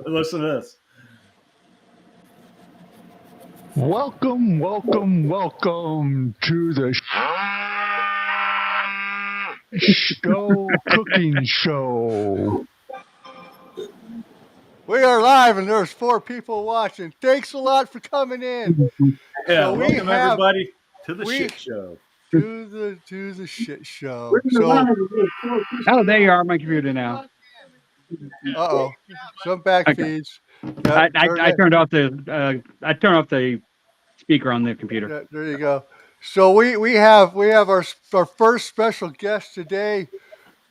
Listen to this. Welcome to the cooking show. We are live and there's 4 people watching. Thanks a lot for coming in. Yeah, So welcome everybody to the shit show. To the shit show. So Oh, there you are on my computer now. some back Okay. feeds. I turned off the speaker on the computer. There you go. So we have our first special guest today,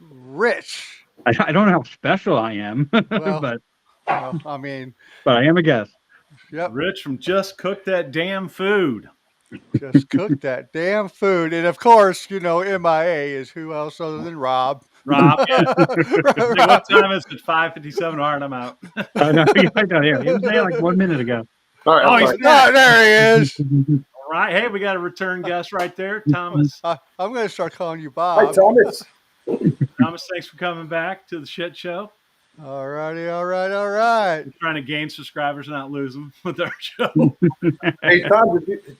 Rich. I don't know how special I am, Well, but I mean, I am a guest. Yep. Rich from Just Cook That Damn Food. Just cook that damn food. And of course, MIA is who else other than Rob. Rob, yeah. What time is it? 5:57. All right, I'm out. I know. He was there like 1 minute ago. All right, he's not. There he is. All right. Hey, we got a return guest right there, Thomas. I'm going to start calling you Bob. Hi, Thomas. Thomas, thanks for coming back to the shit show. All righty. All right. We're trying to gain subscribers, not lose them with our show. Hey,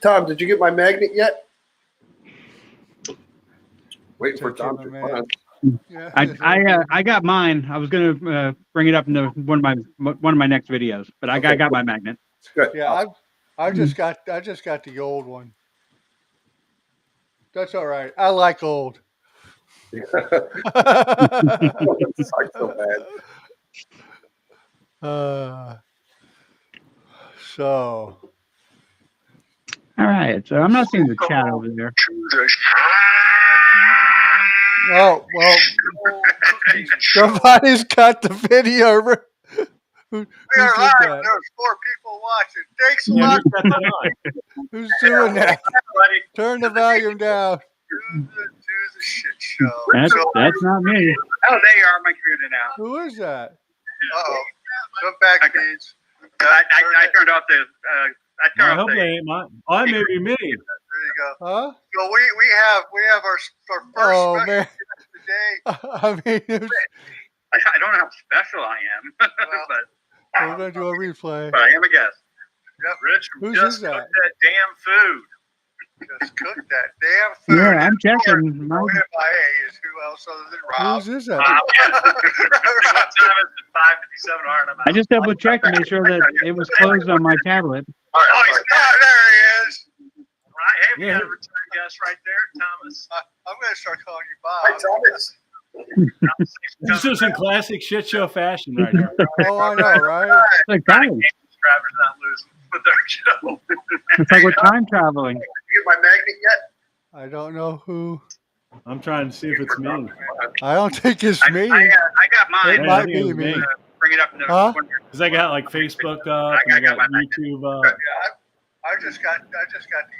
Tom, did you get my magnet yet? Waiting for Tom to come on. Yeah. I got mine. I was gonna bring it up in one of my next videos, but I got my magnet. Good. Yeah, I just got the old one. That's all right. I like old. It's like so bad. So. All right. So I'm not seeing the chat over there. Oh, well, somebody's got the video. Who did that? There's 4 people watching. Thanks a lot. Who's doing that? Turn the volume down. To the shit show. That's not me. Oh, there you are on my computer now. Who is that? Uh-oh. Some back page. I turned off the. I hope they ain't mine. Oh, that may be me. There you go. Huh? So we have our first special man. Today. I mean, I don't know how special I am, but we're gonna do a replay. But I am a guest. Yep, Rich from Who's Just that? Cook That Damn Food. Just cook that damn food. Yeah, I'm checking. MIA is who else other than Rob. Who's that? What time is it? 5:57. All right, I'm out. I just double checked to make sure that it was closed on my tablet. Oh, he's not. There he is. Right, hey, we got a return guest right there, Thomas. I'm going to start calling you Bob. Hi, Thomas. This is in classic shit show fashion right here. Oh, I know, right? Like time. Subscribers not losing with our show. It's like we're time traveling. Did you get my magnet yet? I don't know who. I'm trying to see if it's me. I don't think it's me. I got mine. It might be me. Bring it up. Because I got like Facebook up and I got YouTube up. I just got the.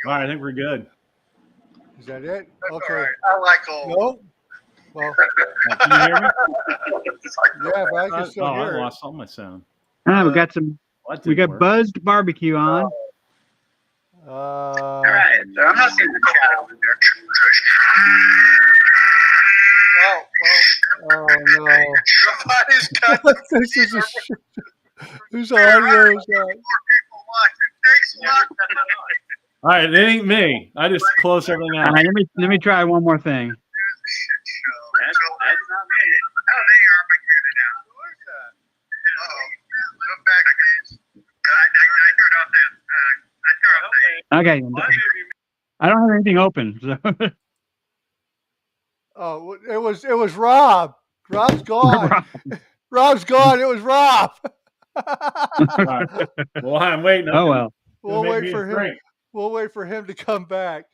All right, I think we're good. Is that it? That's Okay. all right. I like old. No. Well, Can you hear me? yeah, but I can still I hear it. lost all my sound. We got buzzed barbecue on. All right, so I'm not seeing the chat over there. Oh no! Somebody's got this is whose audio is that? All right, it ain't me. I just close everything out. All right, let me try one more thing. That's not me. Oh, there you are on my computer now. Who is that? Come back, please. I turned off the. Okay. I don't have anything open. So. Oh, it was Rob. Rob's gone. Rob's gone. It was Rob. Right. Well, I'm waiting. Oh well. We'll wait for him. We'll wait for him to come back.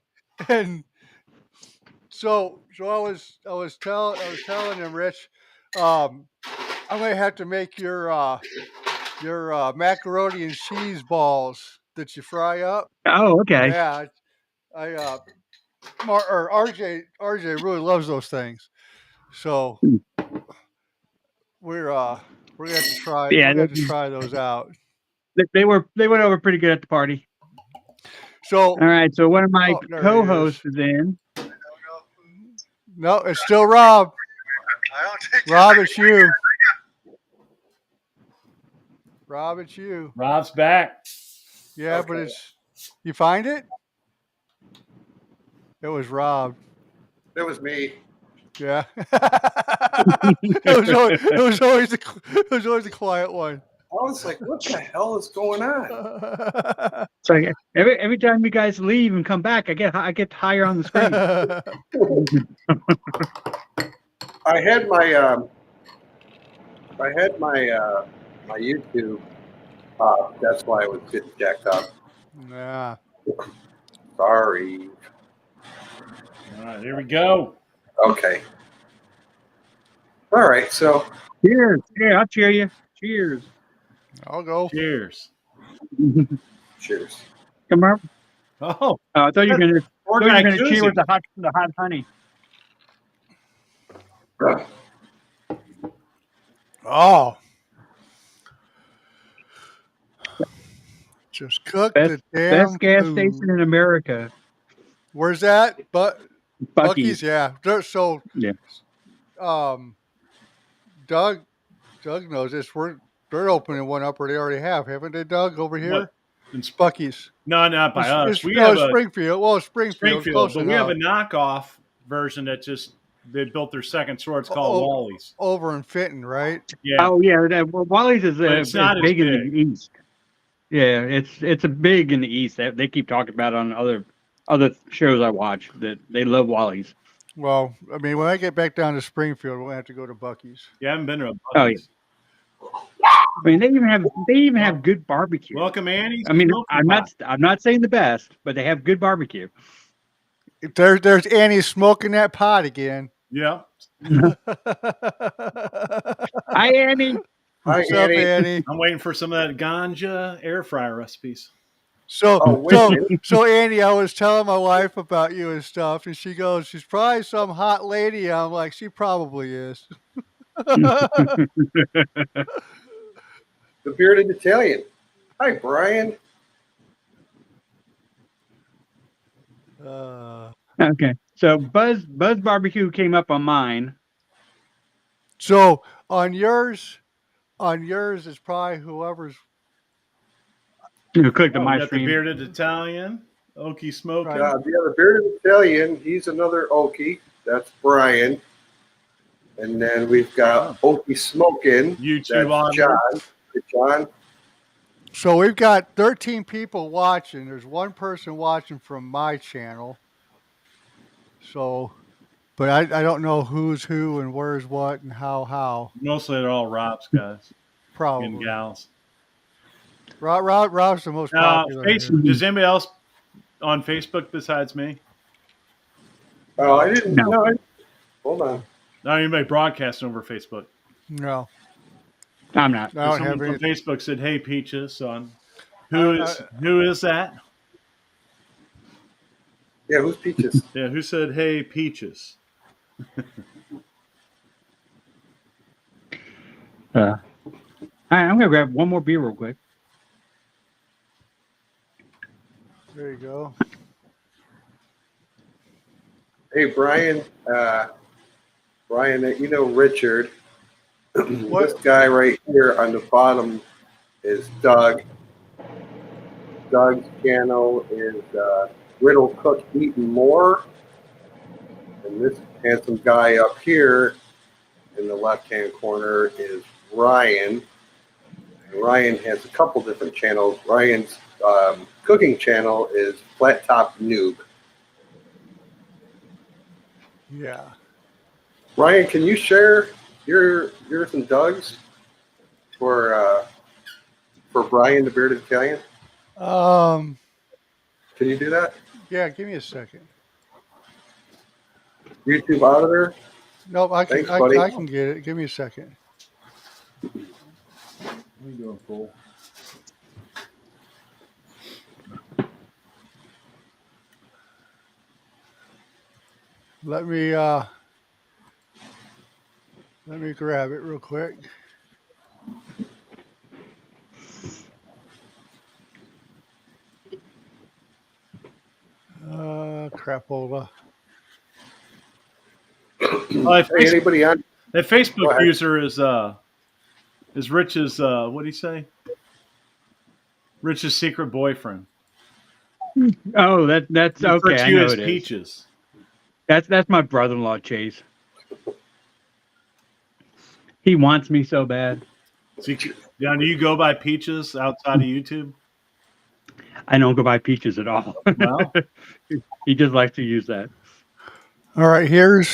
And so I was telling him, Rich, I'm gonna have to make your macaroni and cheese balls that you fry up. Oh, okay. Yeah, RJ really loves those things, so we're gonna have to try. Yeah, we have to try those out. They went over pretty good at the party. So all right, so one of my co-hosts is in. No, it's still Rob. I don't think Rob, it's you. Rob, it's you. Rob's back. Yeah, but it's you find it? It was Rob. It was me. Yeah. it was always the quiet one. I was like, what the hell is going on? So every time you guys leave and come back, I get higher on the screen. I had my YouTube. That's why I was getting jacked up. Yeah. Sorry. All right, here we go. Okay. All right. So Cheers. Yeah, I'll cheer you. Cheers. I'll go. Cheers. cheers. Come on. Oh, I thought you were poor gonna guy cheer with Koozie. the hot honey. Oh. Just cook the damn Best gas food. station in America. Where's that? Bucky's, yeah. So Yeah. Doug knows this. They're opening one up, or they already have, haven't they, Doug, over here? What? It's Bucky's. No, not by us. It's, We no, have it's a Springfield. Well, it's Springfield. Close but enough. we have a knockoff version that they built their second store. It's called Wally's. Over in Fenton, right? Yeah. Oh yeah, Wally's is it's not as big in big. the East. Yeah, it's a big in the East. They keep talking about it on other shows I watch that they love Wally's. Well, I mean, when I get back down to Springfield, we'll have to go to Bucky's. You haven't been to a Oh, yeah. Bucky's. I mean, they even have good barbecue. Welcome, Annie. I mean, I'm not saying the best, but they have good barbecue. There's Annie smoking that pot again. Yeah. Hi, Annie. Hi, What's up, Annie? I'm waiting for some of that ganja air fryer recipes. So wait. Andy, I was telling my wife about you and stuff, and she goes, "She's probably some hot lady." I'm like, "She probably is." The bearded Italian. Hi, Brian. Okay, so Buzz Barbecue came up on mine. So on yours is probably whoever's. You clicked on We my got the stream. bearded Italian, Okie Smoking. The bearded Italian. He's another Okie. That's Brian. And then we've got Okie Smoking. YouTube That's John. John. So we've got 13 people watching. There's one person watching from my channel. So, but I don't know who's who and where's what and how. Mostly they're all Rob's guys Probably. and gals. Rob's the most popular. Facebook, does anybody else on Facebook besides me? Oh, I didn't No. know. Hold on. Not anybody broadcasting over Facebook. No, I'm not. I don't Someone have from any. Facebook said, "Hey, Peaches, son." Who is that? Yeah, who's Peaches? Yeah, who said, "Hey, Peaches"? All right, I'm gonna grab one more beer real quick. There you go. Hey, Brian. Brian, you know Richard. This guy right here on the bottom is Doug. Doug's channel is Riddle Cook Eating More. And this handsome guy up here in the left-hand corner is Ryan. And Ryan has a couple different channels. Ryan's cooking channel is Flat Top Noob. Yeah. Ryan, can you share yours and Doug's for Brian the Bearded Italian? Can you do that? Yeah, give me a second. YouTube auditor? Nope, I can Thanks, buddy. I can get it. Give me a second. What are you doing, fool? Let me grab it real quick. Crapola. Hey, anybody on? That Facebook user is Rich's. What did he say? Rich's secret boyfriend. Oh, that's Refer okay. to I you know as it is. Peaches. That's my brother-in-law, Chase. He wants me so bad. Now, do you go by Peaches outside of YouTube? I don't go by Peaches at all. Well, he just likes to use that. All right, here's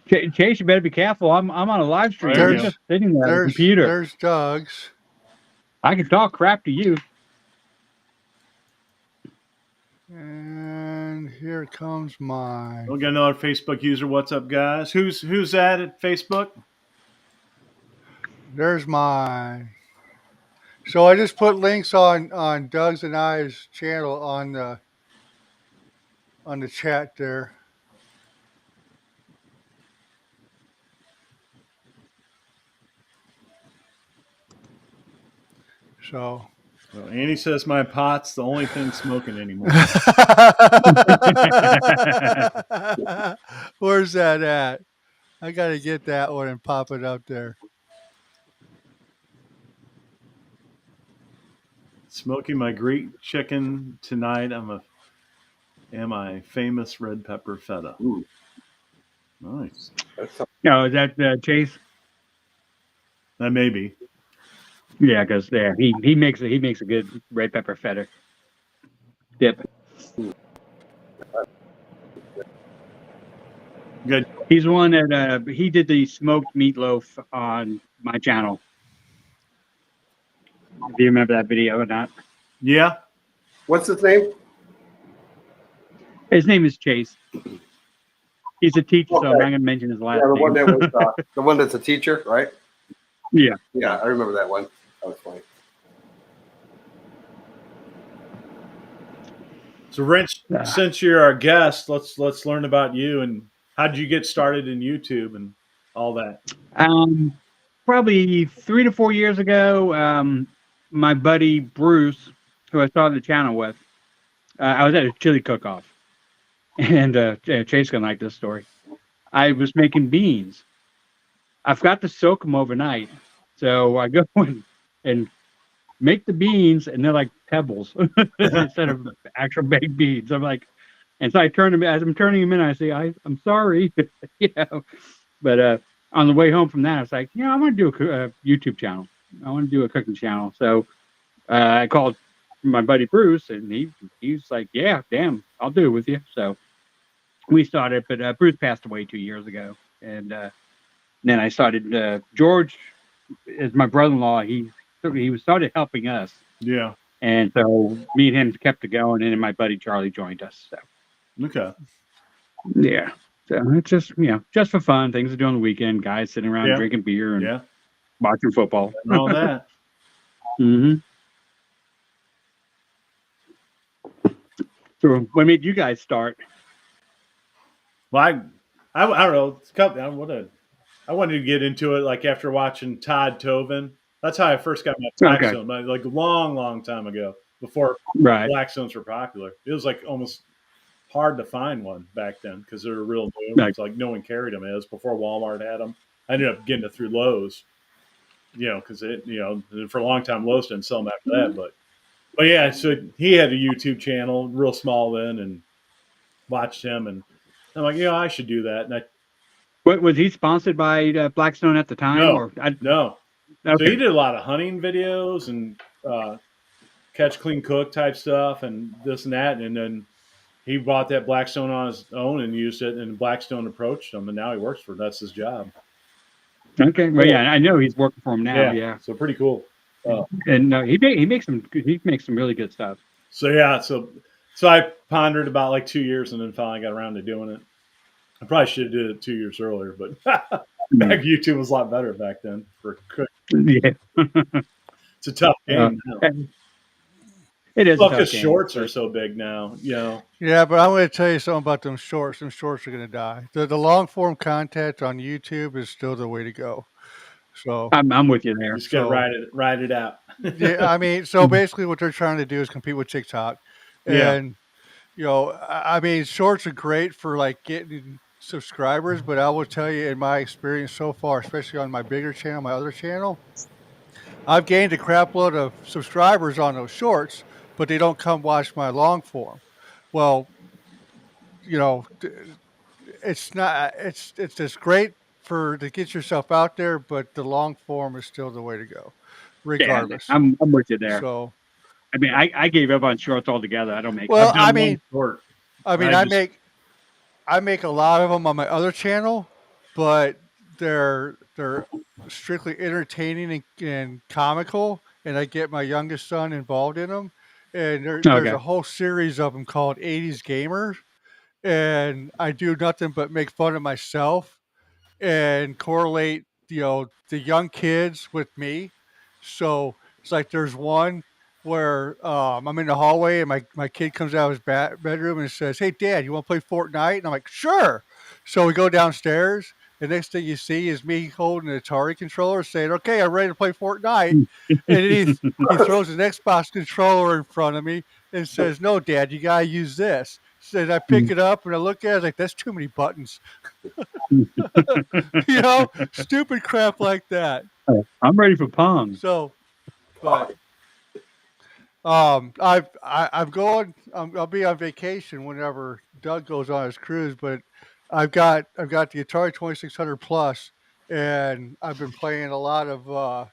Chase, you better be careful. I'm on a live stream. There You're you go. just sitting there at the computer. There's Doug's. I can talk crap to you. And here comes mine. we'll get another Facebook user. What's up, guys? Who's that at Facebook? There's mine. So I just put links on Doug's and I's channel on the chat there. So Well, Annie says my pot's the only thing smoking anymore. where's that at? I gotta get that one and pop it up there. Smoking my Greek chicken tonight. Am I famous red pepper feta? Ooh. Nice. No, is that Chase? That may be. Yeah, because he makes a good red pepper feta dip. Good. He's the one that he did the smoked meatloaf on my channel. Do you remember that video or not? Yeah. What's his name? His name is Chase. He's a teacher, so I'm Okay. not going to mention his last Yeah, the name. one that was the one that's a teacher, right? Yeah. Yeah, I remember that one. That was funny. So, Rich, since you're our guest, let's learn about you and how did you get started in YouTube and all that. Probably 3 to 4 years ago, my buddy Bruce, who I started the channel with, I was at a chili cook-off, and Chase gonna like this story. I was making beans. I forgot to soak them overnight, so I go and make the beans, and they're like pebbles instead of actual baked beans. I'm like, and so I turn them as I'm turning them in. I say, I'm sorry, But on the way home from that, I was like, I want to do a YouTube channel. I want to do a cooking channel. So I called my buddy Bruce, and he's like, yeah, damn, I'll do it with you. So we started, but Bruce passed away 2 years ago, and then I started. George is my brother-in-law. He started helping us. Yeah. And so me and him kept it going, and then my buddy Charlie joined us. So Okay. yeah. So it's just just for fun, things to do on the weekend. Guys sitting around drinking beer and watching football and all that. Mm-hmm. So what made you guys start? Well, I don't know. I wanted to get into it like after watching Todd Tovin. That's how I first got my Blackstone, like a long time ago, before Blackstones were popular. It was like almost hard to find one back then because they were real new. It's like no one carried them. It was before Walmart had them. I ended up getting it through Lowe's, because for a long time Lowe's didn't sell them after that. But yeah, so he had a YouTube channel, real small then, and watched him, and I'm like, I should do that. And What was he sponsored by Blackstone at the time? No. Okay. So he did a lot of hunting videos and catch, clean, cook type stuff, and this and that, and then he bought that Blackstone on his own and used it, and Blackstone approached him, and now he works for that's his job. Okay, well, yeah, I know he's working for him now. Yeah. So pretty cool. And he makes some really good stuff. So I pondered about like 2 years, and then finally got around to doing it. I probably should have did it 2 years earlier, but back YouTube was a lot better back then for cooking. Yeah, it's a tough game now. It is. Because shorts are so big now, Yeah, but I'm going to tell you something about them shorts. Them shorts are going to die. The long form content on YouTube is still the way to go. So I'm with you there. Just got to ride it out. Yeah, I mean, so basically what they're trying to do is compete with TikTok, and I mean, shorts are great for like getting subscribers, but I will tell you, in my experience so far, especially on my bigger channel, my other channel, I've gained a crap load of subscribers on those shorts, but they don't come watch my long form. Well, you know, it's not. It's just great to get yourself out there, but the long form is still the way to go, Yeah, regardless. I'm with you there. So, I mean, I gave up on shorts altogether. I don't make. well, I've done one short. I make a lot of them on my other channel, but they're strictly entertaining and comical, and I get my youngest son involved in them. And there's a whole series of them called '80s Gamers, and I do nothing but make fun of myself and correlate, the young kids with me. So it's like there's one where I'm in the hallway and my kid comes out of his bedroom and says, "Hey, Dad, you want to play Fortnite?" And I'm like, "Sure." So we go downstairs. The next thing you see is me holding an Atari controller, saying, "Okay, I'm ready to play Fortnite." And then he throws an Xbox controller in front of me and says, "No, Dad, you gotta use this." Said I pick it up and I look at it, I was like, "That's too many buttons." Stupid crap like that. I'm ready for Pong. So, but I'm going. I'll be on vacation whenever Doug goes on his cruise. But I've got the Atari 2600 Plus, and I've been playing a lot of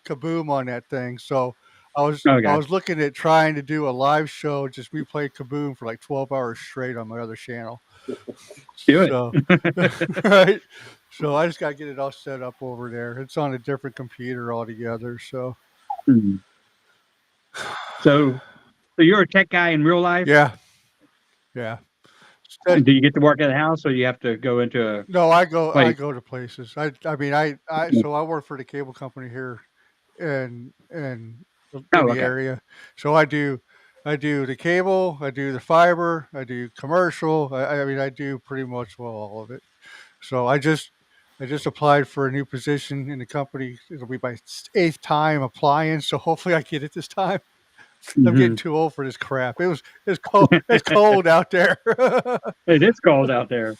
Kaboom on that thing. So I was looking at trying to do a live show, just me play Kaboom for like 12 hours straight on my other channel. Do it. So, right. So I just got to get it all set up over there. It's on a different computer altogether. So, so you're a tech guy in real life? Yeah. Do you get to work at the house, or you have to go into a? No, I go to places. I so I work for the cable company here in the area. So I do the cable, I do the fiber, I do commercial. I do pretty much all of it. So I just applied for a new position in the company. It'll be my 8th time applying, so hopefully I get it this time. I'm getting too old for this crap. It's cold. It's cold out there. It is cold out there.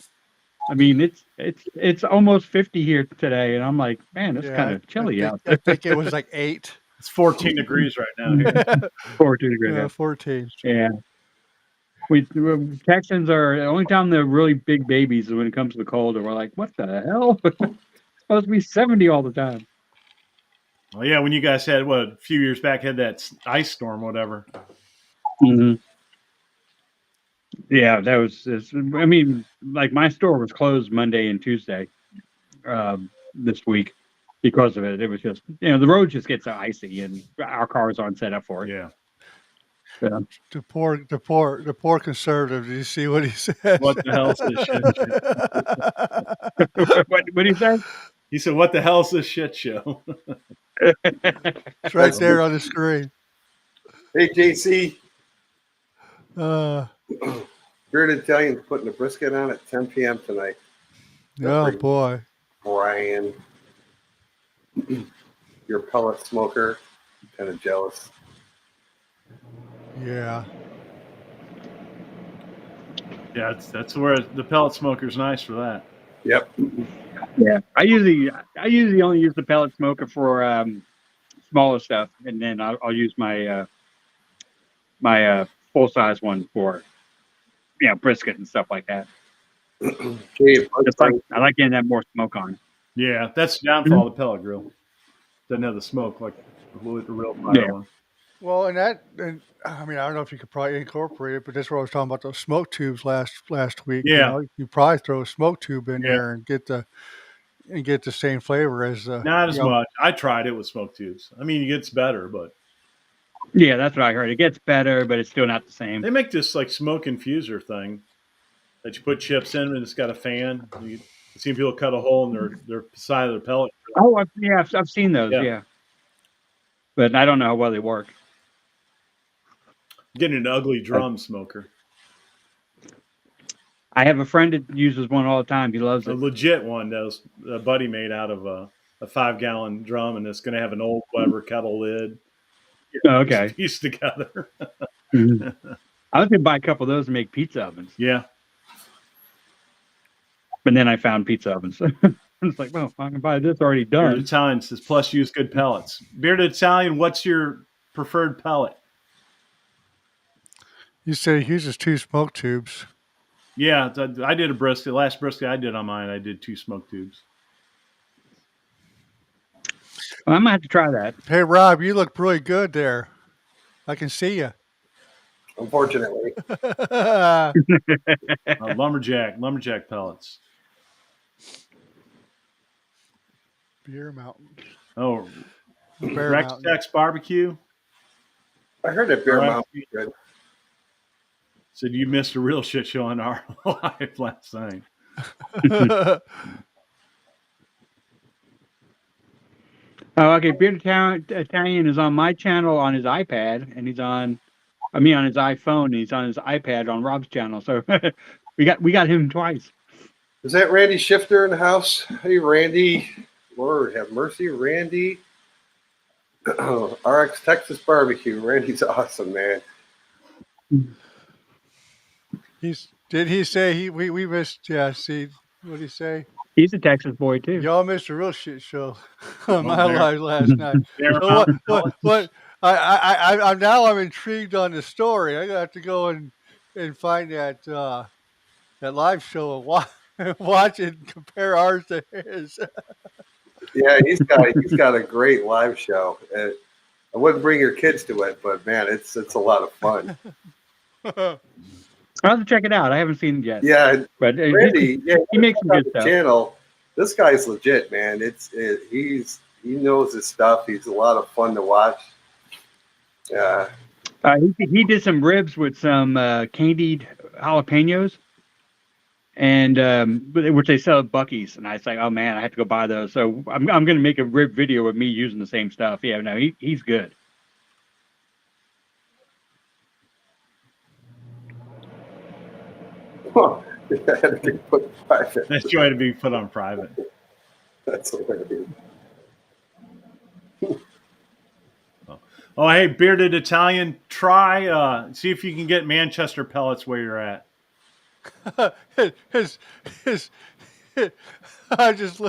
I mean, it's almost 50 here today, and I'm like, man, it's kind of chilly out there. I think it was like 8. It's 14 degrees right now here. 14 degrees. Yeah, 14. Yeah. Texans are the only time they're really big babies is when it comes to the cold, and we're like, what the hell? It's supposed to be 70 all the time. Well, yeah, when you guys had a few years back had that ice storm, whatever. Mm-hmm. Yeah, that was. I mean, like my store was closed Monday and Tuesday this week because of it. It was just the road just gets so icy, and our cars aren't set up for it. Yeah. The poor conservative. Did you see what he said? What the hell's this shit show? What did he say? He said, "What the hell's this shit show?" It's right there on the screen. Hey, JC. Bearded Italian's putting the brisket on at 10 p.m. tonight. Oh, boy. Brian, your pellet smoker. I'm kind of jealous. Yeah. Yeah, that's where the pellet smoker's nice for that. Yep. Yeah, I usually only use the pellet smoker for smaller stuff, and then I'll use my my full size one for brisket and stuff like that. I like getting that more smoke on. Yeah, that's the downfall of the pellet grill. Doesn't have the smoke like the real fire one. Well, and I don't know if you could probably incorporate it, but that's what I was talking about, those smoke tubes last week. Yeah. You probably throw a smoke tube in there and get the same flavor as not as much. I tried it with smoke tubes. I mean, it gets better, but yeah, that's what I heard. It gets better, but it's still not the same. They make this like smoke infuser thing that you put chips in, and it's got a fan. You see people cut a hole in their side of their pellet. Oh, I've seen those. Yeah, but I don't know how well they work. Getting an ugly drum smoker. I have a friend that uses one all the time. He loves it. A legit one that was a buddy made out of a 5-gallon drum, and it's going to have an old Weber kettle lid. Okay. Pieced together. Mm-hmm. I was going to buy a couple of those and make pizza ovens. Yeah. But then I found pizza ovens. It's like, well, I can buy this already Bearded done. Italian says, plus use good pellets. Bearded Italian, what's your preferred pellet? You said he uses 2 smoke tubes. Yeah, I did a brisket. Last brisket I did on mine, I did 2 smoke tubes. Well, I might have to try that. Hey, Rob, you look really good there. I can see you. Unfortunately. Lumberjack pellets. Beer Mountain. Oh, Bear Rex Mountain. Tex Barbecue. I heard that Bear Mountain is good. Said you missed a real shit show on our live last night. Oh, okay. Bearded Italian is on my channel on his iPad, and he's on his iPhone, and he's on his iPad on Rob's channel. So we got him twice. Is that Randy Shifter in the house? Hey, Randy. Lord have mercy, Randy. RX Texas Barbecue. Randy's awesome, man. Did he say we missed? Yeah, see, what did he say? He's a Texas boy too. Y'all missed a real shit show on my live last night. So what? I'm now I'm intrigued on the story. I got to go and find that live show and watch it and compare ours to his. Yeah, he's got a great live show. I wouldn't bring your kids to it, but man, it's a lot of fun. I'll have to check it out. I haven't seen it yet. Yeah, but Randy, he makes some good stuff. Channel. This guy's legit, man. He knows his stuff. He's a lot of fun to watch. Yeah. He did some ribs with some candied jalapenos, and which they sell at Buc-ee's. And I was like, oh man, I have to go buy those. So I'm going to make a rib video of me using the same stuff. Yeah, no, he's good. Huh. That had to be put on private. That's trying to be put on private. That's what it is. Oh, hey, Bearded Italian, try see if you can get Manchester pellets where you're at. I just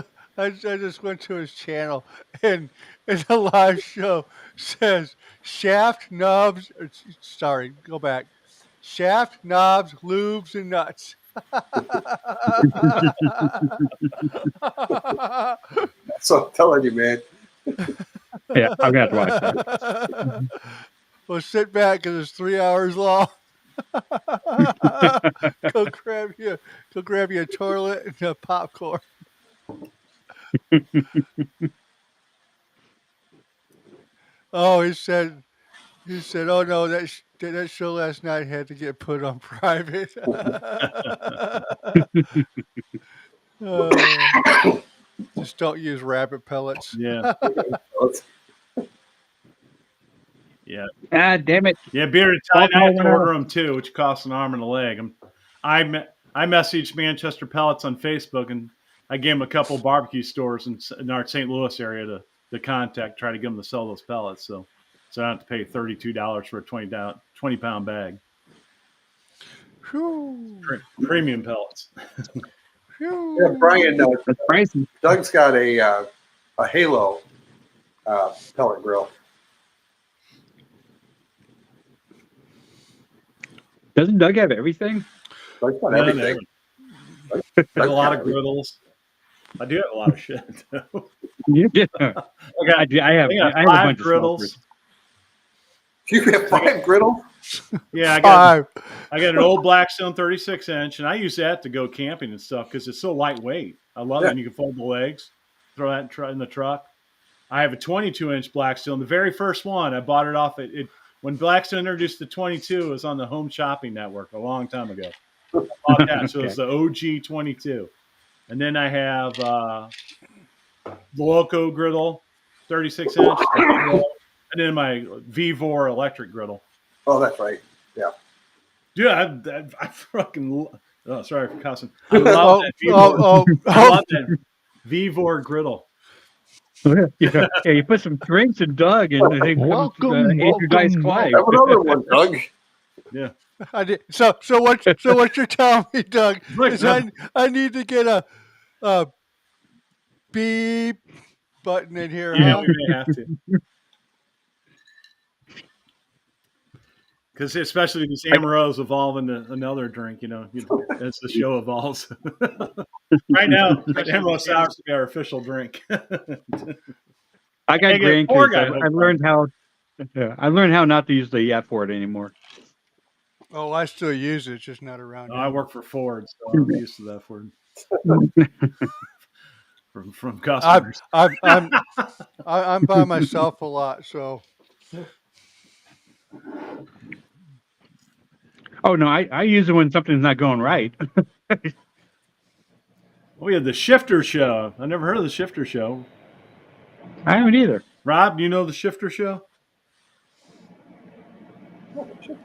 went to his channel and the live show says shaft knobs. Sorry, go back. Shaft knobs, lubes, and nuts. So I'm telling you, man. Yeah, I'm gonna have to watch that. Well, sit back because it's 3 hours long. Go grab you a toilet and a popcorn. Oh, he said, oh no, that show last night had to get put on private. Just don't use rabbit pellets. Yeah. Yeah. Ah, damn it. Yeah, Bearded Italian, I have to order them too, which costs an arm and a leg. I messaged Manchester Pellets on Facebook, and I gave them a couple barbecue stores in our St. Louis area to contact, try to get them to sell those pellets. So I don't have to pay $32 for a 20-pound bag. Premium pellets. Yeah, Brian, Doug's got a Halo pellet grill. Doesn't Doug have everything? Doug's got everything. A lot of griddles. I do have a lot of shit. You do. I have a bunch of griddles. You have 5 griddles? Yeah, I got an old Blackstone 36-inch, and I use that to go camping and stuff because it's so lightweight. I love it. And you can fold the legs, throw that in the truck. I have a 22-inch Blackstone. The very first one, I bought it off when Blackstone introduced the 22. It was on the Home Shopping Network a long time ago. I bought that, so it was the OG 22. And then I have the Loco griddle, 36-inch, and then my Vivor electric griddle. Oh, that's right. Yeah. Dude, I fucking sorry for cussing. I love that Vivor. I love that Vivor griddle. Yeah, you put some drinks in Doug, and they welcome nice Clay. Have another one, Doug. Yeah. I did. So what you're telling me, Doug, is I need to get a beep button in here, Yeah, huh? we may have to. Because especially these Amarillos evolve into another drink, as the show evolves. Right now, Amarillo Sour is our official drink. I got get poor guy grandkids. I learned how not to use the F word anymore. Oh, I still use it, just not around. I work for Ford, so I'm used to that word. From customers. I'm by myself a lot, so. Oh no, I use it when something's not going right. We had the Shifter Show. I never heard of the Shifter Show. I haven't either. Rob, do you know the Shifter Show?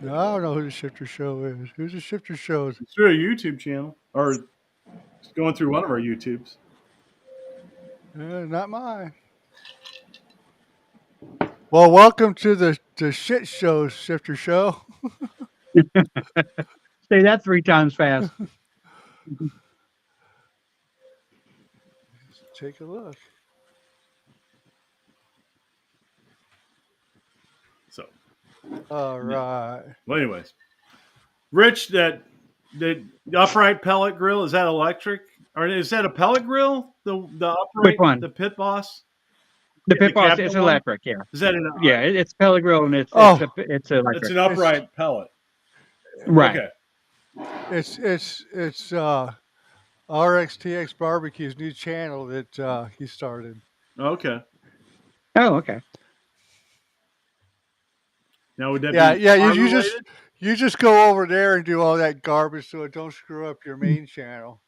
No, I don't know who the Shifter Show is. Who's the Shifter Show? It's through a YouTube channel, or it's going through one of our YouTubes. Not mine. Well, welcome to the shit show, Shifter Show. Say that 3 times fast. Take a look. So, all right. Well, anyways, Rich, the upright pellet grill, is that electric, or is that a pellet grill? The upright, which one? The Pit Boss. The Pit Boss is electric. Yeah. Is that it's pellet grill and it's electric. It's an upright pellet. Right. Okay. It's RXTX Barbecue's new channel that he started. Okay. Oh, okay. Now would that be you just go over there and do all that garbage so it don't screw up your main channel.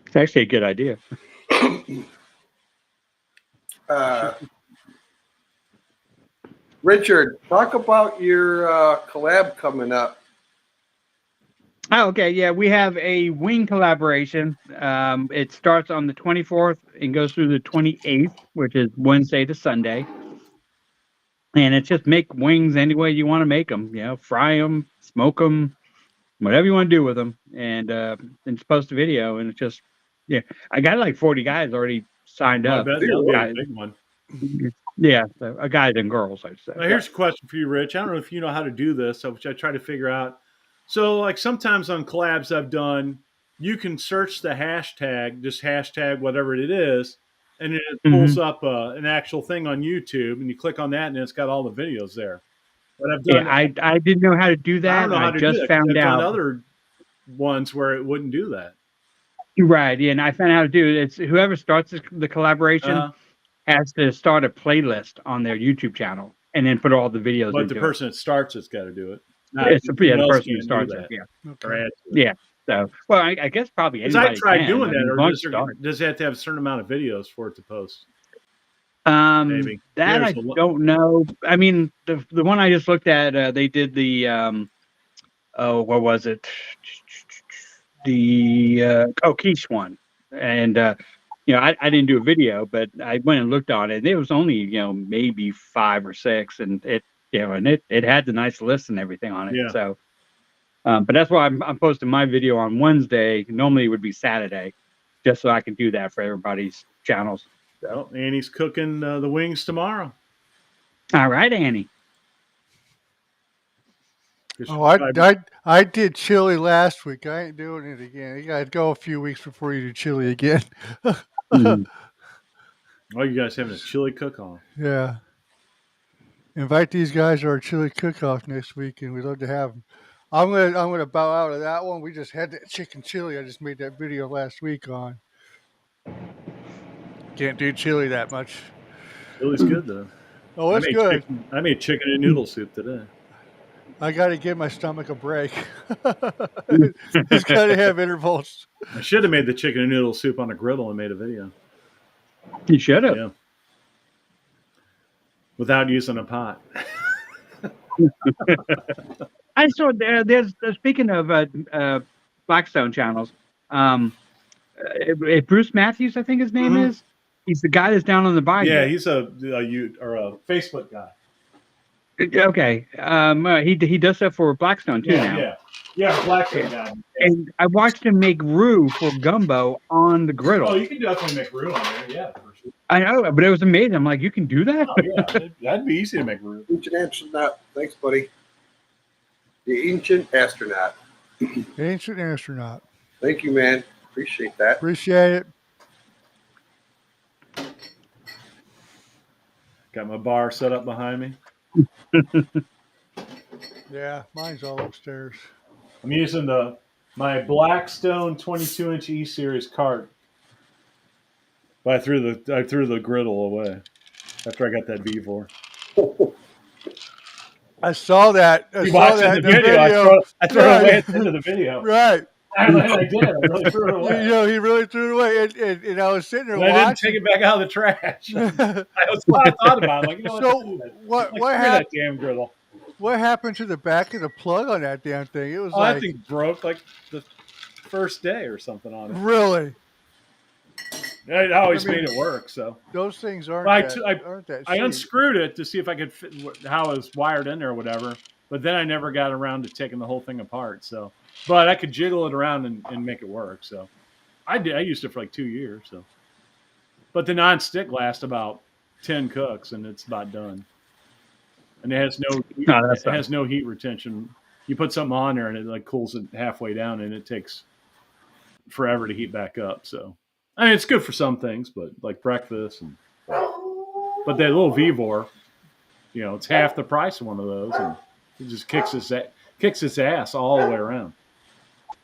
It's actually a good idea. Richard, talk about your collab coming up. Oh, okay. Yeah, we have a wing collaboration. It starts on the 24th and goes through the 28th, which is Wednesday to Sunday. And it's just make wings any way you want to make them. Fry them, smoke them, whatever you want to do with them, and just post a video. And it's just, I got like 40 guys already signed up. I bet that'll be a big one. Yeah, so, guys and girls, I'd say. Now, here's a question for you, Rich. I don't know if you know how to do this, which I try to figure out. So, like sometimes on collabs I've done, you can search the hashtag, just hashtag whatever it is, and it pulls up an actual thing on YouTube, and you click on that, and it's got all the videos there. But I've done. I didn't know how to do that. I don't know how to just do that, found I've out done other ones where it wouldn't do that. Right, yeah, and I found out how to do it. It's whoever starts the collaboration has to start a playlist on their YouTube channel and then put all the videos. But the person that starts it's got to do it. It's the person who starts it. Yeah. Okay. Yeah. So, well, I guess probably anybody. I tried doing that, or does it have to have a certain amount of videos for it to post? Maybe that I don't know. I mean, the one I just looked at, they did the what was it? The quiche one, and I didn't do a video, but I went and looked on it. And it was only maybe 5 or 6, and it had the nice list and everything on it. Yeah. So, but that's why I'm posting my video on Wednesday. Normally it would be Saturday, just so I can do that for everybody's channels. So Annie's cooking the wings tomorrow. All right, Annie. Oh, I did chili last week. I ain't doing it again. You gotta go a few weeks before you do chili again. Oh, you guys having a chili cook-off? Yeah. Invite these guys to our chili cook-off next week, and we'd love to have them. I'm gonna bow out of that one. We just had that chicken chili. I just made that video last week on. Can't do chili that much. Chili's good though. Oh, it's good. I made chicken and noodle soup today. I got to give my stomach a break. It's got to have intervals. I should have made the chicken and noodle soup on a griddle and made a video. You should have. Yeah. Without using a pot. I saw there's speaking of Blackstone channels, Bruce Matthews, I think his name is. He's the guy that's down on the bayou. Yeah, he's a Facebook guy. Okay. He does that for Blackstone too now. Yeah. Yeah, Blackstone guy. And I watched him make roux for gumbo on the griddle. Oh, you can definitely make roux on there. Yeah, for sure. I know, but it was amazing. I'm like, you can do that? Oh, yeah. That'd be easy to make roux. Ancient astronaut. Thanks, buddy. The ancient astronaut. Ancient astronaut. Thank you, man. Appreciate that. Appreciate it. Got my bar set up behind me. Yeah, mine's all upstairs. I'm using my Blackstone 22-inch E series cart. But I threw the griddle away after I got that V4. I saw that. I You saw watched that the video. I threw it away at the end of the video. Right. I did. I really threw it away. You know, he really threw it away, and I was sitting there and watching. I didn't take it back out of the trash. I thought about it. I'm like, you know what? What happened? That damn griddle. What happened to the back of the plug on that damn thing? It was that thing broke like the first day or something on it. Really? I always made it work. So those things aren't that I unscrewed it to see if I could fit how it was wired in there or whatever. But then I never got around to taking the whole thing apart. So, but I could jiggle it around and make it work. So, I did. I used it for like 2 years. So, but the non-stick lasts about 10 cooks and it's about done. And it has no heat retention. You put something on there and it like cools it halfway down, and it takes forever to heat back up. So, I mean, it's good for some things, but like breakfast but that little V4, you know, it's half the price of one of those, and it just kicks its ass all the way around.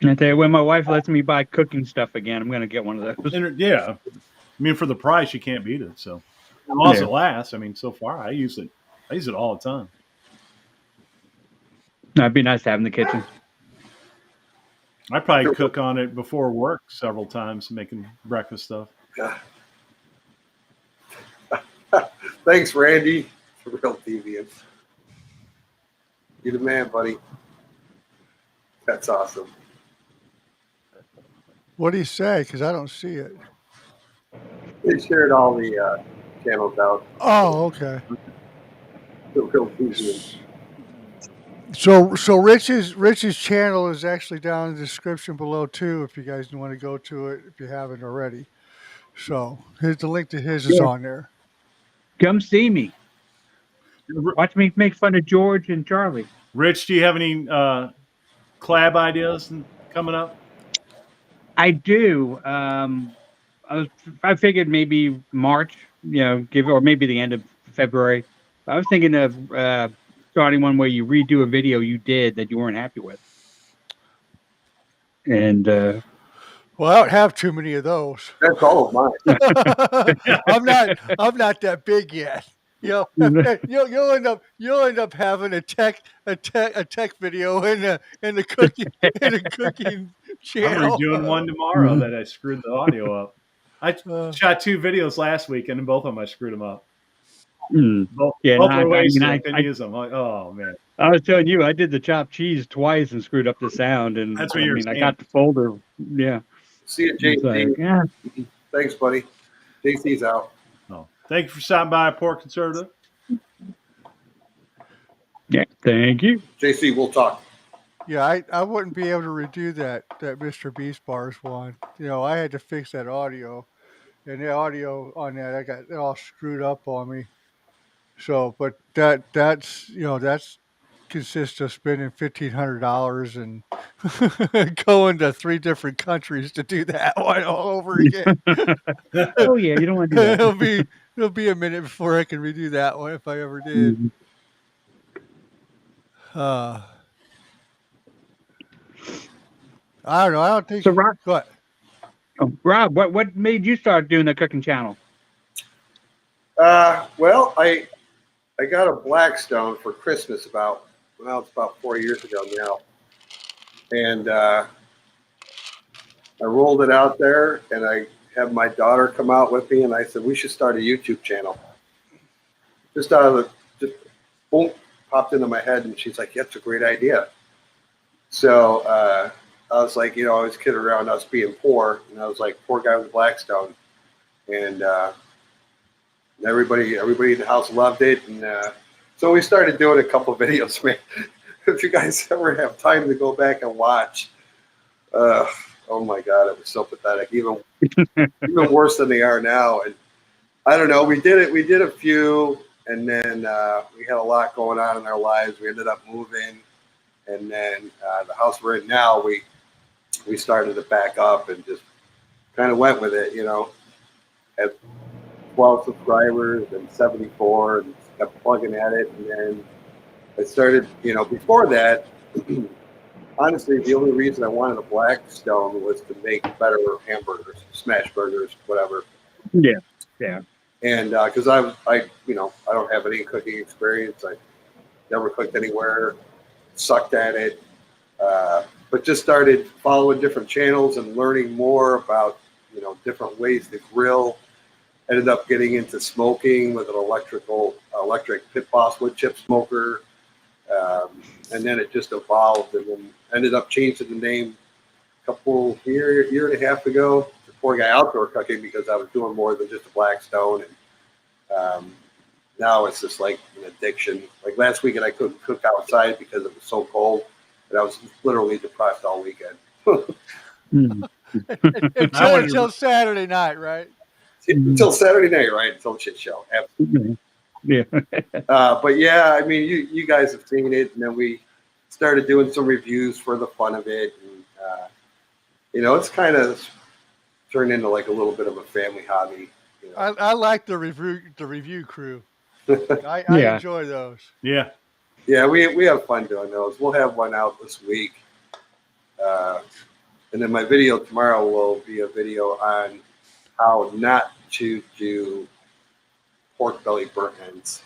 And I tell you, when my wife lets me buy cooking stuff again, I'm going to get one of those. Yeah, I mean, for the price, you can't beat it. So, as long as it lasts, I mean, so far I use it all the time. It'd be nice to have in the kitchen. I probably cook on it before work several times, making breakfast stuff. Yeah. Thanks, Randy. For real deviant. You're the man, buddy. That's awesome. What do you say? Because I don't see it. They shared all the channels out. Oh, okay. The real deviant. So Rich's channel is actually down in the description below too, if you guys want to go to it if you haven't already. So here's the link to his is on there. Come see me. Watch me make fun of George and Charlie. Rich, do you have any collab ideas coming up? I do. I figured maybe March, or maybe the end of February. I was thinking of starting one where you redo a video you did that you weren't happy with. And well, I don't have too many of those. That's all of mine. I'm not that big yet. You'll end up having a tech video in the cooking channel. I'm redoing one tomorrow that I screwed the audio up. I shot 2 videos last week, and both of them I screwed them up. Both ways I couldn't use them. Like, oh man! I was telling you, I did the chopped cheese twice and screwed up the sound, and that's what you're saying. I got the folder. Yeah. See you, JC. Like, yeah. Thanks, buddy. JC's out. Oh, thank you for stopping by, Pork Conservative. Yeah, thank you. JC, we'll talk. Yeah, I wouldn't be able to redo that Mr. Beast Bars one. I had to fix that audio, and the audio on that I got it all screwed up on me. So, but that's consists of spending $1,500 and going to 3 different countries to do that one all over again. Oh yeah, you don't want to do that. It'll be a minute before I can redo that one if I ever did. Mm-hmm. I don't know. I don't think so. Rob, what? Oh, Rob, what made you start doing the cooking channel? Well, I got a Blackstone for Christmas it's about 4 years ago now. And I rolled it out there, and I had my daughter come out with me, and I said, we should start a YouTube channel. Just boom, popped into my head, and she's like, that's a great idea. So I was like, I was kidding around us being poor, and I was like, poor guy with Blackstone. And everybody in the house loved it, and so we started doing a couple of videos, man. if you guys ever have time to go back and watch, oh my God, it was so pathetic. Even worse than they are now. And I don't know. We did a few, and then we had a lot going on in our lives. We ended up moving, and then the house we're in now, we started to back up and just kind of went with it. Had 12 subscribers and 74, and kept plugging at it, and then I started. Before that. Honestly, the only reason I wanted a Blackstone was to make better hamburgers, smash burgers, whatever. Yeah. And because I don't have any cooking experience. I never cooked anywhere, sucked at it, but just started following different channels and learning more about different ways to grill. Ended up getting into smoking with an electric Pit Boss wood chip smoker. And then it just evolved, and then ended up changing the name a year and a half ago before I got outdoor cooking, because I was doing more than just a Blackstone. And now it's just like an addiction. Like last weekend, I couldn't cook outside because it was so cold, and I was literally depressed all weekend. Until Saturday night, right? Until Saturday night, right? Until shit show. Absolutely. Yeah. But yeah, I mean, you guys have seen it, and then we started doing some reviews for the fun of it, and it's kind of turned into like a little bit of a family hobby. I like the review crew. I enjoy those. Yeah. Yeah, we have fun doing those. We'll have one out this week, and then my video tomorrow will be a video on how not to do pork belly burnt ends.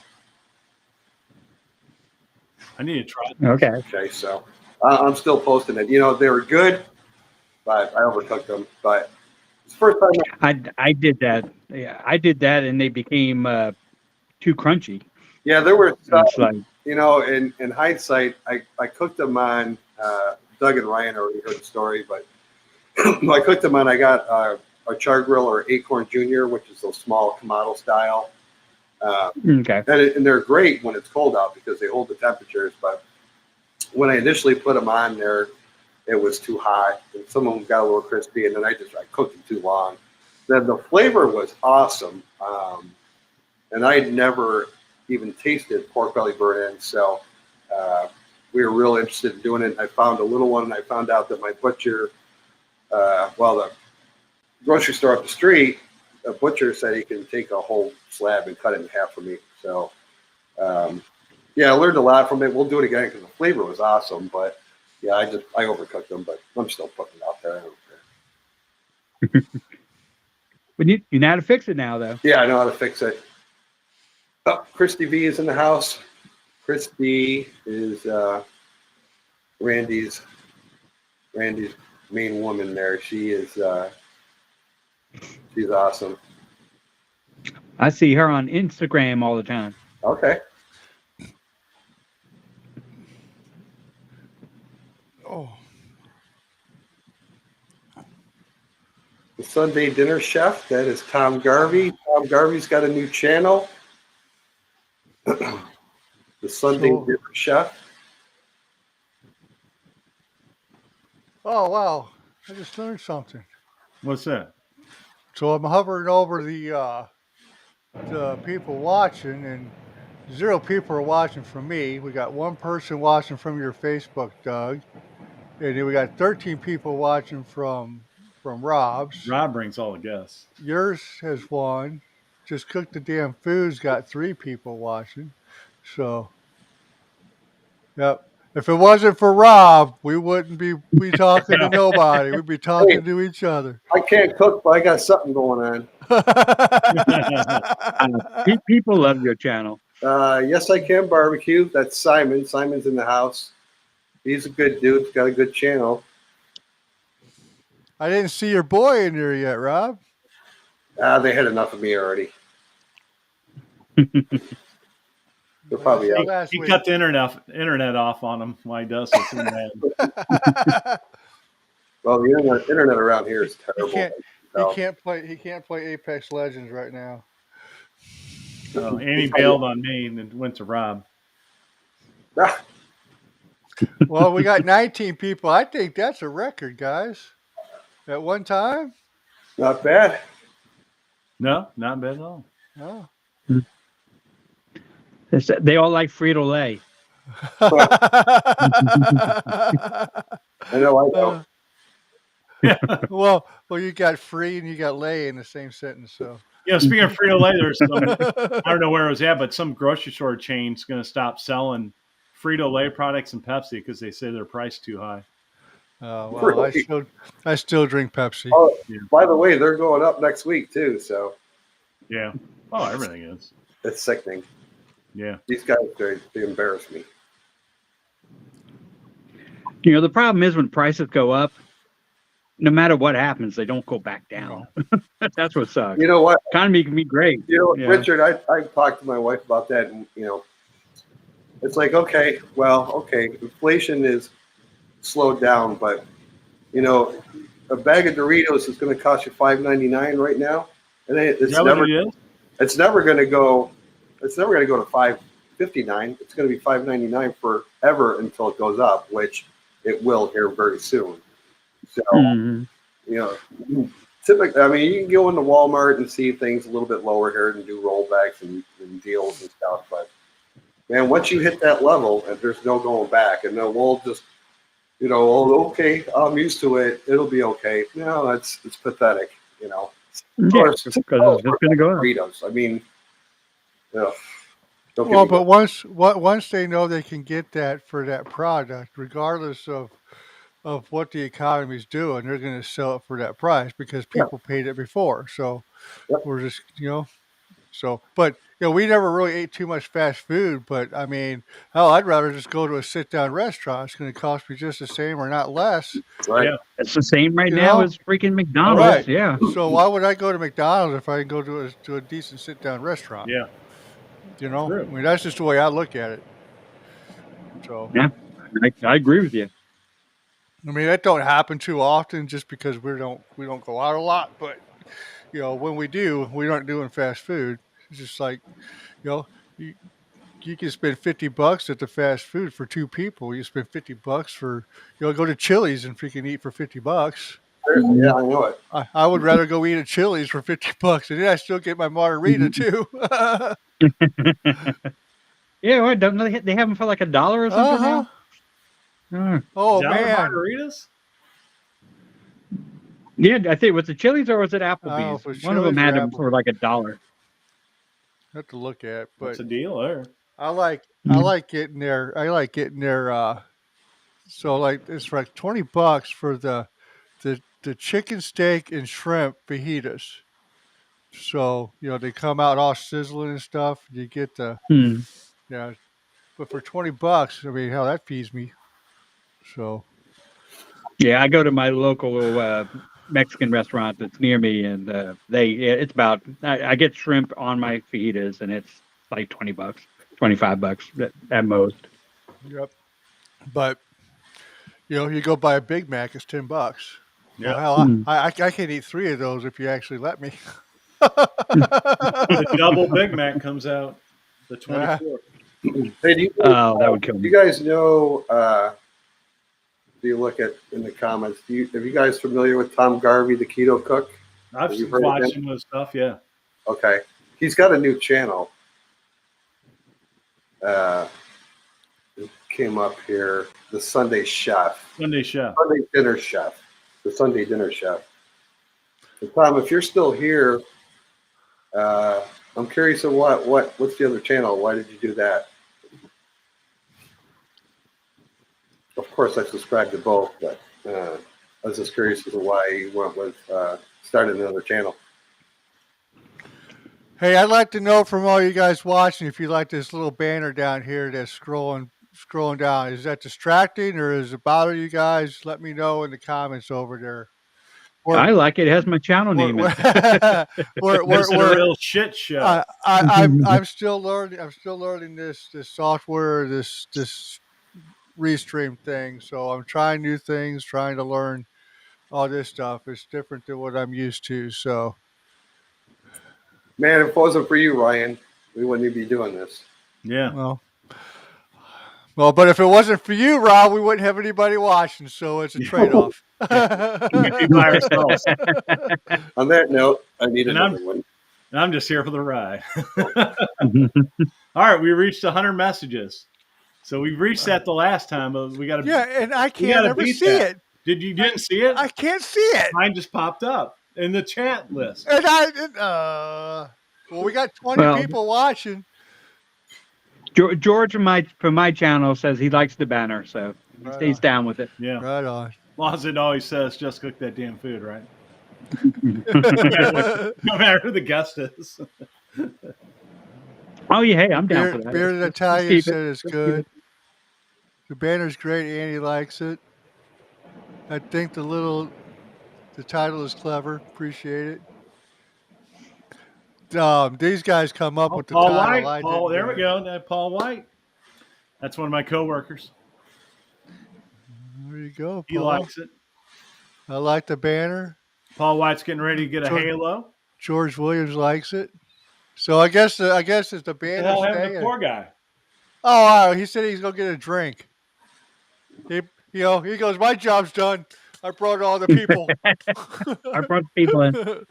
I need to try. Okay, so I'm still posting it. They were good, but I overcooked them. But it's the first time I did that. Yeah, I did that, and they became too crunchy. Yeah, there were some, It's like, in hindsight, I cooked them on, Doug and Ryan already heard the story, but I cooked them on, I got a char grill or Acorn Junior, which is those small Kamado style. okay. And they're great when it's cold out because they hold the temperatures. But when I initially put them on there, it was too hot, and some of them got a little crispy, and then I cooked them too long. Then the flavor was awesome, and I'd never even tasted pork belly burnt ends, so we were real interested in doing it. I found a little one, and I found out that my butcher, the grocery store up the street, a butcher said he can take a whole slab and cut it in half for me. So, I learned a lot from it. We'll do it again because the flavor was awesome. But yeah, I overcooked them, but I'm still putting it out there. I don't care. But you know how to fix it now, though. Yeah, I know how to fix it. Oh, Christy V is in the house. Christy is Randy's main woman there. She is she's awesome. I see her on Instagram all the time. Okay. Oh. The Sunday Dinner Chef, that is Tom Garvey. Tom Garvey's got a new channel. The Sunday Dinner Chef. Oh, wow. I just learned something. What's that? So I'm hovering over the people watching, and 0 people are watching from me. We got 1 person watching from your Facebook, Doug. And then we got 13 people watching from Rob's. Rob brings all the guests. Yours has 1. Just Cook the Damn Food's got 3 people watching. So, yep. If it wasn't for Rob, we wouldn't be talking to nobody. We'd be talking to each other. I can't cook, but I got something going on. People love your channel. Yes, I can barbecue. That's Simon. Simon's in the house. He's a good dude. He's got a good channel. I didn't see your boy in there yet, Rob. They had enough of me already. They're probably he cut the internet off on him while he does this. Well, the internet around here is terrible. He can't play Apex Legends right now. Oh, and he bailed on me and went to Rob. Well, we got 19 people. I think that's a record, guys. At one time. Not bad. No, not bad at all. Oh. They all like Frito Lay. I know I don't. well, you got free and you got lay in the same sentence. So Speaking of Frito Lay, there's some, I don't know where it was at, but some grocery store chain's going to stop selling Frito Lay products and Pepsi because they say they're priced too high. well, I still drink Pepsi. Oh, by the way, they're going up next week too. So yeah. Oh, everything is. It's sickening. Yeah. These guys, they embarrass me. The problem is when prices go up, no matter what happens, they don't go back down. That's what sucks. You know what? Economy can be great. Richard, I talked to my wife about that, and it's like, okay, inflation is slowed down, but a bag of Doritos is going to cost you $5.99 right now, and it's never going to go. It's never going to go to $5.59. It's going to be $5.99 forever until it goes up, which it will here very soon. So, typically, I mean, you can go into Walmart and see things a little bit lower here and do rollbacks and deals and stuff. But, man, once you hit that level, there's no going back. And then we'll just, okay, I'm used to it. It'll be okay. No, it's pathetic, Of course, it's going to go up. Doritos. I mean, well, but once they know they can get that for that product, regardless of what the economy's doing, they're going to sell it for that price because people paid it before. So we're just, but we never really ate too much fast food. But I mean, I'd rather just go to a sit-down restaurant. It's going to cost me just the same or not less. Right. Yeah. It's the same now as freaking McDonald's. Right. Yeah. So why would I go to McDonald's if I can go to a decent sit-down restaurant? Yeah. I mean, that's just the way I look at it. So yeah, I agree with you. I mean, that don't happen too often just because we don't go out a lot. But when we do, we aren't doing fast food. It's just like you can spend $50 at the fast food for two people. You spend $50 for go to Chili's and freaking eat for $50. Yeah, I know it. I would rather go eat at Chili's for $50, and then I still get my margarita too. Yeah, don't they have them for like $1 or something now? Oh $1 man, margaritas? Yeah, I think was it Chili's or was it Applebee's? One of them had them for like $1. I have to look at, but what's the deal there? I like getting there. I like getting there. So like it's like $20 for the chicken steak and shrimp fajitas. So they come out all sizzling and stuff. You get the but for $20, I mean, hell, that feeds me. So yeah, I go to my local Mexican restaurant that's near me, and it's about I get shrimp on my fajitas, and it's like $20, $25 at most. Yep. But you go buy a Big Mac, it's $10. Yeah. Well, hell, I can't eat 3 of those if you actually let me. The double Big Mac comes out the 24th. Hey, that would kill me. You guys know? Do you look at in the comments? Are you guys familiar with Tom Garvey, the keto cook? I've watched some of his stuff. Yeah. Okay, he's got a new channel. It came up here. The Sunday Chef. Sunday Chef. Sunday Dinner Chef. The Sunday Dinner Chef. And Tom, if you're still here, I'm curious of what's the other channel? Why did you do that? Of course, I subscribe to both, but I was just curious as to why you went with started another channel. Hey, I'd like to know from all you guys watching if you like this little banner down here that's scrolling down. Is that distracting or is it bother you guys? Let me know in the comments over there. I like it. It has my channel name in it. It's a real shit show. I'm still learning. I'm still learning this software, this restream thing. So I'm trying new things, trying to learn all this stuff. It's different than what I'm used to. So, man, if it wasn't for you, Ryan, we wouldn't even be doing this. Yeah. Well, Well, but if it wasn't for you, Rob, we wouldn't have anybody watching. So it's a trade-off. We'd be by ourselves. On that note, I need And another one. And I'm just here for the ride. All right, we reached 100 messages. So we reached that the last time, but we got to and I can't ever see it. You didn't see it? I can't see it. Mine just popped up in the chat list. And well, we got 20 people watching. George from my channel says he likes the banner, so he stays down with it. Yeah. Right on. As long as it always says, just cook that damn food, right? No matter who the guest is. Oh, yeah, hey, I'm down for that. Bearded Italian said it's good. The banner's great. Andy likes it. I think the title is clever. Appreciate it. These guys come up with the Paul title. White. There we go. Paul White. That's one of my coworkers. There you go, Paul. He likes it. I like the banner. Paul White's getting ready to get a halo. George Williams likes it. So I guess it's the banner. The poor guy. Oh, he said he's gonna get a drink. He goes, my job's done. I brought all the people. I brought the people in.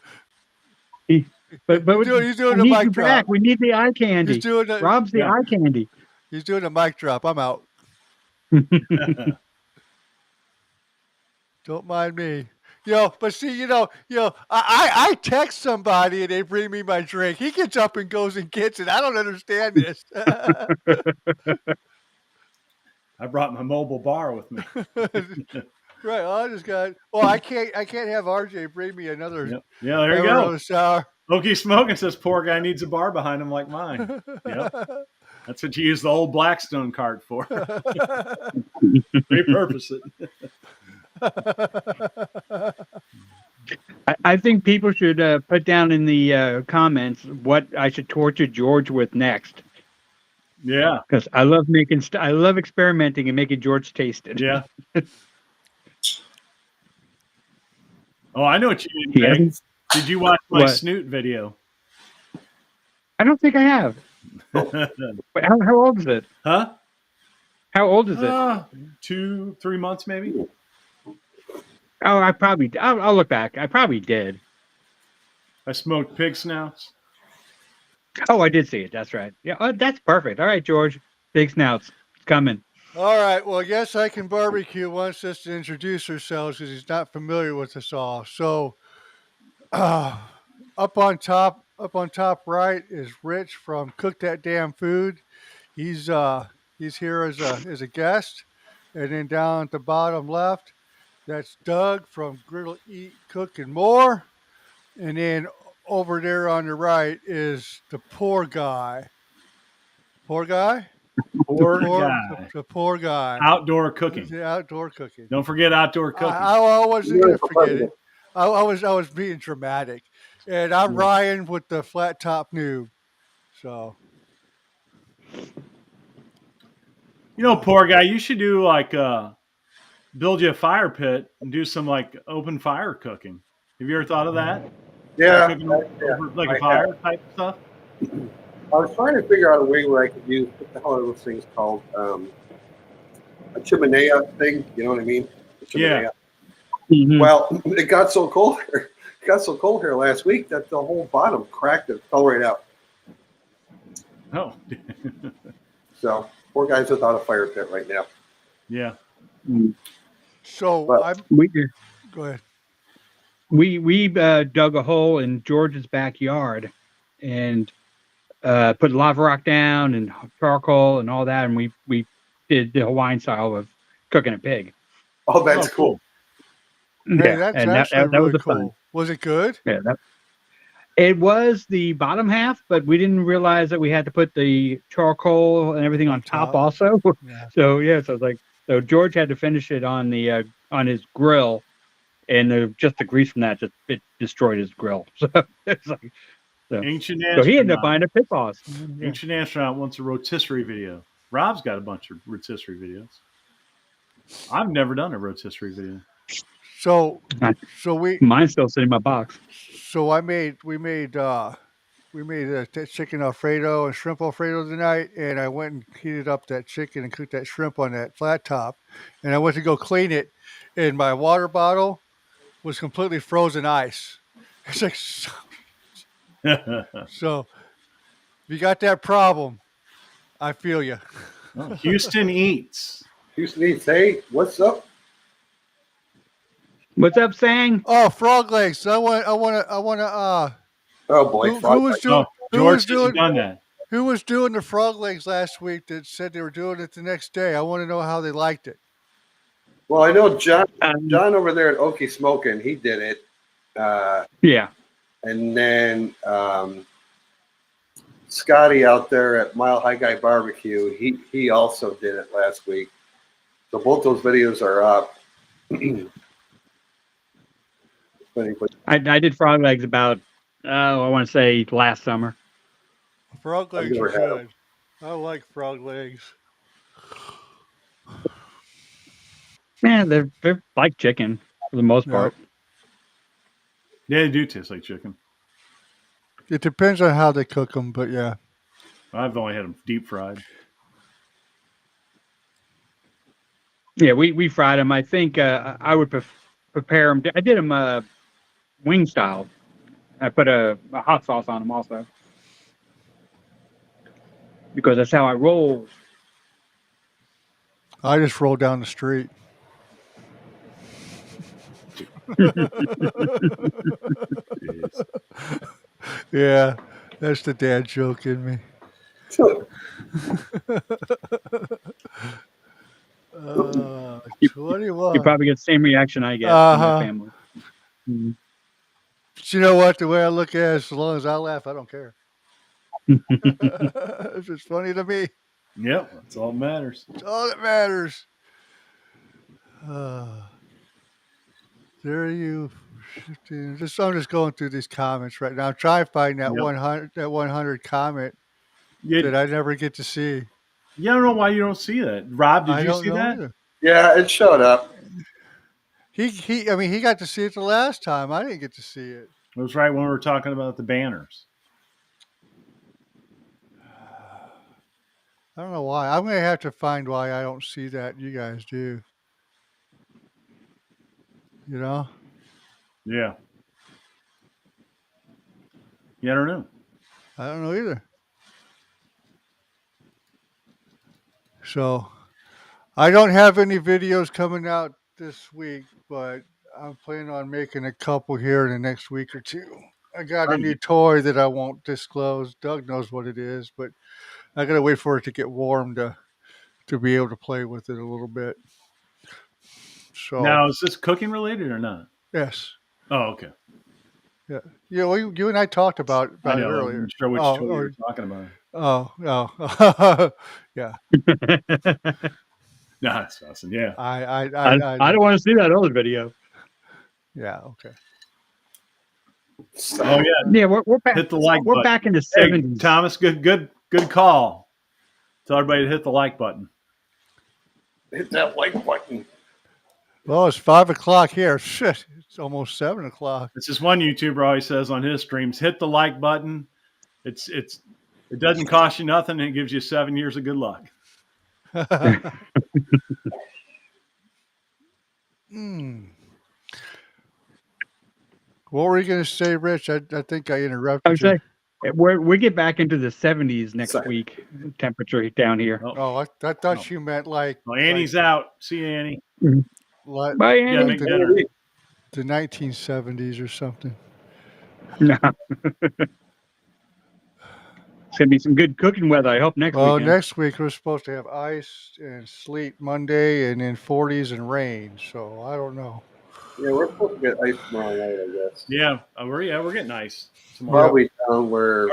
But he's doing the mic drop. Back. We need the eye candy. Rob's the eye candy. He's doing the mic drop. I'm out. Don't mind me. But see, I text somebody and they bring me my drink. He gets up and goes and gets it. I don't understand this. I brought my mobile bar with me. Right. I just got. Well, I can't have RJ bring me another. Yep. Yeah, there you go. Sour. Okie Smoking says poor guy needs a bar behind him like mine. Yep. That's what you use the old Blackstone card for. Repurpose it. I think people should put down in the comments what I should torture George with next. Yeah, because I love I love experimenting and making George taste it. Yeah. Oh, I know what you mean. Did you watch my snoot video? I don't think I have. Wait, how old is it? Huh? How old is it? 2-3 months, maybe. Oh, I'll look back. I probably did. I smoked pig snouts. Oh, I did see it. That's right. Yeah, that's perfect. All right, George. Pig snouts. It's coming. All right. Well, yes, I Can Barbecue wants us to introduce ourselves because he's not familiar with us all. So, up on top right is Rich from Cook That Damn Food. He's here as a guest, and then down at the bottom left, that's Doug from Griddle Eat Cook and More, and then over there on the right is the poor guy. Poor guy. The poor guy. Outdoor cooking. The outdoor cooking. Don't forget outdoor cooking. I wasn't going to forget it. I was being dramatic. And I'm Ryan with the flat top noob. So. Poor guy, you should do build you a fire pit and do some open fire cooking. Have you ever thought of that? Yeah. Like a fire type stuff? I was trying to figure out a way where I could use, what the hell are those things called? A chimenea thing, you know what I mean? Yeah. Mm-hmm. Well, it got so cold here. It got so cold here last week that the whole bottom cracked and fell right out. Oh. So, poor guy's without a fire pit right now. Yeah. So, go ahead. We dug a hole in George's backyard and put lava rock down and charcoal and all that, and we did the Hawaiian style of cooking a pig. Oh, that's cool. Hey, that's actually that really was cool. fun. Was it good? Yeah, it was the bottom half, but we didn't realize that we had to put the charcoal and everything on top also. Yeah. So George had to finish it on the on his grill, and just the grease from that it destroyed his grill. So it's like. So he ended up buying a pit boss. Ancient Astronaut wants a rotisserie video. Rob's got a bunch of rotisserie videos. I've never done a rotisserie video. So mine's still sitting in my box. So we made we made a chicken Alfredo and shrimp Alfredo tonight, and I went and heated up that chicken and cooked that shrimp on that flat top, and I went to go clean it, and my water bottle was completely frozen ice. It's like so. If you got that problem, I feel you. Well, Houston eats. Houston eats. Hey, what's up? What's up, Sang? Oh, frog legs. I want to. Oh boy, Who was doing? Oh, Who George was hasn't doing? done that. Who was doing the frog legs last week that said they were doing it the next day? I want to know how they liked it. Well, I know John over there at Okie Smoking, he did it. Yeah. And then Scotty out there at Mile High Guy Barbecue, he also did it last week. So both those videos are up. I did frog legs about, I want to say last summer. Frog legs are good. I like frog legs. Man, they're like chicken for the most part. Yeah, they do taste like chicken. It depends on how they cook them, but yeah. I've only had them deep fried. Yeah, we fried them. I think I would prepare them. I did them wing style. I put a hot sauce on them also because that's how I roll. I just roll down the street. Yeah, that's the dad joke in me. You probably get the same reaction I get from my family. Mm-hmm. But you know what? The way I look at it, as long as I laugh, I don't care. It's just funny to me. Yep, that's all that matters. It's all that matters. There you. I'm just going through these comments right now. I'm trying to find that 100 comment that I never get to see. Yeah, I don't know why you don't see that. Rob, did you see that? Either. Yeah, it showed up. I mean, he got to see it the last time. I didn't get to see it. It was right when we were talking about the banners. I don't know why. I'm going to have to find why I don't see that. You guys do. You know? Yeah. Yeah, I don't know. I don't know either. So, I don't have any videos coming out this week, but I'm planning on making a couple here in the next week or two. I got a new toy that I won't disclose. Doug knows what it is, but I got to wait for it to get warm to be able to play with it a little bit. So now, is this cooking related or not? Yes. Oh, okay. Yeah. Yeah. Well, you and I talked about it earlier. I'm sure which toy you were talking about. Oh, no. Yeah. No, that's awesome. Yeah. I don't want to see that other video. Yeah. Okay. Oh yeah. Yeah, we're back. Hit the like we're button. Back in the Hey, 70s. Thomas, good call. Tell everybody to hit the like button. Hit that like button. Well, it's 5:00 here. Shit, it's almost 7:00. It's just one YouTuber always says on his streams, hit the like button. It doesn't cost you nothing, and it gives you 7 years of good luck. What were you going to say, Rich? I think I interrupted you. We get back into the 70s next week. Temperature down here. Oh, I thought you meant like. Well, Annie's out. See you, Annie. Bye, Annie. Make dinner. The 1970s or something. No. It's going to be some good cooking weather, I hope, next week. Well, next week we're supposed to have ice and sleet Monday and then 40s and rain. So I don't know. Yeah, we're supposed to get ice tomorrow night, I guess. Yeah, we're getting ice tomorrow. Probably down where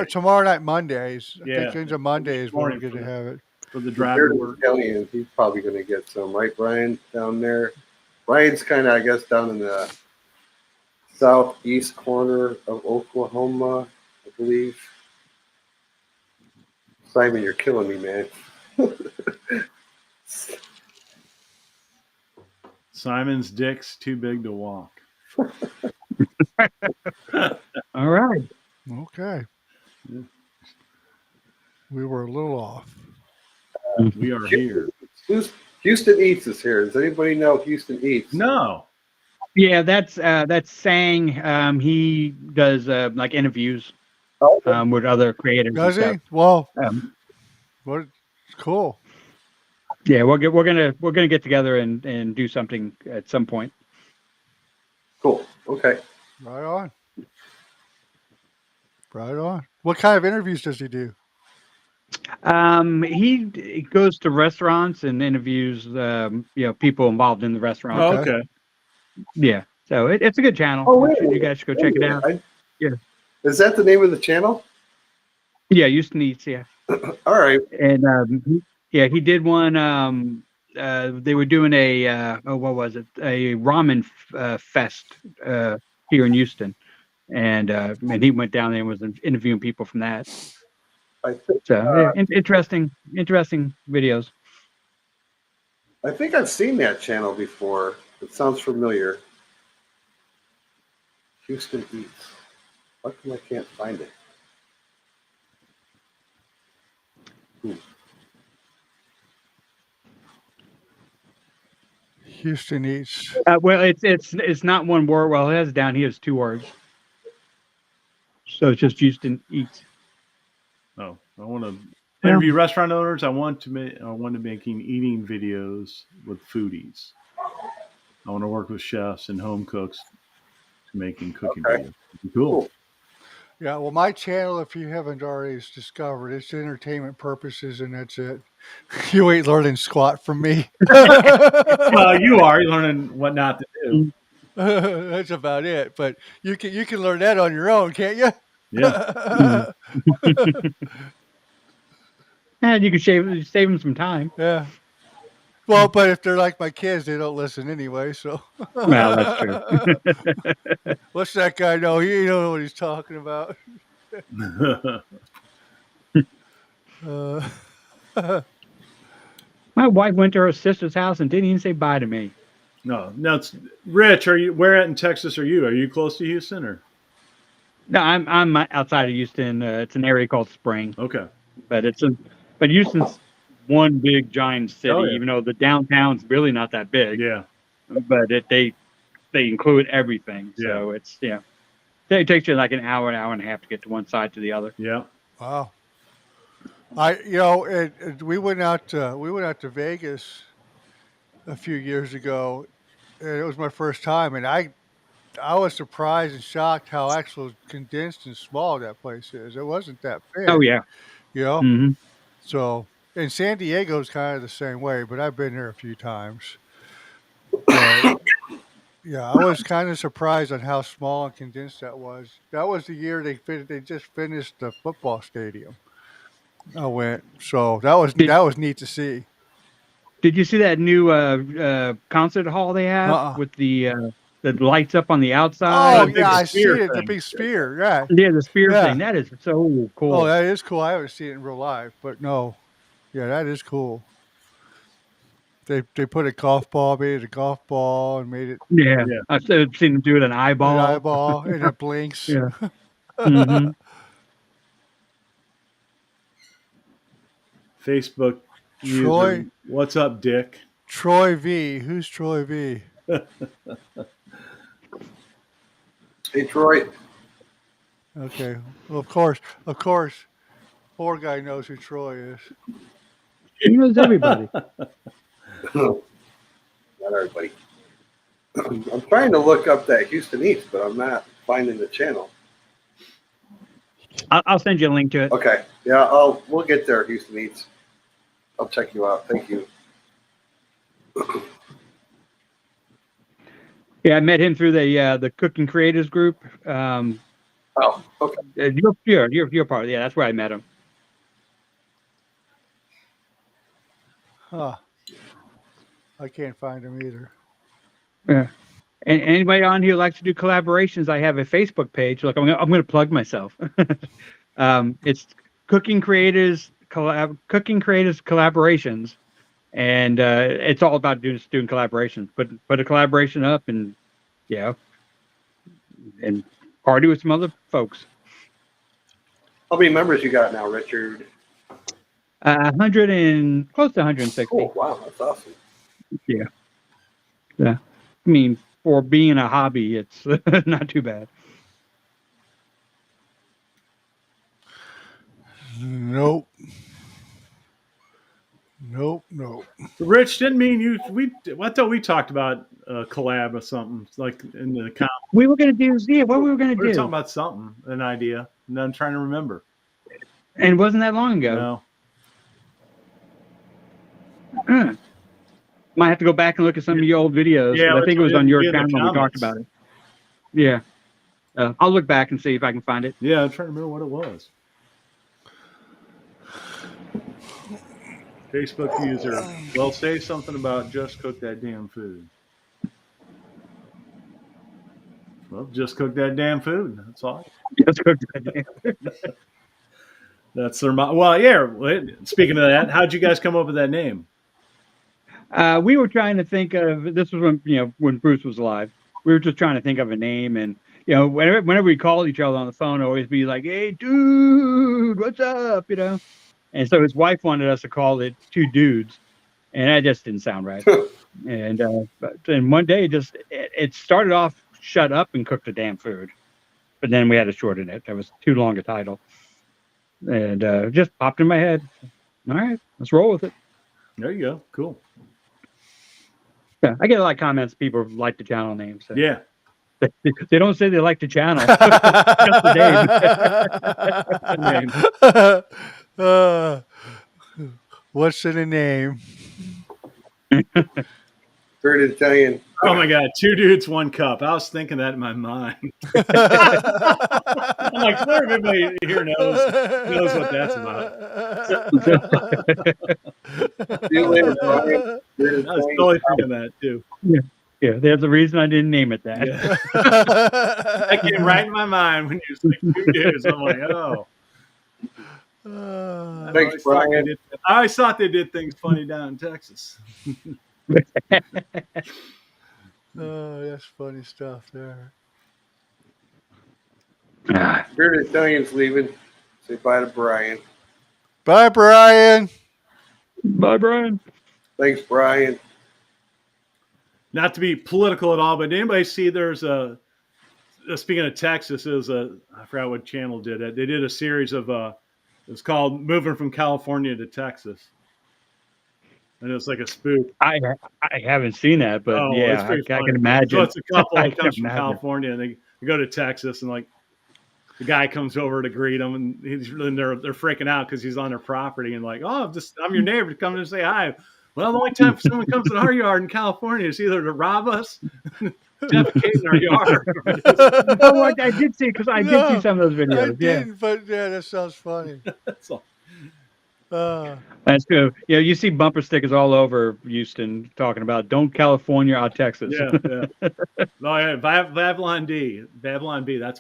tomorrow night, Mondays. Yeah. I think it's Mondays when we're going to have it. For the drive to work. He's probably going to get some, right, Brian, down there? Brian's kind of, I guess, down in the southeast corner of Oklahoma, I believe. Simon, you're killing me, man. Simon's dick's too big to walk. All right. Okay. Yeah. We were a little off. We are here. Houston Eats is here. Does anybody know Houston Eats? No. Yeah, that's Sang. He does like interviews with other creators. Does and he? stuff. Well, Um, what? Cool. yeah, we're gonna get together and do something at some point. Cool. Okay. Right on. Right on. What kind of interviews does he do? He goes to restaurants and interviews people involved in the restaurant. Oh, Okay. okay. Yeah, so it's a good channel. Oh, wait. You guys should go check it out. Yeah. Is that the name of the channel? Yeah, Houston Eats. Yeah. All right. And he did one. They were doing what was it? A ramen fest here in Houston, and he went down there and was interviewing people from that. I think, So interesting videos. I think I've seen that channel before. It sounds familiar. Houston Eats. How come I can't find it? Houston Eats. Well, it's not one word. Well, it has down here is 2 words. So it's just Houston Eats. Oh, I want to interview restaurant owners. I want to making eating videos with foodies. I want to work with chefs and home cooks to making cooking videos. Cool. Yeah, well, my channel, if you haven't already discovered, it's entertainment purposes, and that's it. You ain't learning squat from me. Well, you are learning what not to do. That's about it. But you can learn that on your own, can't you? Yeah. And you can save them some time. Yeah. Well, but if they're like my kids, they don't listen anyway. So. Well, that's true. What's that guy know? He don't know what he's talking about. My wife went to her sister's house and didn't even say bye to me. No, it's Rich. Where at in Texas are you? Are you close to Houston or? No, I'm outside of Houston. It's an area called Spring. Okay. But Houston's one big giant city. Oh, yeah. Even though the downtown's really not that big. Yeah. But they include everything. Yeah. So it's it takes you like an hour and a half to get to one side to the other. Yeah. Wow. We went out to Vegas a few years ago, and it was my first time, and I was surprised and shocked how actually condensed and small that place is. It wasn't that big. Oh yeah. Mm-hmm. So, and San Diego's kind of the same way, but I've been there a few times. But, yeah, I was kind of surprised on how small and condensed that was. That was the year they just finished the football stadium. I went, so that was neat to see. Did you see that new concert hall they have with the lights up on the outside? Oh yeah, I see it. The big sphere, yeah. Yeah, the sphere thing. That is so cool. Oh, that is cool. I haven't seen it in real life, but no, yeah, that is cool. They put a golf ball, made it a golf ball, and made it. Yeah. I've seen them do it an eyeball. And it blinks. Yeah. Mm-hmm. Facebook Troy, user, what's up, Dick? Troy V. Who's Troy V? Hey, Troy. Okay. Well, of course. Poor guy knows who Troy is. He knows everybody. Not everybody. I'm trying to look up that Houston Eats, but I'm not finding the channel. I'll send you a link to it. Okay. Yeah, we'll get there, Houston Eats. I'll check you out. Thank you. Yeah, I met him through the Cooking Creators group. Oh, okay. You're part of it. Yeah, that's where I met him. Huh. I can't find him either. Yeah. And anybody on here who likes to do collaborations, I have a Facebook page. Look, I'm going to plug myself. It's Cooking Creators Collaborations, and it's all about doing collaborations. Put a collaboration up, and and party with some other folks. How many members you got now, Richard? 100 and close to 160. Oh, wow, that's awesome. Yeah. I mean, for being a hobby, it's not too bad. Nope. So Rich, didn't mean you. I thought we talked about collab or something like in the comments. We were gonna do, what we were gonna We were do, talking about something, an idea, and I'm trying to remember. and it wasn't that long ago. No. Might have to go back and look at some of your old videos. Yeah, I think it was on your channel when we talked comments. about it. Yeah. I'll look back and see if I can find it. Yeah, I'm trying to remember what it was. Facebook user. Well, say something about just cook that damn food. Well, just cook that damn food. That's all. Just cook that. That's their. Well, yeah. Speaking of that, how'd you guys come up with that name? We were trying to think of, this was when Bruce was alive. We were just trying to think of a name, and whenever we called each other on the phone, always be like, "Hey, dude, what's up?" And so his wife wanted us to call it Two Dudes, and that just didn't sound right. And one day, it started off, "Shut up and cook the damn food," but then we had to shorten it. That was too long a title, and just popped in my head. All right, let's roll with it. There you go. Cool. Yeah, I get a lot of comments. People like the channel name. So. Yeah. They don't say they like the channel. Just the name. What's in the name? Third Italian. Oh my God, 2 dudes, 1 cup. I was thinking that in my mind. I'm like, sure, everybody here knows what that's about. See you later, Brian. I was totally thinking that too. Yeah, there's a reason I didn't name it that. Yeah. That came right in my mind when you said 2 dudes. I'm like, oh. Thanks, Brian. I always thought they did things funny down in Texas. Oh, that's funny stuff there. Third Italian's leaving. Say bye to Brian. Bye, Brian. Bye, Brian. Thanks, Brian. Not to be political at all, but did anybody see there's speaking of Texas, I forgot what channel did it. They did a series of it's called Moving from California to Texas. And it's like a spoof. I haven't seen that, but yeah, I can imagine. So it's a couple that comes from California, and they go to Texas, and like the guy comes over to greet them, and they're freaking out because he's on their property, and like, oh, I'm your neighbor, come in and say hi. Well, the only time someone comes to our yard in California is either to rob us, defecate in our yard. Oh, I did see, because I did see some of those videos. But yeah, that sounds funny. That's all. That's true. Yeah, you see bumper stickers all over Houston talking about "Don't California out Texas." Yeah. Oh yeah, Babylon B. That's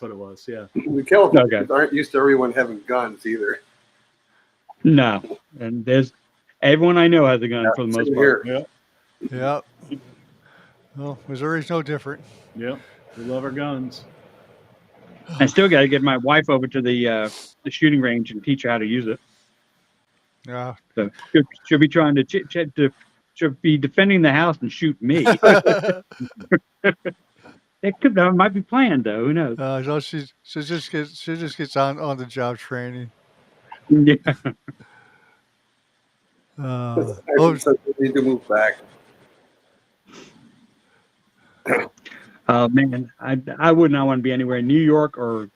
what it was. Yeah. The Californians aren't used to everyone having guns either. No, and there's everyone I know has a gun for the most part. Yeah. Well, Missouri's no different. Yep. We love our guns. I still got to get my wife over to the shooting range and teach her how to use it. Yeah. So she'll be trying to she'll be defending the house and shoot me. That might be planned though. Who knows? No, she just gets on the job training. Yeah. I need to move back. Man, I would not want to be anywhere in New York or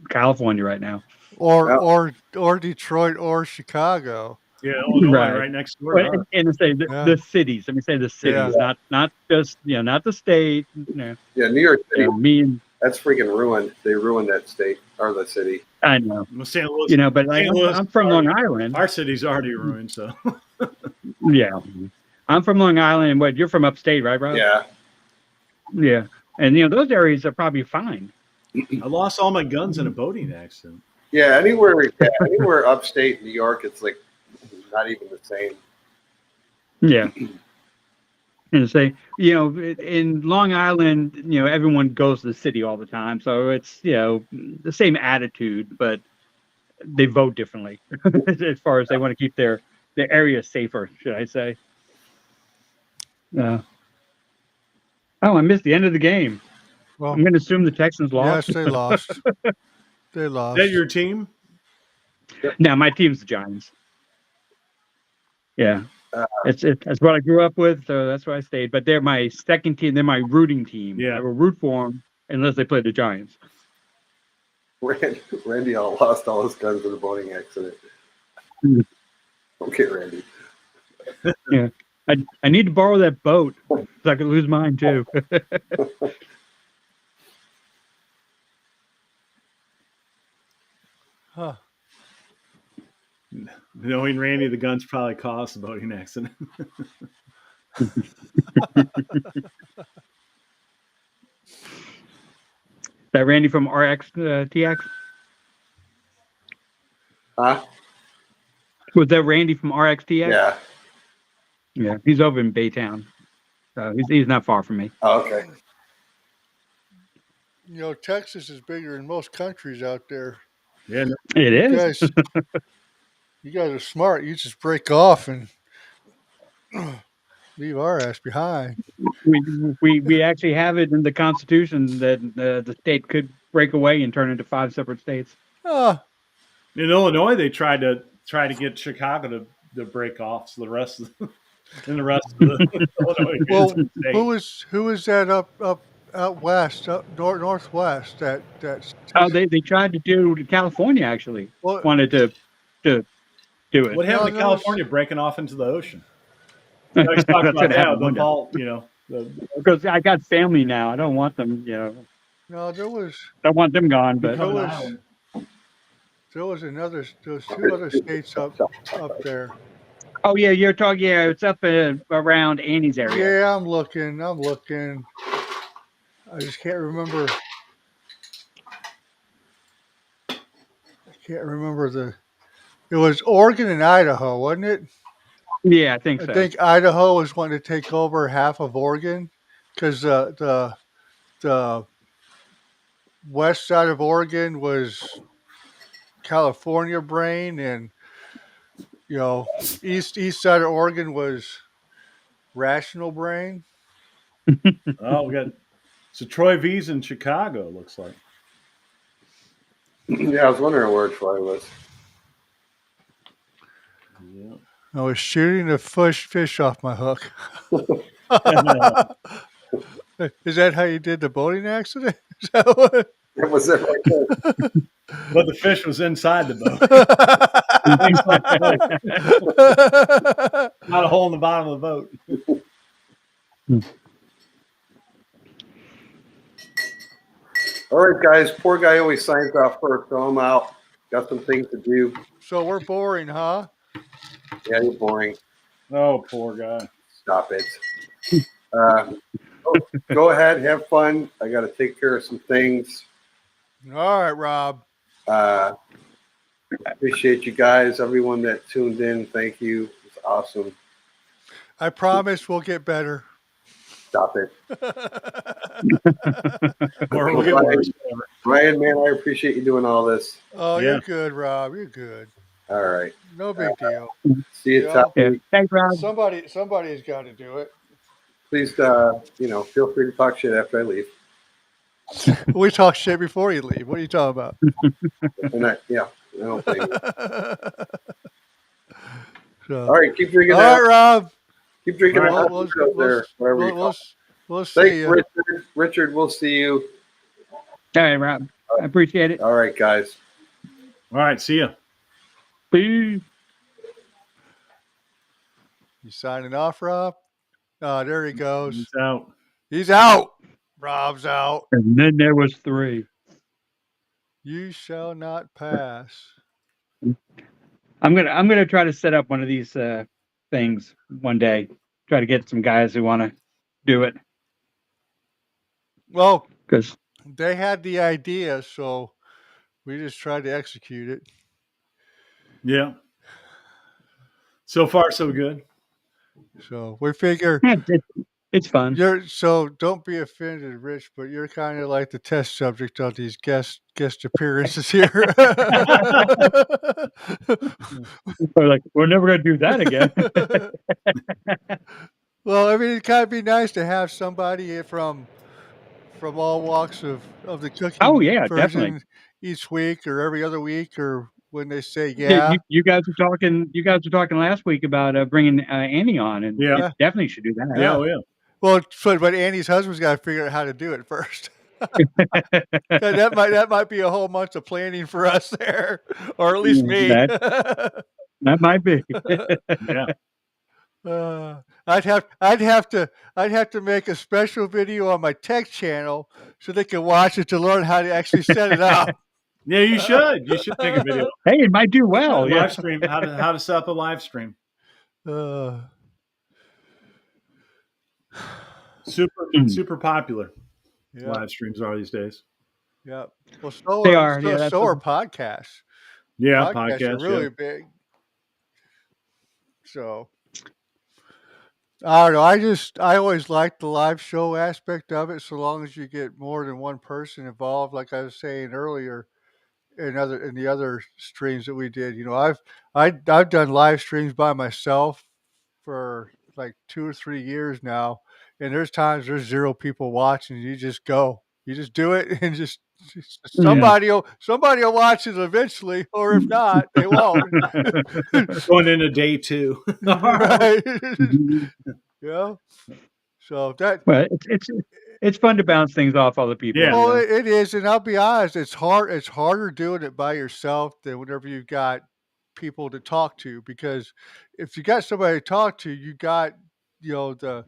California right now. Or Detroit or Chicago. Yeah, Illinois, right next door. Well, and say the cities. Let me say the cities, not just not the state. Yeah, New York City. That's freaking ruined. They ruined that state or the city. I know. Well, St. Louis, but I'm from Long Island. Our city's already ruined, so. Yeah, I'm from Long Island. What, you're from upstate, right, Rob? Yeah. Yeah, and those areas are probably fine. I lost all my guns in a boating accident. Yeah, anywhere upstate New York, it's like not even the same. Yeah. And say, in Long Island, everyone goes to the city all the time, so it's the same attitude. But they vote differently as far as they want to keep their area safer, should I say? Oh, I missed the end of the game. Well, I'm going to assume the Texans lost. yes, they lost. They Is lost. that your team? No, my team's the Giants. Yeah, Uh, it's what I grew up with, so that's why I stayed. But they're my second team. They're my rooting team. Yeah. I will root for them unless they play the Giants. Randy lost all his guns in a boating accident. Mm. Okay, Randy. Yeah, I need to borrow that boat so I could lose mine too. Huh. Knowing Randy, the guns probably caused the boating accident. That Randy from RX TX? Huh? Was that Randy from RX TX? Yeah. Yeah, he's over in Baytown. So he's not far from me. Oh, okay. You know, Texas is bigger than most countries out there. Yeah. It is. You guys are smart. You just break off and leave our ass behind. We actually have it in the Constitution that the state could break away and turn into 5 separate states. Ah, In Illinois, they tried to get Chicago to break off, so the rest of the Illinois well, state. who is that up out west, up northwest? That's Oh, they tried to do California actually well, wanted to do it. What happened to No, California breaking off into the ocean? You always talk That's about gonna happen the one day. vault, Because I got family now. I don't want them. no, there was I want them gone. But become an was- island. there was two other states up there. oh yeah, you're talking. Yeah, it's up around Annie's area. Yeah, I'm looking. I just can't remember. It was Oregon and Idaho, wasn't it? Yeah, I think so. I think Idaho was wanting to take over half of Oregon because the west side of Oregon was California brain, and east side of Oregon was rational brain. Oh, we got Troy V's in Chicago. Looks like. Yeah, I was wondering where Troy was. Yeah. I was shooting a fish off my hook. Is that how you did the boating accident? Is that what? It was it right there. But the fish was inside the boat. Not a hole in the bottom of the boat. All right, guys. Poor guy always signs off first, so I'm out. Got some things to do. So we're boring, huh? Yeah, you're boring. Oh, poor guy. Stop it. Go ahead, have fun. I got to take care of some things. All right, Rob. Appreciate you guys, everyone that tuned in. Thank you. It's awesome. I promise we'll get better. Stop it. Or we'll get worse. Ryan, man, I appreciate you doing all this. Oh, Yeah. you're good, Rob. You're good. All right. No big deal. See you, Yeah. Todd. Yeah. Thanks, Rob. Somebody's got to do it. Please, feel free to talk shit after I leave. We talk shit before you leave. What are you talking about? And I don't blame you. So, All right, keep drinking all that. right, Rob. Keep drinking We'll- that. we'll- There, wherever you call. We'll see Thanks, you. Richard. Richard, we'll see you. All right, Rob. I appreciate it. All right, guys. All right, see ya. Peace. You signing off, Rob? Oh, there he goes. Peace out. He's out. Rob's out. And then there was 3. You shall not pass. I'm gonna try to set up one of these things one day. Try to get some guys who want to do it Well, because they had the idea, so we just tried to execute it. Yeah. So far, so good. So we figure It's fun. So don't be offended, Rich, but you're kind of like the test subject on these guest appearances here. We're like, we're never going to do that again. Well, I mean, it kind of be nice to have somebody from all walks of the cooking Oh yeah, version definitely. each week or every other week, or when they say Yeah, yeah. you guys were talking. You guys were talking last week about bringing Annie on, and Yeah. you definitely should do that. Yeah, yeah. Well, but Annie's husband's got to figure out how to do it first. that might be a whole month of planning for us there, or at least me. That might be. Yeah. I'd have to make a special video on my tech channel so they can watch it to learn how to actually set it up. Yeah, you should. You should make a video. Hey, it might do well. Yeah. Live stream. How to set up a live stream. Super popular. Yeah. Live streams are these days. Yeah. Well, so They are are. Yeah, so are podcasts. Yeah, Podcasts are really yeah. big. So I don't know. I always liked the live show aspect of it, so long as you get more than one person involved. Like I was saying earlier, in the other streams that we did, I've done live streams by myself for like 2 or 3 years now, and there's times there's 0 people watching. You just go, you just do it, and just somebody will watch it eventually, or if not, they won't. Going into day 2. Right. Yeah. So that. Well, it's fun to bounce things off other people. Yeah. Well, it is, and I'll be honest, it's hard. It's harder doing it by yourself than whenever you've got people to talk to. Because if you got somebody to talk to, you got the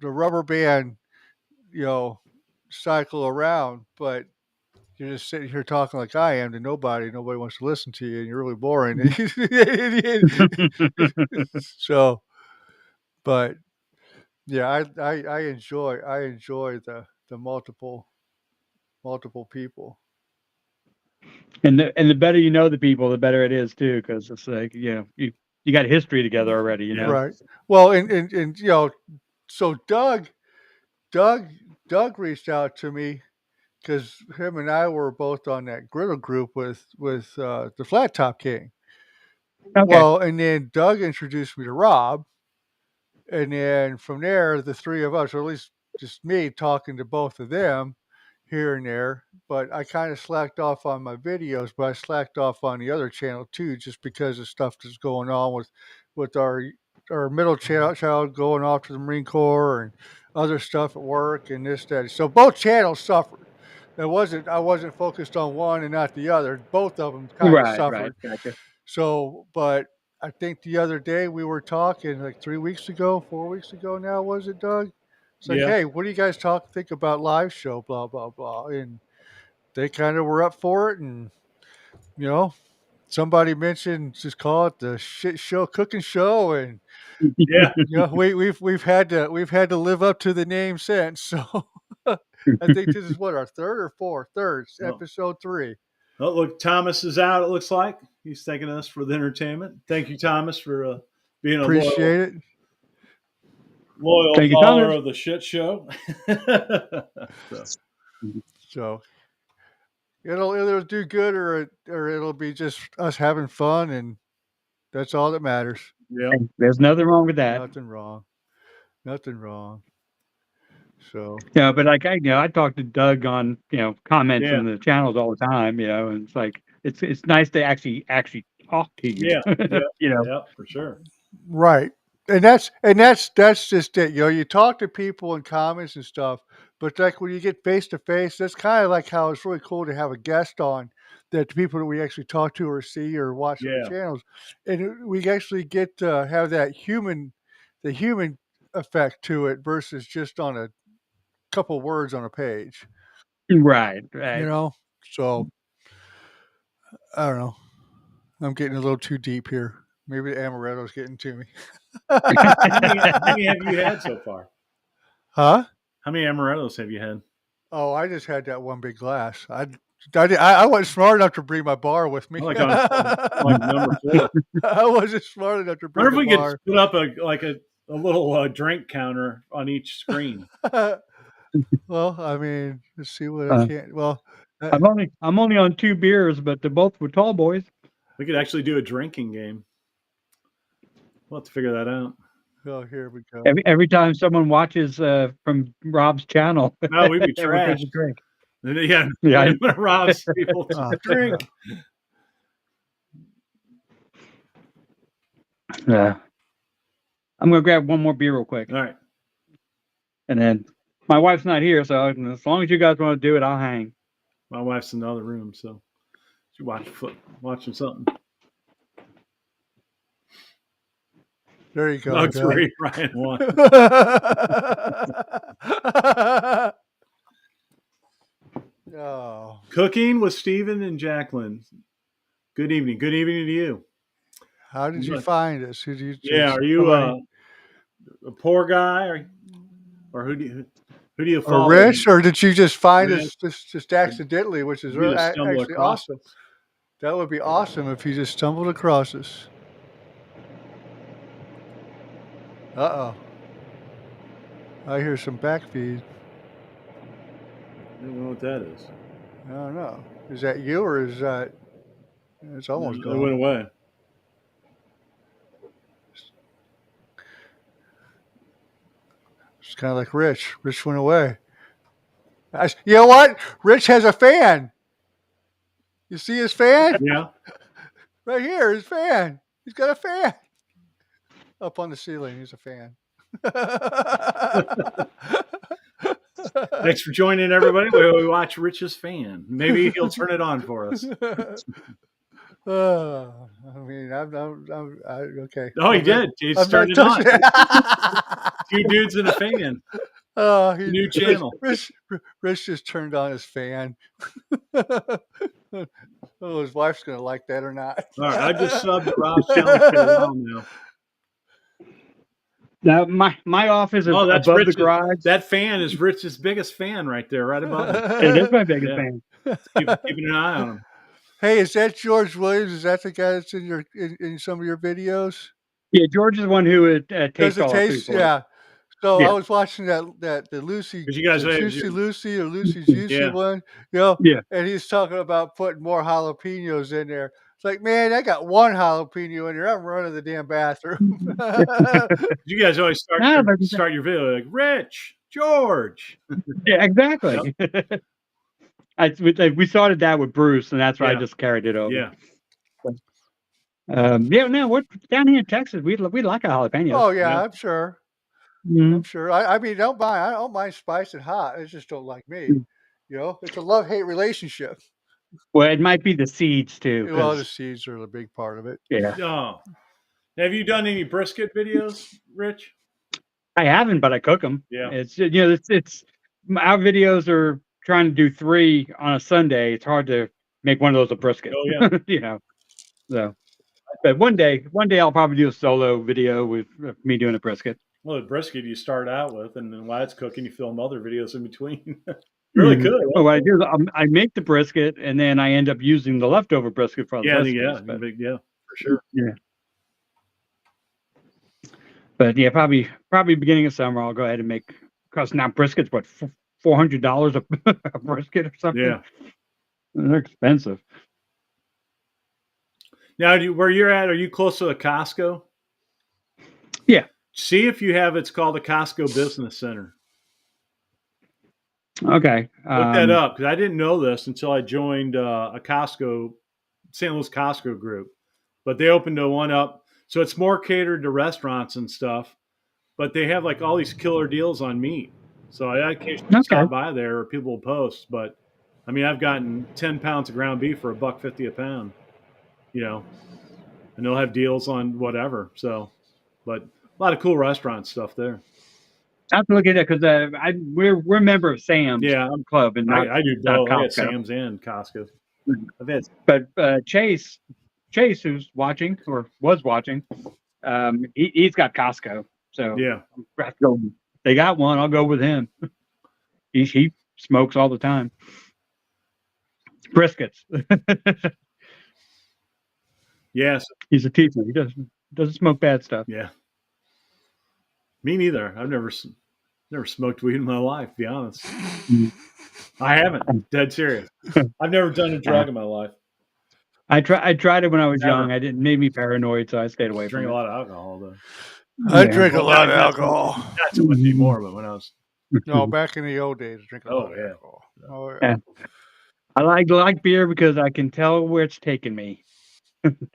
rubber band cycle around. But you're just sitting here talking like I am to nobody. Nobody wants to listen to you, and you're really boring. So, but yeah, I enjoy the multiple people. And the better you know the people, the better it is too, because it's like you got history together already. Right. Well, and so Doug reached out to me because him and I were both on that griddle group with the Flat Top King. Okay. Well, and then Doug introduced me to Rob, and then from there, the three of us, or at least just me, talking to both of them here and there. But I kind of slacked off on my videos, but I slacked off on the other channel too, just because of stuff that's going on with our middle child going off to the Marine Corps and other stuff at work and this, that. So both channels suffered. I wasn't focused on one and not the other. Both of them kind of suffered. Right. Gotcha. So, but I think the other day we were talking like 4 weeks ago now, was it, Doug? It's like, hey, what do you guys think about live show, blah, blah, blah. And they kind of were up for it. And, somebody mentioned, just call it the shit show cooking show. And, we've had to live up to the name since. So I think this is what, our third or fourth? Third, episode 3. Oh, look, Thomas is out, it looks like. He's thanking us for the entertainment. Thank you, Thomas, for being a loyal follower of the shit show. So it'll either do good or it'll be just us having fun, and that's all that matters. Yeah. There's nothing wrong with that. Nothing wrong. So yeah, but like I talk to Doug on comments in the channels all the time, and it's like it's nice to actually talk to you. Yeah, for sure. Right. And that's just it. You talk to people in comments and stuff, but like when you get face to face, that's kind of like how it's really cool to have a guest on, that the people that we actually talk to or see or watch on the channels, and we actually get to have that the human effect to it versus just on a couple words on a page. Right. So I don't know. I'm getting a little too deep here. Maybe the amaretto's getting to me. How many have you had so far? Huh? How many amarettos have you had? Oh, I just had that one big glass. I wasn't smart enough to bring my bar with me. Like number 4. I wasn't smart enough to bring. Wonder if we could put up a little drink counter on each screen. Well, I mean, let's see what I can't. Well, I'm only on 2 beers, but they're both with tall boys. We could actually do a drinking game. We'll have to figure that out. oh, here we go. Every time someone watches from Rob's channel, No, we'd be everyone takes trashed. a drink. Yeah. Rob's people drink. Yeah. I'm gonna grab one more beer real quick. All right. And then my wife's not here, so as long as you guys want to do it, I'll hang. My wife's in the other room, so she's watching something. There you go. No, 3, Ryan 1. Oh. Cooking with Stephen and Jacqueline. Good evening. Good evening to you. How did you find us? Who do you? Are you a poor guy, or who do you follow? Or Rich, or did you just find us just accidentally, which is actually awesome. That would be awesome if you just stumbled across us. Uh-oh. I hear some backfeed. I don't know what that is. I don't know. Is that you, or is that... It's almost gone. It went away. It's kind of like Rich. Rich went away. You know what? Rich has a fan. You see his fan? Yeah. Right here, his fan. He's got a fan. Up on the ceiling, he's a fan. Thanks for joining, everybody. We watch Rich's fan. Maybe he'll turn it on for us. I mean, okay. Oh, he did. He's turned it on. 2 dudes in a fan. New channel. Rich just turned on his fan. Oh, his wife's gonna like that or not. All right, I just subbed to Rob's channel for a while now. Now my office is above the garage. That fan is Rich's biggest fan right there, right above him. It is my biggest fan. Keeping an eye on him. Hey, is that George Williams? Is that the guy that's in some of your videos? Yeah, George is the one who tastes all our food for yeah. So I was watching the Lucy, you guys Juicy Lucy or Lucy's Juicy one, and he's talking about putting more jalapenos in there. It's like, man, I got 1 jalapeno in there. I'm running the damn bathroom. You guys always start your video like Rich, George. Yeah, exactly. We started that with Bruce, and that's why I just carried it over. Yeah. No, we're down here in Texas. We like our jalapenos. Oh yeah, I'm sure. Mm-hmm. I'm sure. I mean, I don't mind spice and hot. I just don't like me. It's a love-hate relationship. Well, it might be the seeds too. Well, the seeds are a big part of it. Yeah. Oh. Have you done any brisket videos, Rich? I haven't, but I cook them. Yeah. It's our videos are trying to do 3 on a Sunday. It's hard to make one of those a brisket. Oh yeah. So, but one day I'll probably do a solo video with me doing a brisket. Well, the brisket you start out with, and then while it's cooking, you film other videos in between. Really good. Well, what I do is I make the brisket, and then I end up using the leftover brisket for the recipes. Yeah, for sure. Yeah. But yeah, probably beginning of summer, I'll go ahead and make, because now brisket's what, $400 a brisket or something. Yeah, they're expensive. Now, where you're at, are you close to the Costco? Yeah. See if you have. It's called the Costco Business Center. Okay. Look that up, because I didn't know this until I joined a Costco, St. Louis Costco group. But they opened one up, so it's more catered to restaurants and stuff. But they have like all these killer deals on meat. So I occasionally stop by there, or people will post. But I mean, I've gotten 10 pounds of ground beef for $1.50 a pound. And they'll have deals on whatever. So, but a lot of cool restaurant stuff there. I have to look at it because we're a member of Sam's Club, and I do both. I got Sam's and Costco. But Chase, who's watching or was watching, he's got Costco. So yeah, they got one. I'll go with him. He smokes all the time. Briskets. Yes, he's a teacher. He doesn't smoke bad stuff. Yeah. Me neither. I've never smoked weed in my life, to be honest. I haven't. Dead serious. I've never done a drug in my life. I tried it when I was Never. young. It made me paranoid, so I stayed away Drink from a it. lot of alcohol though. I drink a lot of alcohol. Not so much anymore, but when I was No, back in the old days, I drink a lot of yeah. alcohol. Oh, Yeah. I like beer because I can tell where it's taking me.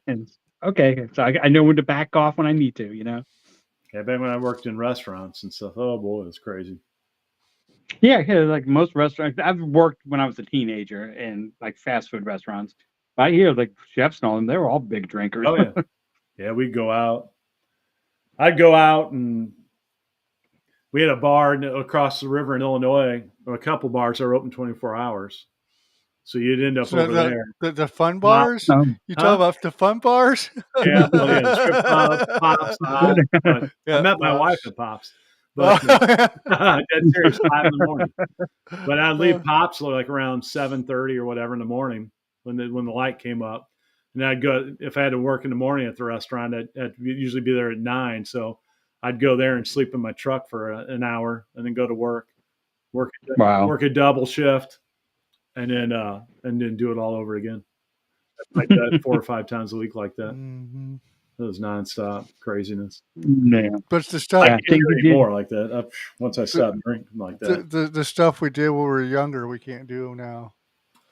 And okay, so I know when to back off when I need to, you know. Yeah, back when I worked in restaurants and stuff. Oh boy, it was crazy. Yeah, like most restaurants. I've worked when I was a teenager in like fast food restaurants. I hear like chefs and all them, they were all big drinkers. Oh yeah. Yeah, we'd go out. I'd go out and we had a bar across the river in Illinois, or a couple bars that were open 24 hours. So you'd end up over there. The fun bars? You talk about the fun bars? Yeah, well, yeah, strip club, Pops, but Yeah, I met my wife at Pops. But dead serious, 5 in the morning. But I'd leave Pops like around 7:30 or whatever in the morning when the light came up, and I'd go if I had to work in the morning at the restaurant. I'd usually be there at 9, so I'd go there and sleep in my truck for an hour, and then go to work a double shift, and then do it all over again. Like that 4 or 5 times a week like that. Mm-hmm. It was nonstop craziness. Yeah. But it's the stuff I can't do anymore like that. Once I stopped drinking like that. The stuff we did when we were younger, we can't do now.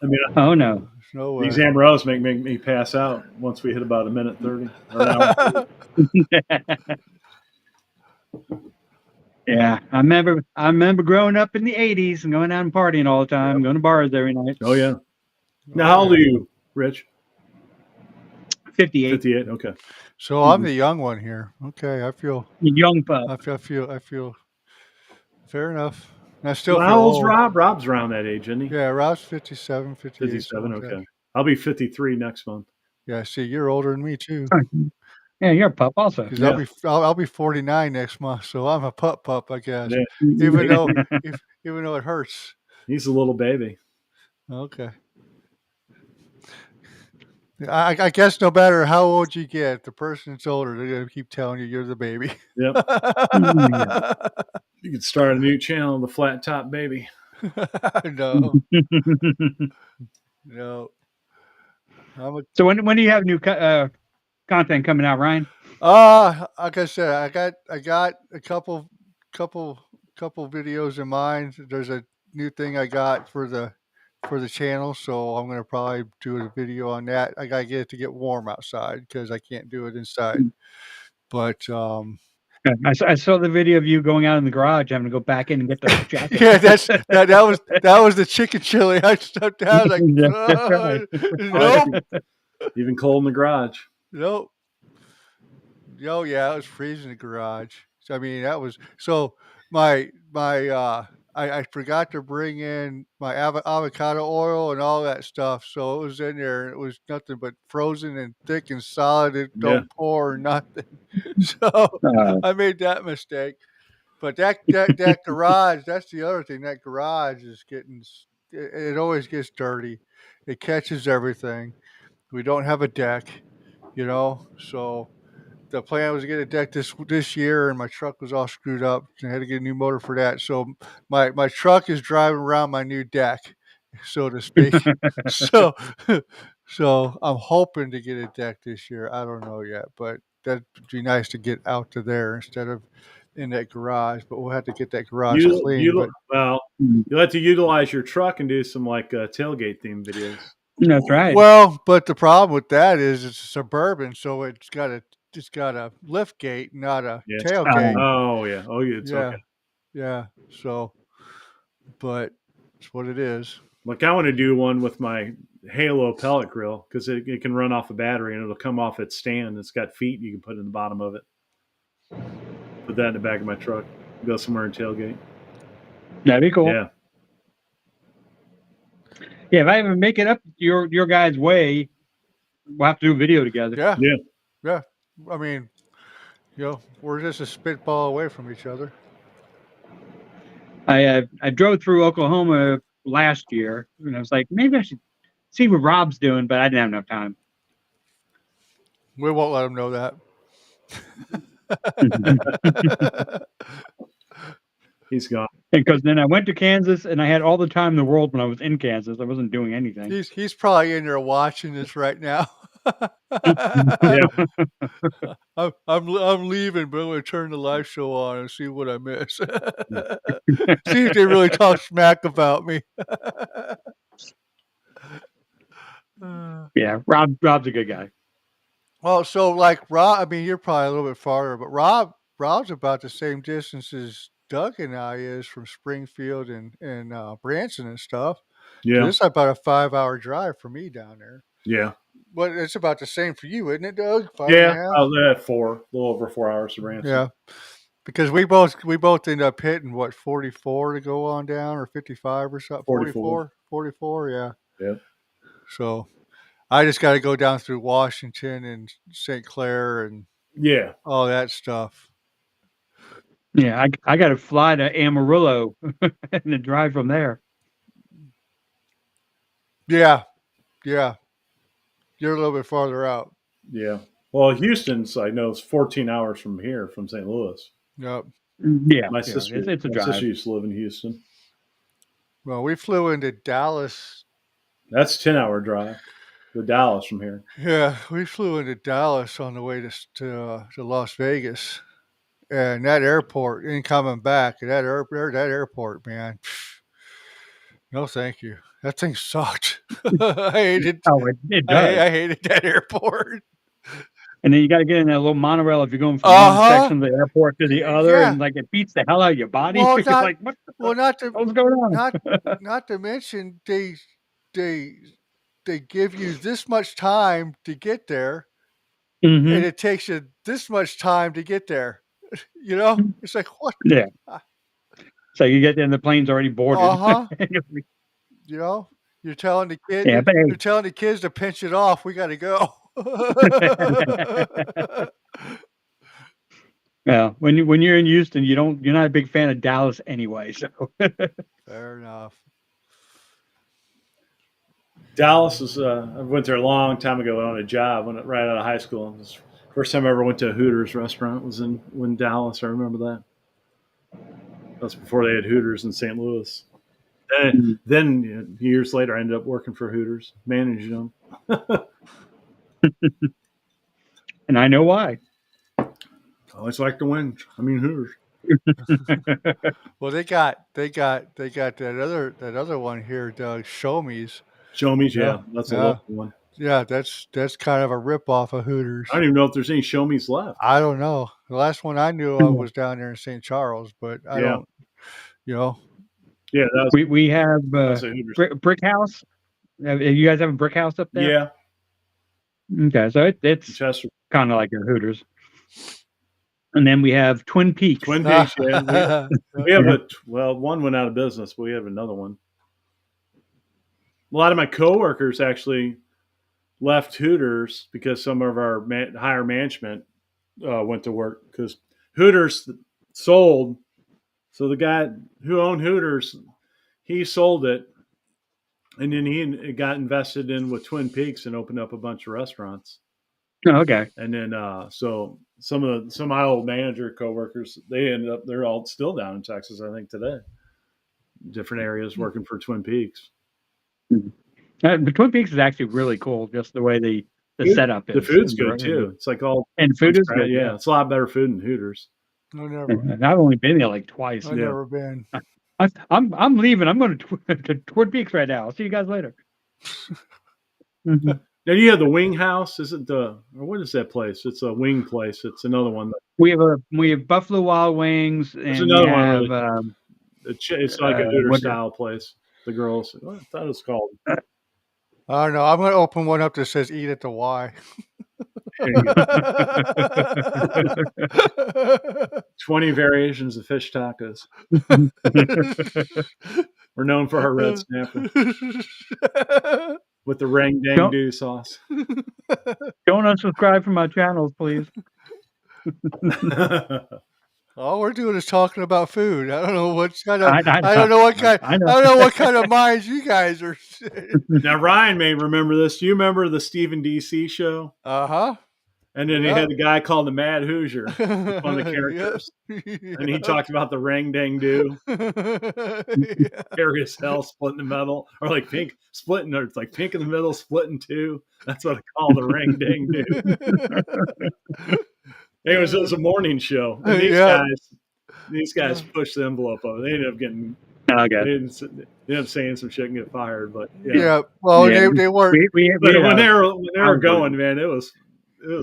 I mean, oh no, no way. These Amarillos make me pass out once we hit about a minute 30 or an hour 30. Yeah, I remember growing up in the '80s and going out and partying all the time, going to bars every night. Oh yeah. Now, how old are you, Rich? 58. 58. Okay. So I'm the young one here. Okay, I feel young pup. I feel fair enough. And I still feel how old's old. Rob? Rob's around that age, isn't he? Yeah, Rob's 57, 58. 57. Okay. I'll be 53 next month. Yeah, see, you're older than me too. Yeah, you're a pup also. Because I'll be 49 next month, so I'm a pup, I guess. Yeah. Even though it hurts. He's a little baby. Okay. I guess no matter how old you get, the person that's older, they're gonna keep telling you you're the baby. Yep. You could start a new channel, the Flat Top Baby. No. No. So when do you have new content coming out, Ryan? Like I said, I got a couple videos in mind. There's a new thing I got for the channel, so I'm gonna probably do a video on that. I gotta get it to get warm outside because I can't do it inside. But I saw the video of you going out in the garage, having to go back in and get the jacket. yeah, that was the chicken chili. I stepped out like, nope. Even cold in the garage. Nope. Oh yeah, it was freezing in the garage. So, I mean, that was so my I forgot to bring in my avocado oil and all that stuff. So it was in there. It was nothing but frozen and thick and solid. It don't pour or nothing. So I made that mistake. But that garage, that's the other thing. That garage is it always gets dirty. It catches everything. We don't have a deck, so the plan was to get a deck this year, and my truck was all screwed up. I had to get a new motor for that. So my truck is driving around my new deck, so to speak. so I'm hoping to get a deck this year. I don't know yet, but that'd be nice to get out to there instead of in that garage. But we'll have to get that garage clean. You'll have to utilize your truck and do some like tailgate theme videos. That's right. Well, but the problem with that is it's a Suburban, so it's got a lift gate, not a tailgate. Oh yeah. Oh yeah. It's okay. Yeah. So, but it's what it is. Like I want to do one with my Halo pellet grill because it can run off a battery and it'll come off its stand. It's got feet you can put in the bottom of it. Put that in the back of my truck. Go somewhere in tailgate. That'd be cool. Yeah. Yeah, if I ever make it up your guys' way, we'll have to do a video together. Yeah. I mean, we're just a spitball away from each other. I drove through Oklahoma last year, and I was like, maybe I should see what Rob's doing, but I didn't have enough time. We won't let him know that. He's gone. Because then I went to Kansas, and I had all the time in the world when I was in Kansas. I wasn't doing anything. He's probably in there watching this right now. Yeah. I'm leaving, but I'm going to turn the live show on and see what I miss. See if they really talk smack about me. Yeah, Rob's a good guy. Well, so like Rob, I mean, you're probably a little bit farther, but Rob's about the same distance as Doug and I is from Springfield and Branson and stuff. Yeah. So it's about a 5-hour drive for me down there. Yeah. But it's about the same for you, isn't it, Doug? 5 Yeah. and a half? I was at 4, a little over 4 hours to Branson. Yeah. Because we both end up hitting what 44 to go on down or 55 or something. 44, yeah. Yeah. So I just got to go down through Washington and St. Clair and all that stuff. Yeah, I got to fly to Amarillo and then drive from there. Yeah. You're a little bit farther out. Yeah. Well, Houston's, I know, it's 14 hours from here, from St. Louis. Yep. Yeah. My sister, it's a drive. My sister used to live in Houston. Well, we flew into Dallas. That's a 10-hour drive to Dallas from here. Yeah, we flew into Dallas on the way to Las Vegas. And that airport, and coming back, that airport, man, no thank you. That thing sucked. I hated Oh, it does. I hated that airport. And then you got to get in that little monorail if you're going from one section of the airport to the other, and like it beats the hell out of your body. Well, You're like, what not to what's going on? not to mention they give you this much time to get there, and it takes you this much time to get there. You know, it's like what? Yeah. So you get there and the plane's already boarded. You know, you're telling the kid, Yeah, you're telling the kids to pinch it off. We got to go. Yeah, when you're in Houston, you're not a big fan of Dallas anyway. So fair enough. Dallas is I went there a long time ago on a job right out of high school. First time I ever went to a Hooters restaurant was in Dallas. I remember that. That's before they had Hooters in St. Louis. Then years later, I ended up working for Hooters, managing them. And I know why. I always like to win. I mean Hooters. Well, they got that other one here, Doug. Show Me's. Yeah, that's a local one. Yeah, that's kind of a rip off of Hooters. I don't even know if there's any Show Me's left. I don't know. The last one I knew of was down there in St. Charles, but I don't. You know. Yeah, we have Brick House. You guys have a Brick House up there? Yeah. Okay, so it's kind of like a Hooters. And then we have Twin Peaks. Twin Peaks, yeah. We have one went out of business, but we have another one. A lot of my coworkers actually left Hooters because some of our higher management went to work because Hooters sold. So the guy who owned Hooters, he sold it, and then he got invested in with Twin Peaks and opened up a bunch of restaurants. Oh, okay. And then so some of my old manager coworkers, they're all still down in Texas, I think, today. Different areas working for Twin Peaks. The Twin Peaks is actually really cool, just the way the setup is. The food's good too. It's like and food is good. Yeah, it's a lot better food than Hooters. No, never. I've only been there like twice. I've never been. I'm leaving. I'm going to Twin Peaks right now. I'll see you guys later. Now you have the Wing House. Is it what is that place? It's a wing place. It's another one. We have Buffalo Wild Wings, and another one. It's like a Hooter style place. The girls. What I thought it was called. I don't know. I'm going to open one up that says "Eat at the Y." 20 variations of fish tacos. We're known for our red snapper with the rang dang do sauce. Don't unsubscribe from my channels, please. All we're doing is talking about food. I don't know what kind of. I don't know what kind of minds you guys are. Now Ryan may remember this. Do you remember the Stephen DC show? Uh-huh. And then he had the guy called the Mad Hoosier, one of the characters. And he talked about the ring dang do. Hairy as hell, split in the middle. Or like pink, splitting, or it's like pink in the middle, split in two. That's what I call the ring dang do. It was a morning show. And these guys pushed the envelope of it. They ended up getting they ended up saying some shit and get fired, but well, they weren't. But when they were going, man, it was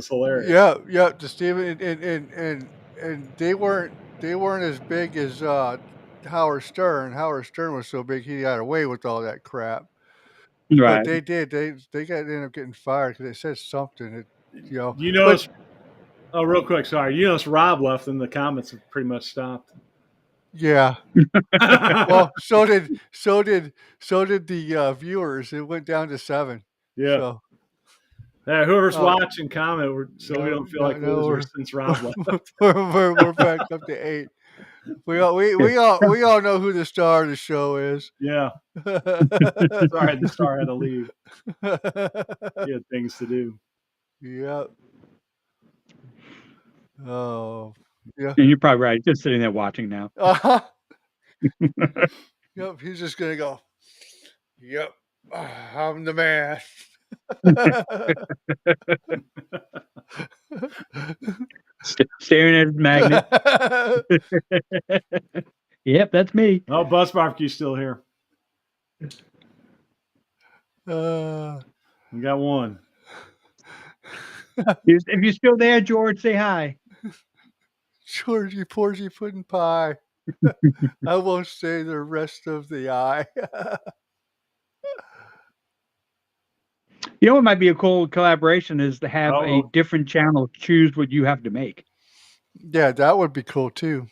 hilarious. Yeah. To Steven and they weren't as big as Howard Stern. Howard Stern was so big he got away with all that crap. Right. But they did. They ended up getting fired because they said something. You notice? Oh, real quick, sorry. You notice Rob left and the comments have pretty much stopped. Yeah. Well, so did the viewers. It went down to 7. Yeah. So. Whoever's watching, comment so we don't feel like losers since Rob left. we're back up to 8. We all know who the star of the show is. Yeah. Sorry, the star had to leave. He had things to do. Yep. Oh, yeah. And you're probably right. Just sitting there watching now. Yep. He's just gonna go. Yep. I'm the man. Staring at his magnet. Yep, that's me. Oh, Bus Barbecue's still here. We got one. If you're still there, George, say hi. Georgie Porgy Pudding Pie. I won't say the rest of the eye. You know what might be a cool collaboration is to have a different channel choose what you have to make. Yeah, that would be cool too.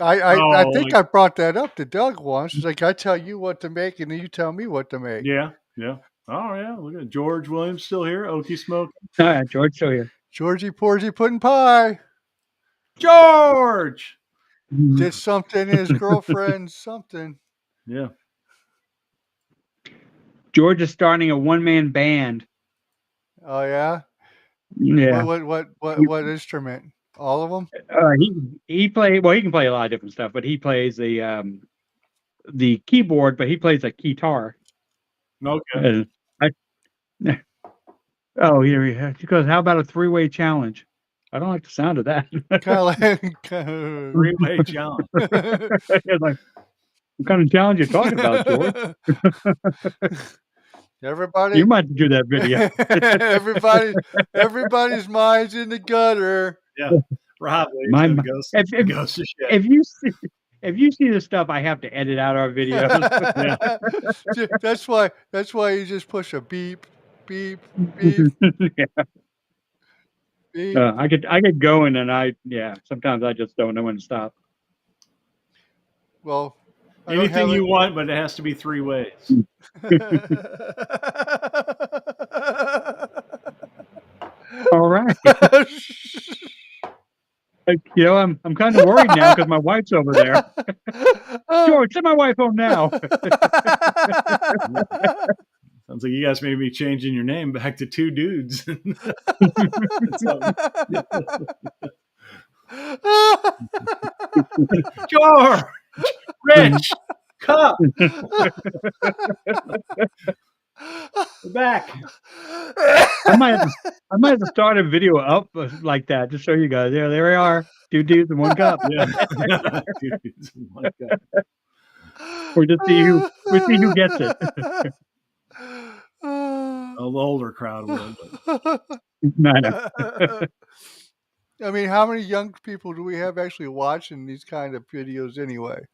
I think I brought that up to Doug once. It's like I tell you what to make and then you tell me what to make. Yeah. Oh yeah, look at George Williams still here. Okie Smoke. All right, George still here. Georgie Porgy Pudding Pie. George did something. His girlfriend something. Yeah. George is starting a one-man band. Oh yeah. Yeah. What instrument? All of them? He plays. Well, he can play a lot of different stuff, but he plays the keyboard. But he plays a guitar. Okay. Here he goes. How about a 3-way challenge? I don't like the sound of that. Three-way challenge. Like, what kind of challenge you talking about, George? Everybody, you might do that video. everybody's mind's in the gutter. Yeah, Rob. If you see the stuff I have to edit out our videos. That's why you just push a beep, beep, beep. Yeah. Beep. I get going, and sometimes I just don't know when to stop. Well, anything you want, but it has to be 3 ways. All right. I'm kind of worried now because my wife's over there. George, send my wife home now. Sounds like you guys may be changing your name back to 2 dudes. George, Rich, Cup. We're back. I might have to start a video up like that to show you guys. Yeah, there we are. 2 dudes and 1 cup. Yeah. 2 dudes and 1 cup. Or just see who gets it. The older crowd will. No. I mean, how many young people do we have actually watching these kind of videos anyway?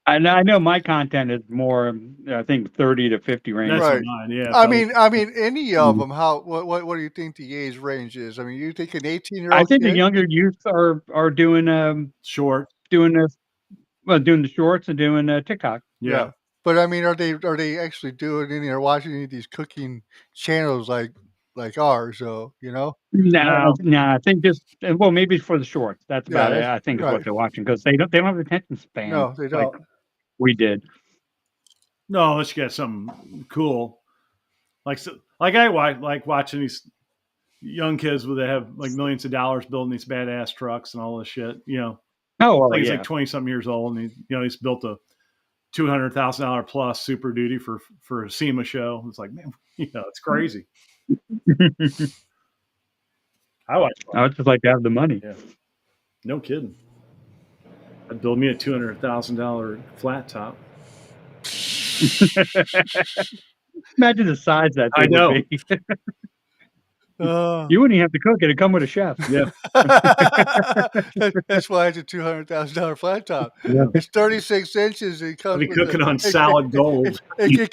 I know my content is more, I think, 30 to 50 range. That's right. Mine, yeah. I mean, any of them. What do you think the age range is? I mean, you think an 18-year-old? I think the younger youth are doing short, doing the shorts and doing TikTok. Yeah. But I mean, are they actually doing any or watching any of these cooking channels like ours? So No, I think just maybe for the shorts. That's about it. I think is what they're watching because they don't have attention span. No, they don't. Like we did. No, let's get something cool. I like watching these young kids that have like millions of dollars building these badass trucks and all this shit. Oh, well, he's yeah. like 20-something years old, and he's built a $200,000 plus Super Duty for a SEMA show. It's like, man, it's crazy. I would just like to have the money. Yeah, no kidding. I'd build me a $200,000 flat top. Imagine the size that thing would be. You wouldn't even have to cook it. It'd come with a chef. Yeah. That's why it's a $200,000 flat top. Yeah. It's 36 inches. It comes I'll be with cooking on solid gold. It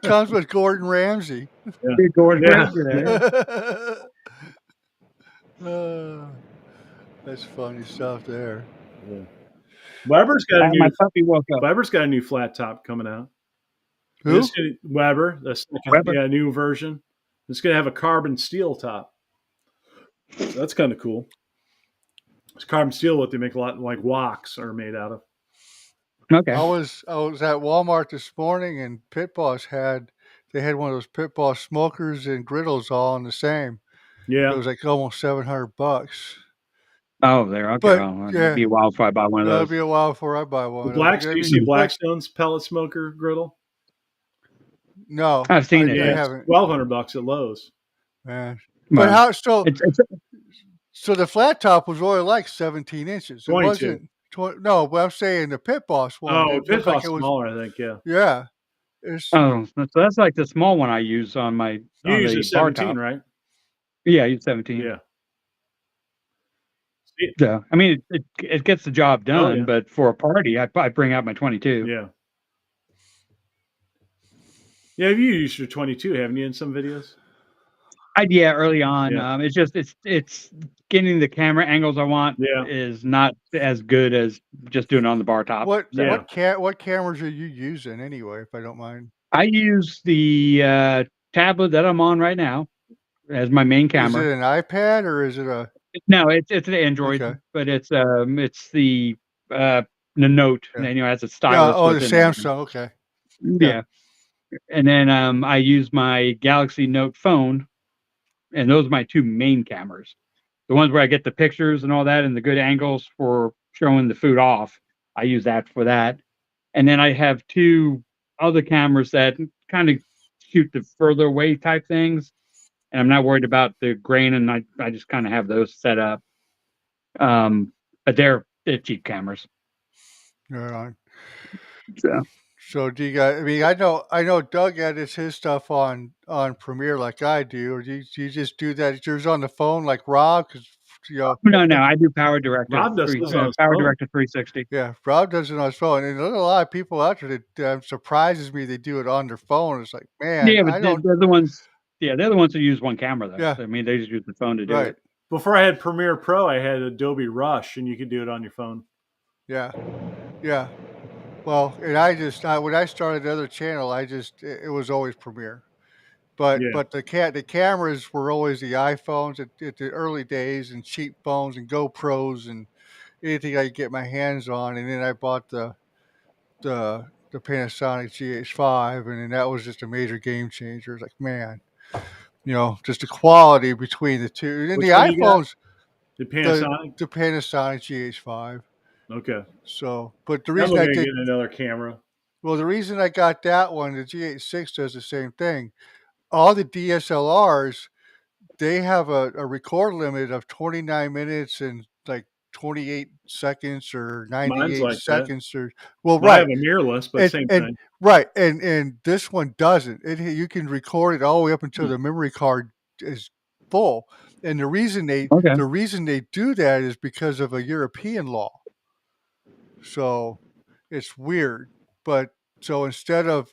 comes with Gordon Ramsay. Yeah. Gordon Ramsay there. That's funny stuff there. Yeah. Weber's got a new. My puppy woke up. Weber's got a new flat top coming out. Who? Weber. That's a new version. It's going to have a carbon steel top. So that's kind of cool. It's carbon steel, what they make a lot like woks are made out of. Okay. I was at Walmart this morning, and Pit Boss had one of those Pit Boss smokers and griddles all in the same. Yeah. It was like almost $700. Oh, there. Okay. But, well, it'd be a while before I buy one of those. It'll be a while before I buy one. Do you see Blackstone's pellet smoker griddle? No, I've seen it. Yeah, I haven't. $1,200 at Lowe's. Man, but how so? So the flat top was only like 17 inches. 22. It wasn't. No, but I'm saying the Pit Boss one. Oh, Pit Boss was smaller, I think. Yeah. Yeah. So that's like the small one I use on my. You use a 17, right? Yeah, I use 17. Yeah. Yeah, I mean it gets the job done, but for a party, I bring out my 22. Yeah. Yeah, you used your 22, haven't you, in some videos? Early on. Yeah. It's just it's getting the camera angles I want is not as good as just doing it on the bar top. What cameras are you using anyway, if I don't mind? I use the tablet that I'm on right now as my main camera. Is it an iPad or is it a? No, it's an Android, but it's the Note, and it has a stylus. The Samsung. Okay. Yeah. And then I use my Galaxy Note phone, and those are my two main cameras. The ones where I get the pictures and all that and the good angles for showing the food off, I use that for that. And then I have two other cameras that kind of shoot the further away type things. And I'm not worried about the grain, and I just kind of have those set up. But they're cheap cameras. Right. So do you guys? I mean, I know Doug edits his stuff on Premiere like I do, or do you just do that? Yours on the phone like Rob? No, I do Power Director. Rob does Power Director 360. Yeah, Rob does it on his phone, and there's a lot of people out there that surprises me. They do it on their phone. It's like, man, yeah, but they're the ones. Yeah, they're the ones who use one camera though. Yeah. I mean, they just use the phone to do it. Before I had Premiere Pro, I had Adobe Rush, and you could do it on your phone. Yeah. Well, and when I started the other channel, it was always Premiere, but the cameras were always the iPhones at the early days, and cheap phones and GoPros and anything I could get my hands on, and then I bought the Panasonic GH5, and then that was just a major game changer. It's like, man, just the quality between the two. And the iPhones, the Panasonic GH5. Okay. So, but the reason I get another camera. Well, the reason I got that one, the GH6 does the same thing. All the DSLRs, they have a record limit of 29 minutes and like 28 seconds or 98 seconds. Or I have a mirrorless, but same thing. Right, and this one doesn't. You can record it all the way up until the memory card is full. And the reason they do that is because of a European law. So it's weird, but so instead of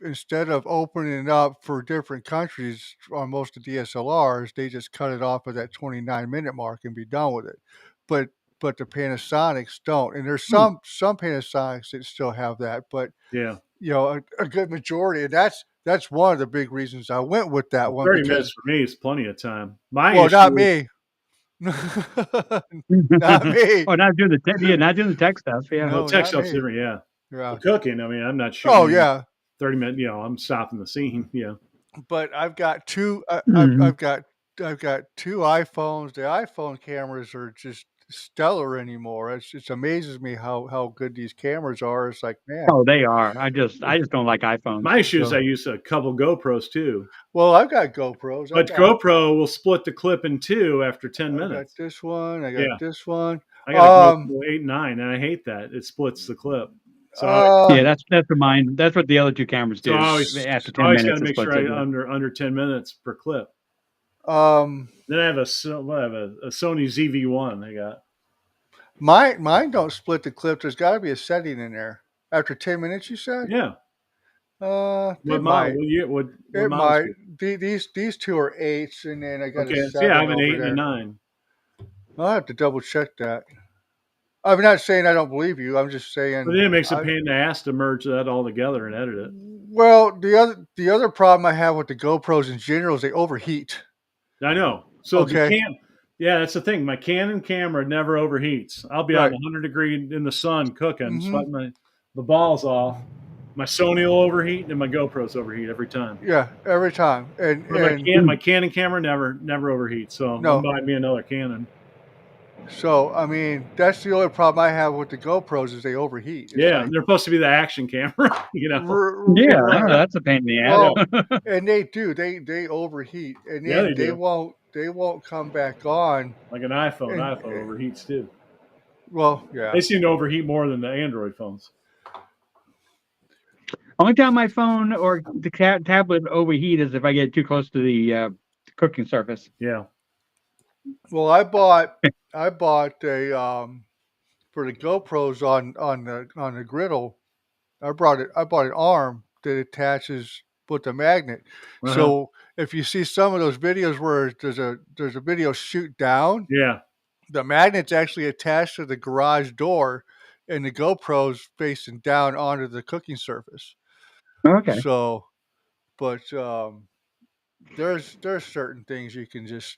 opening it up for different countries on most of the DSLRs, they just cut it off at that 29-minute mark and be done with it. But the Panasonics don't, and there's some Panasonics that still have that, but a good majority, and that's one of the big reasons I went with that one. 30 minutes for me is plenty of time. Not me. Not me. Oh, not doing the tech stuff. Yeah, no, tech stuff's different. Yeah. For cooking, I mean, I'm not shooting. Oh yeah, 30 minutes. I'm stopping the scene. Yeah. But I've got two. I've got two iPhones. The iPhone cameras are just stellar anymore. It amazes me how good these cameras are. It's like, man. Oh, they are. I just don't like iPhones. My issue is So- I use a couple GoPros too. Well, I've got GoPros. But GoPro will split the clip in two after 10 I got minutes. this one. I got Yeah. this one. I got a GoPro 8 and 9, and I hate that. It splits the clip. So Yeah, that's what mine. That's what the other two cameras do. so I always After 10 got minutes, to it make splits sure it. I under 10 minutes per clip. Then I have a Sony ZV-1 I got. Mine don't split the clip. There's got to be a setting in there. After 10 minutes, you said? Yeah. What What might. What It models? might. These two are 8s, and then I got Okay, a so 7 yeah, I have an over 8 there. and a 9. I'll have to double check that. I'm not saying I don't believe you. I'm just saying. But then it makes a pain in the ass to merge that all together and edit it. Well, the other problem I have with the GoPros in general is they overheat. I know. So Okay. the yeah, that's the thing. My Canon camera never overheats. I'll be out 100 degree in the sun cooking, sweating the balls off. My Sony will overheat and my GoPros overheat every time. Yeah, every time. And my Canon camera never overheats. So I'm buying me another Canon. So I mean, that's the only problem I have with the GoPros is they overheat. It's yeah, they're supposed to be the action camera, you know. Yeah, that's a pain in the ass. Well, and they do. They overheat, and then they won't come back on. Like an iPhone. iPhone overheats too. Well, yeah. They seem to overheat more than the Android phones. Only time my phone or the tablet overheat is if I get too close to the cooking surface. Yeah. Well, I bought a for the GoPros on the griddle. I bought an arm that attaches with the magnet. So if you see some of those videos where there's a video shoot down, yeah, the magnet's actually attached to the garage door, and the GoPro's facing down onto the cooking surface. Okay. So, but there's certain things you can just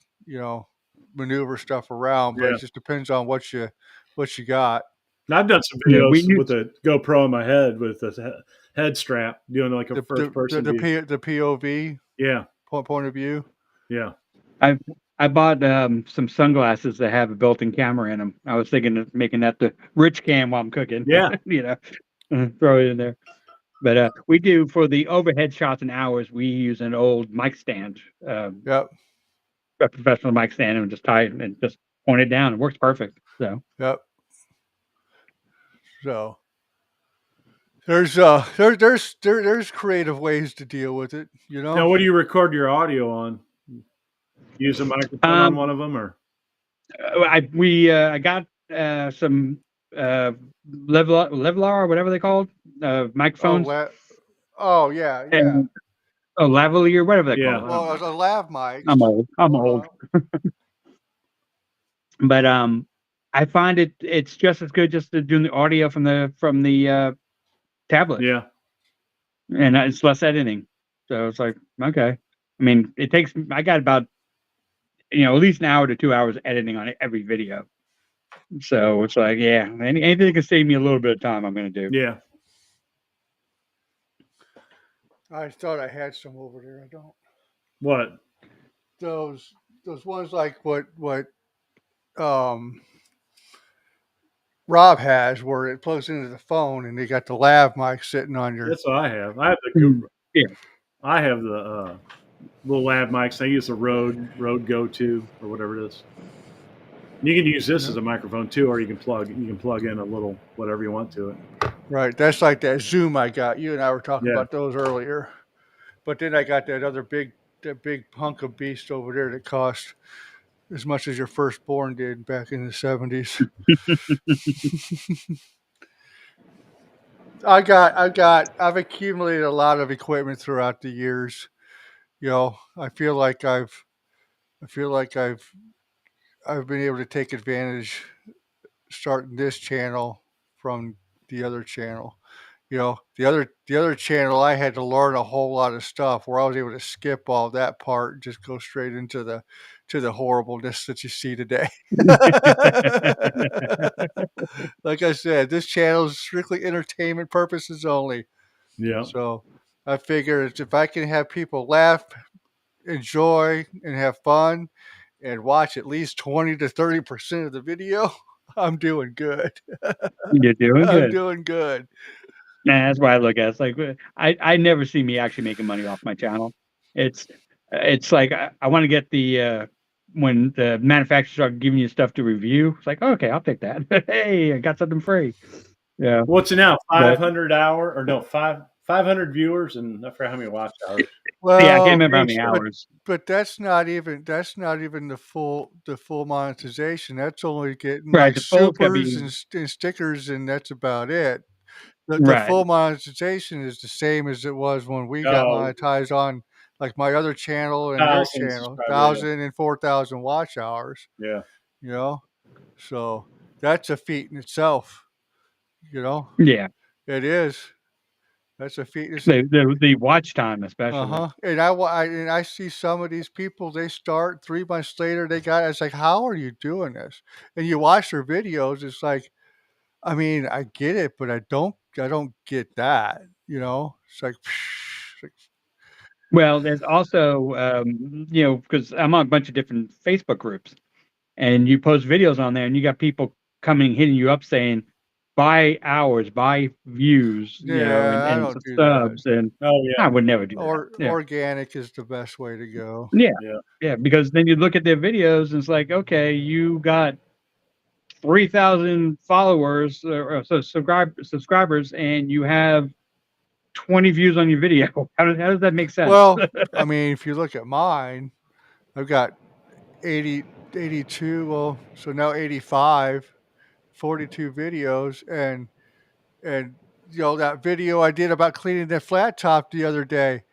maneuver stuff around, but it just depends on what you got. Now, I've done some videos with a GoPro on my head with a head strap, doing like a first person view. The POV. Yeah. Point of view. Yeah. I bought some sunglasses that have a built-in camera in them. I was thinking of making that the rich cam while I'm cooking. Yeah. Throw it in there. But we do for the overhead shots and hours. We use an old mic stand. Yep. A professional mic stand, and just tie it and just point it down. It works perfect. So. Yep. So there's creative ways to deal with it. Now, what do you record your audio on? Use a microphone on one of them, or? I got some Levelar or whatever they called microphones. Yeah. And, lavalier, whatever they call it. Well, it's a lav mic. I'm old. But I find it's just as good just to doing the audio from the tablet. Yeah. And it's less editing. So it's like, okay. I mean, I got about at least an hour to 2 hours editing on every video. So it's like, yeah, anything that can save me a little bit of time, I'm going to do. Yeah. I thought I had some over there. I don't. What? Those ones like what Rob has, where it plugs into the phone and they got the lav mic sitting on your. That's what I have. I have I have the little lav mics. I use the Rode Go 2 or whatever it is. You can use this as a microphone too, or you can plug in a little whatever you want to it. Right, that's like that Zoom I got. You and I were talking about those earlier. But then I got that big hunk of beast over there that cost as much as your firstborn did back in the 70s. I've accumulated a lot of equipment throughout the years. I feel like I've been able to take advantage starting this channel from the other channel. The other channel, I had to learn a whole lot of stuff where I was able to skip all that part and just go straight into the horribleness that you see today. Like I said, this channel is strictly entertainment purposes only. Yeah. So I figured if I can have people laugh enjoy and have fun and watch at least 20 to 30% of the video, I'm doing good. You're doing I'm good. doing good. Nah, that's why I look at it. It's like I never see me actually making money off my channel. It's like I want to get the when the manufacturers start giving you stuff to review. It's like, okay, I'll take that. Hey, I got something free. Yeah, What's it now? but 500 hour or no 500 viewers and I forgot how many watch hours. yeah, I can't Well, remember how many hours. but that's not even the full monetization. That's only getting Right, like the full's gotta supers be and stickers, and that's about it. The right. full monetization is the same as it was when we got Oh, monetized on like my other channel and your 1,000 channel, subscribers. 1,000 and 4,000 watch hours. Yeah. You know, so that's a feat in itself. You know, Yeah, it is. That's a feat. the watch time especially. And I see some of these people. They start 3 months later. They got. It's like, how are you doing this? And you watch their videos. It's like, I mean, I get it, but I don't get that. You know, it's like, Well, there's also because I'm on a bunch of different Facebook groups, and you post videos on there, and you got people coming hitting you up saying, "Buy hours, buy views," yeah, I and don't do that. subs, and Oh I yeah. would never do that. Or Yeah, organic is the best way to go. yeah, Yeah. yeah, because then you look at their videos, and it's like, okay, you got 3,000 followers or so subscribers, and you have 20 views on your video. How does that make sense? Well, I mean, if you look at mine, I've got 80, 82. Well, so now 85, 42 videos, and that video I did about cleaning the flat top the other day.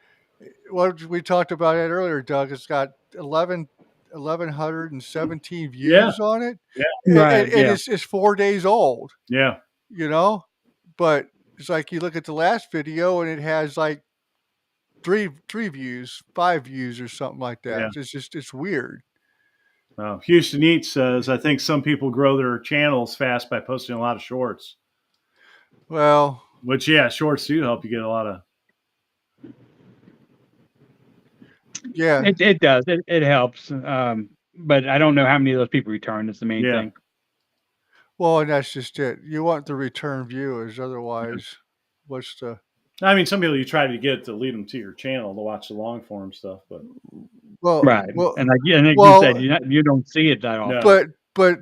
What we talked about it earlier, Doug. It's got 1,117 Yeah. views on it, Yeah. and Right? Yeah. it's 4 days old. Yeah. You know, but it's like you look at the last video and it has like three views, 5 views, or something like Yeah. that. It's weird. Houston Eats says, I think some people grow their channels fast by posting a lot of shorts. Well, Which, yeah, shorts do help you get a lot of. yeah. It does. It helps. But I don't know how many of those people return. That's the main Yeah. thing. Well, and that's just it. You want the return viewers, otherwise, what's the? I mean, some people you try to get to lead them to your channel to watch the long form stuff, but Right. Well, And like you said, well, you don't see it that often. no. but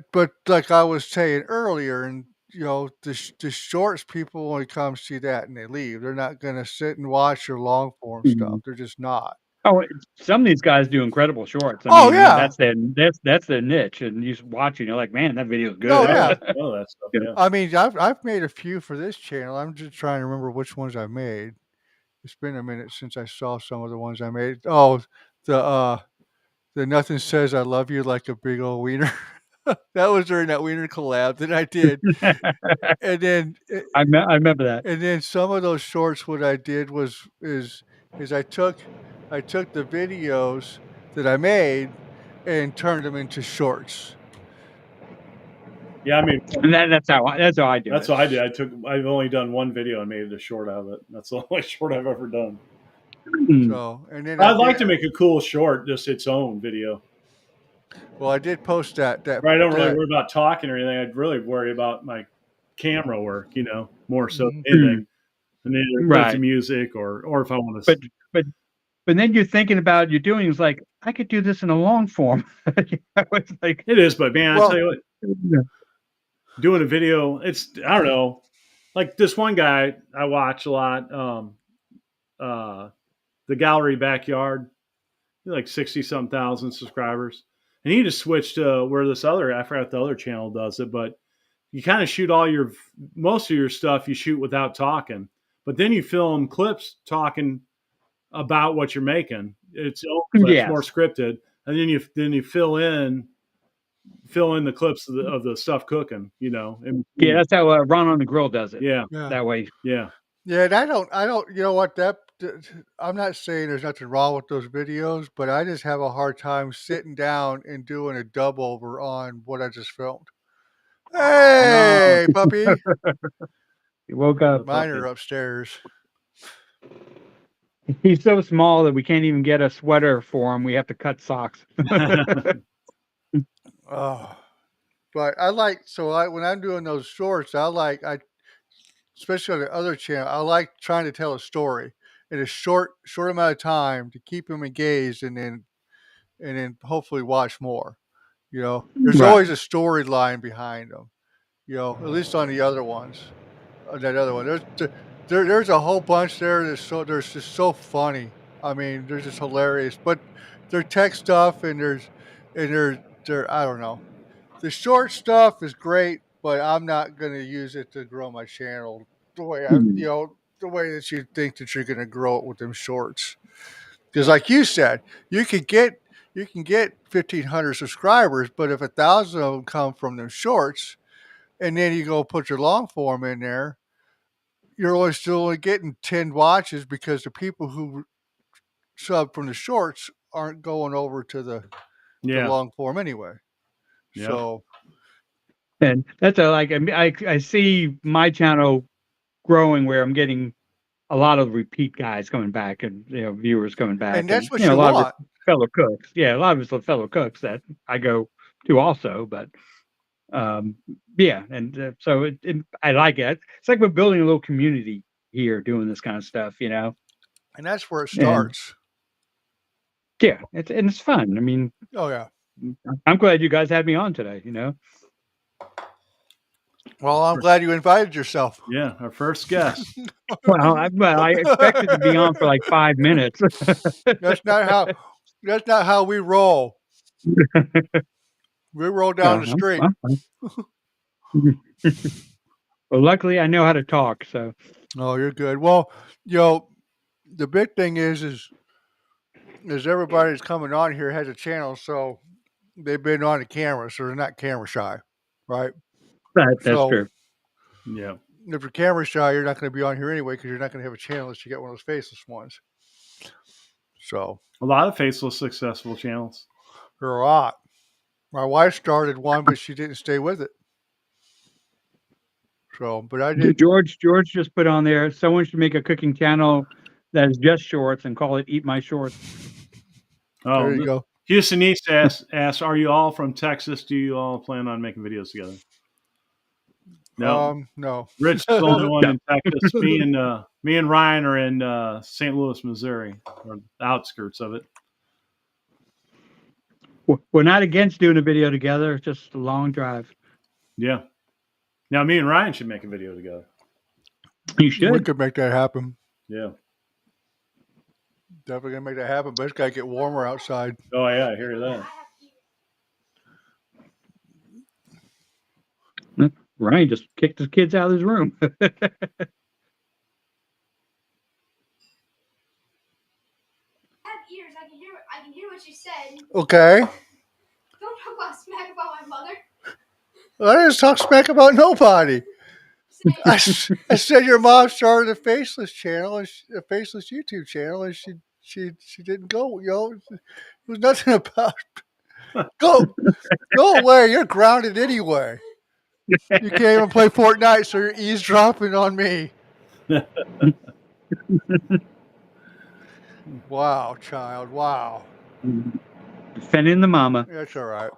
like I was saying earlier, and the shorts, people only come see that and they leave. They're not going to sit and watch your long form stuff. Mhm. They're just not. Oh, some of these guys do incredible shorts. I Oh mean, yeah. that's their niche, and you just watch it, you're like, man, that video's good. Oh yeah. Oh, that stuff. Yeah. Yeah. I mean, I've made a few for this channel. I'm just trying to remember which ones I made. It's been a minute since I saw some of the ones I made. Oh, the nothing says I love you like a big old wiener. That was during that wiener collab that I did. And then I remember that. and then some of those shorts, what I did is I took the videos that I made and turned them into shorts. Yeah, I mean, And that's how I do that's it. what I did. I've only done one video and made a short out of it. That's the only short I've ever done. So, and then I'd like to make a cool short, just its own video. Well, I did post that. Right, I don't really worry about talking or anything. I'd really worry about my camera work, more so than anything. And then either put some music or if I want to. But then you're thinking about you're doing is like I could do this in a long form. It's like it is, but man, I tell you what, doing a video, I don't know, like this one guy I watch a lot, the Gallery Backyard, like 60-some thousand subscribers, and he just switched to where I forgot the other channel does it, but you kind of shoot most of your stuff you shoot without talking, but then you film clips talking about what you're making. It's more scripted, and then you fill in the clips of the stuff cooking. Yeah, that's how Ron on the Grill does it. Yeah, that way. Yeah. Yeah, and I don't. You know what? I'm not saying there's nothing wrong with those videos, but I just have a hard time sitting down and doing a dub over on what I just filmed. Hey, puppy! He woke up. Mine are upstairs. He's so small that we can't even get a sweater for him. We have to cut socks. Oh, but I like when I'm doing those shorts, I especially on the other channel, I like trying to tell a story in a short amount of time to keep them engaged, and then hopefully watch more. There's Right. always a storyline behind them. At least on the other ones, that other one. There's a whole bunch there. There's just so funny. I mean, they're just hilarious. But they're tech stuff, and they're I don't know. The short stuff is great, but I'm not gonna use it to grow my channel the way Hmm. the way that you think that you're gonna grow it with them shorts. Because, like you said, you can get 1,500 subscribers, but if 1,000 of them come from them shorts, and then you go put your long form in there, you're still only getting 10 watches because the people who sub from the shorts aren't going over to the Yeah. long form anyway. Yeah. So And that's I see my channel growing where I'm getting a lot of repeat guys coming back and viewers coming back, and that's what a you lot want. of it's fellow cooks. Yeah, a lot of it's fellow cooks that I go to also, but yeah, and so I like it. It's like we're building a little community here doing this kind of stuff, And that's where it and starts. yeah, it's fun. I mean, Oh yeah. I'm glad you guys had me on today. Well, I'm glad you invited yourself. Yeah, our first guest. Well, I expected to be on for like 5 minutes. That's not how we roll. We roll down the street. Well, luckily I know how to talk, so. Oh, you're good. Well, the big thing is everybody that's coming on here has a channel, so they've been on the camera, so they're not camera shy, right? That's So true. Yeah. if you're camera shy, you're not going to be on here anyway because you're not going to have a channel unless you get one of those faceless ones. So A lot of faceless successful channels. there are a lot. My wife started one, but she didn't stay with it. So, but I did. George just put on there, someone should make a cooking channel that is just shorts and call it Eat My Shorts. Oh, There you go. Houston East asks, are you all from Texas? Do you all plan on making videos together? No. No. Rich is the only one in Texas. Me and Ryan are in St. Louis, Missouri, or the outskirts of it. We're not against doing a video together. It's just a long drive. Yeah. Now, me and Ryan should make a video together. You should. We could make that happen. Yeah. Definitely gonna make that happen, but it's gotta get warmer outside. Oh, yeah, I hear that. Ryan just kicked his kids out of his room. I have ears. I can hear what you said. Okay. Don't talk about smack about my mother. I didn't talk smack about nobody. I said your mom started a faceless channel, a faceless YouTube channel, and she didn't go. It was nothing about. Go away. You're grounded anyway. You can't even play Fortnite, so you're eavesdropping on me. Wow, child. Wow. Defending the mama. That's all right.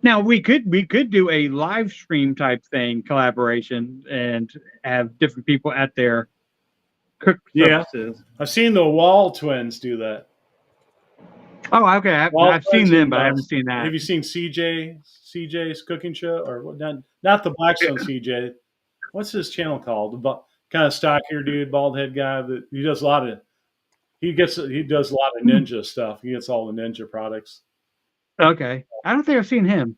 Now we could do a live stream type thing, collaboration, and have different people at their cook services. I've seen the Wall twins do that. Oh, okay. I've seen them, but I haven't seen that. Have you seen CJ's cooking show, or not the Blackstone CJ? What's his channel called? The kind of stockier dude, bald head guy that he does a lot of ninja stuff. He gets all the ninja products. Okay, I don't think I've seen him,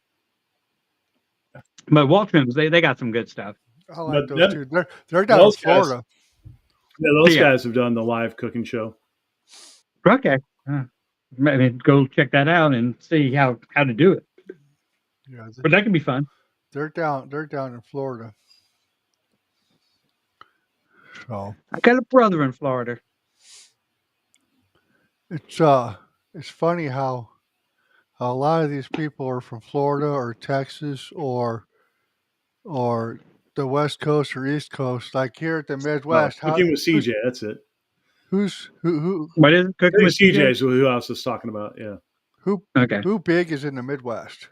but Waltons they got some good stuff. I like those two. They're down in Florida. Those guys have done the live cooking show. Okay. Maybe go check that out and see how to do it. Yeah, but that can be fun. They're down in Florida. So I got a brother in Florida. It's funny how a lot of these people are from Florida or Texas or the West Coast or East Coast. Like here at the Midwest. Cooking with CJ, that's it. Who What is it? Cooking with CJ's who I was just talking about. Yeah. who big is in the Midwest?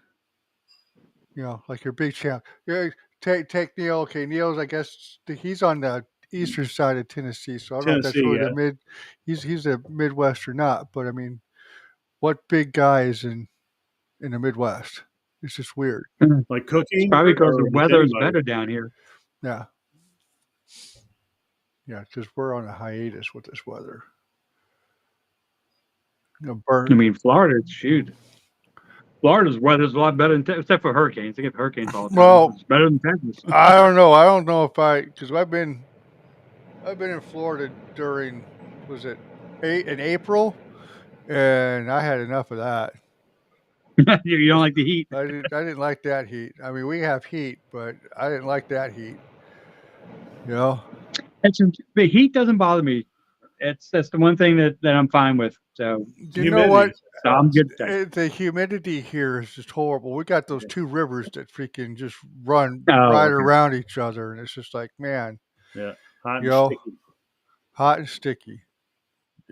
Like your big champ. Yeah, take Neil. Okay, Neil's, I guess he's on the eastern side of Tennessee, so I don't know if that's Tennessee, really the mid. He's a Midwest or not, but I mean, what big guy is in the Midwest? It's just weird. Like cooking? Probably because the or just weather is anybody? better down here. Yeah, because we're on a hiatus with this weather. I mean, Florida, shoot. Florida's weather's a lot better than except for hurricanes. They get hurricanes all the time. Well, It's better than Texas. I don't know. I don't know if because I've been in Florida during in April, and I had enough of that. You don't like the heat. I didn't like that heat. I mean, we have heat, but I didn't like that heat. The heat doesn't bother me. That's the one thing that I'm fine with. So you know what? So I'm good. The humidity here is just horrible. We got those two rivers that freaking just run around each other, and it's just like, man. Yeah, hot and sticky.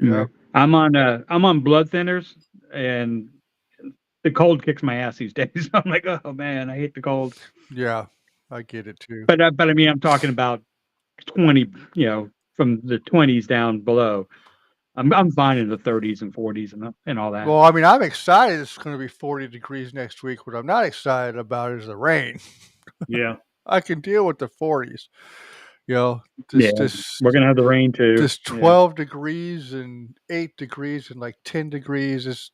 Yeah. I'm on blood thinners, and the cold kicks my ass these days. I'm like, oh man, I hate the cold. Yeah, I get it too. But I mean, I'm talking about 20, from the 20s down below. I'm fine in the 30s and 40s and all that. Well, I mean, I'm excited. It's going to be 40 degrees next week. What I'm not excited about is the rain. Yeah, I can deal with the 40s. We're gonna have the rain too. This 12 degrees and 8 degrees and like 10 degrees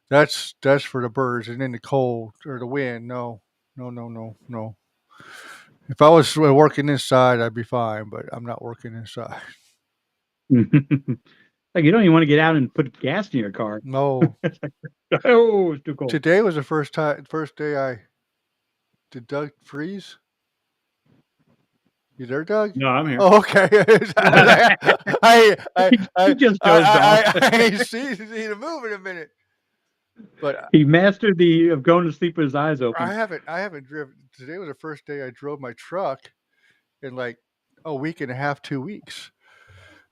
that's for the birds, and then the cold or the wind. No. If I was working inside, I'd be fine, but I'm not working inside. Like, you don't even want to get out and put gas in your car. No. Oh, it's too cold. Today was the first day did Doug freeze? You there, Doug? No, I'm here. Oh, okay. He just dozed off. I ain't seen him move in a minute. But he mastered of going to sleep with his eyes open. I haven't driven. Today was the first day I drove my truck in like a week and a half, 2 weeks.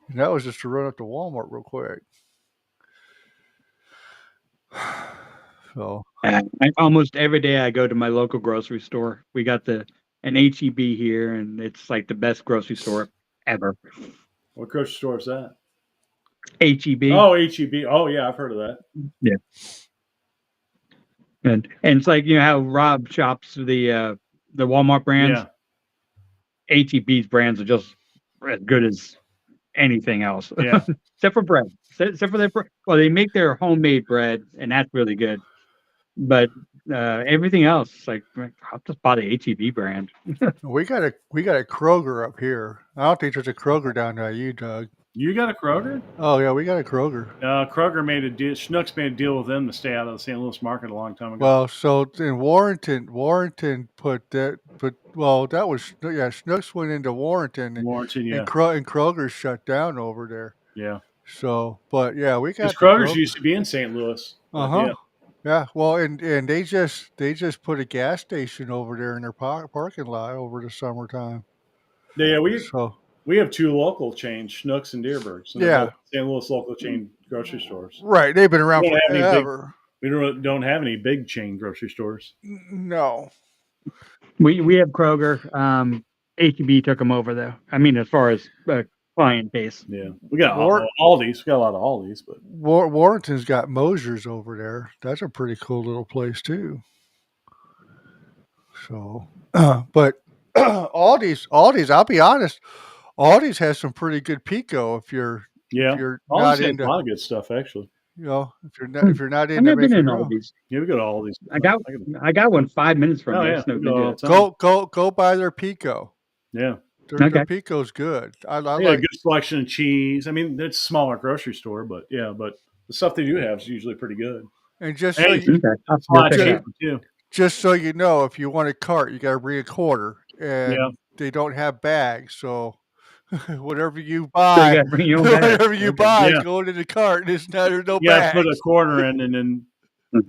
And that was just to run up to Walmart real quick. So almost every day I go to my local grocery store. We got an HEB here, and it's like the best grocery store ever. What grocery store is that? HEB. Oh, HEB. Oh, yeah, I've heard of that. Yeah. And it's like, how Rob shops the Walmart brands. Yeah. HEB's brands are just as good as anything else. Yeah. Except for bread. Except for they make their homemade bread, and that's really good. But everything else, like, I'll just buy the HEB brand. we got a Kroger up here. I don't think there's a Kroger down there, you, Doug. You got a Kroger? Oh yeah, we got a Kroger. Kroger made a deal. Schnucks made a deal with them to stay out of the St. Louis market a long time ago. Well, so in Warrenton put that, but that was Schnucks went into Warrenton, and Kroger shut down over there. Yeah. So, but yeah, we got Kroger's used to be in St. Louis. Yeah. Well, and they just put a gas station over there in their parking lot over the summertime. Yeah, we have two local chains, Schnucks and Deerbergs. Yeah. St. Louis local chain grocery stores. Right. They've been around forever. We don't have any big chain grocery stores. No. We have Kroger. HEB took them over, though. I mean, as far as client base. Yeah. We got Aldi's. We got a lot of Aldi's. But Warrenton's got Mosier's over there. That's a pretty cool little place, too. So, but Aldi's, I'll be honest, Aldi's has some pretty good pico if you're not into a lot of good stuff, actually. If you're not into I've never been in Aldi's. Yeah, we go to Aldi's. I got one 5 minutes from there. Go buy their pico. Yeah. Their pico's good. I like a good selection of cheese. I mean, it's a smaller grocery store, but the stuff they do have is usually pretty good. And just so you know, if you want a cart, you got to bring a quarter, and they don't have bags, so whatever you buy, go into the cart. There's no bags. Yeah, put a quarter in, and then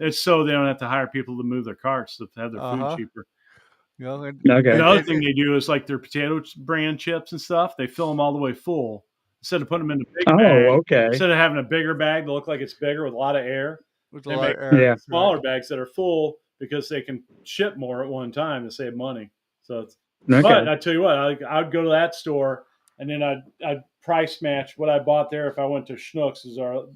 it's so they don't have to hire people to move their carts to have their food cheaper. And the other thing they do is like their potato brand chips and stuff. They fill them all the way full, instead of putting them in a big Oh, bag, okay. instead of having a bigger bag to look like it's bigger with a lot of air, With a they lot make of air. Yeah. smaller bags that are full because they can ship more at one time to save money. So, Okay. but I tell you what, I'd go to that store and then I'd price match what I bought there if I went to Schnucks, is our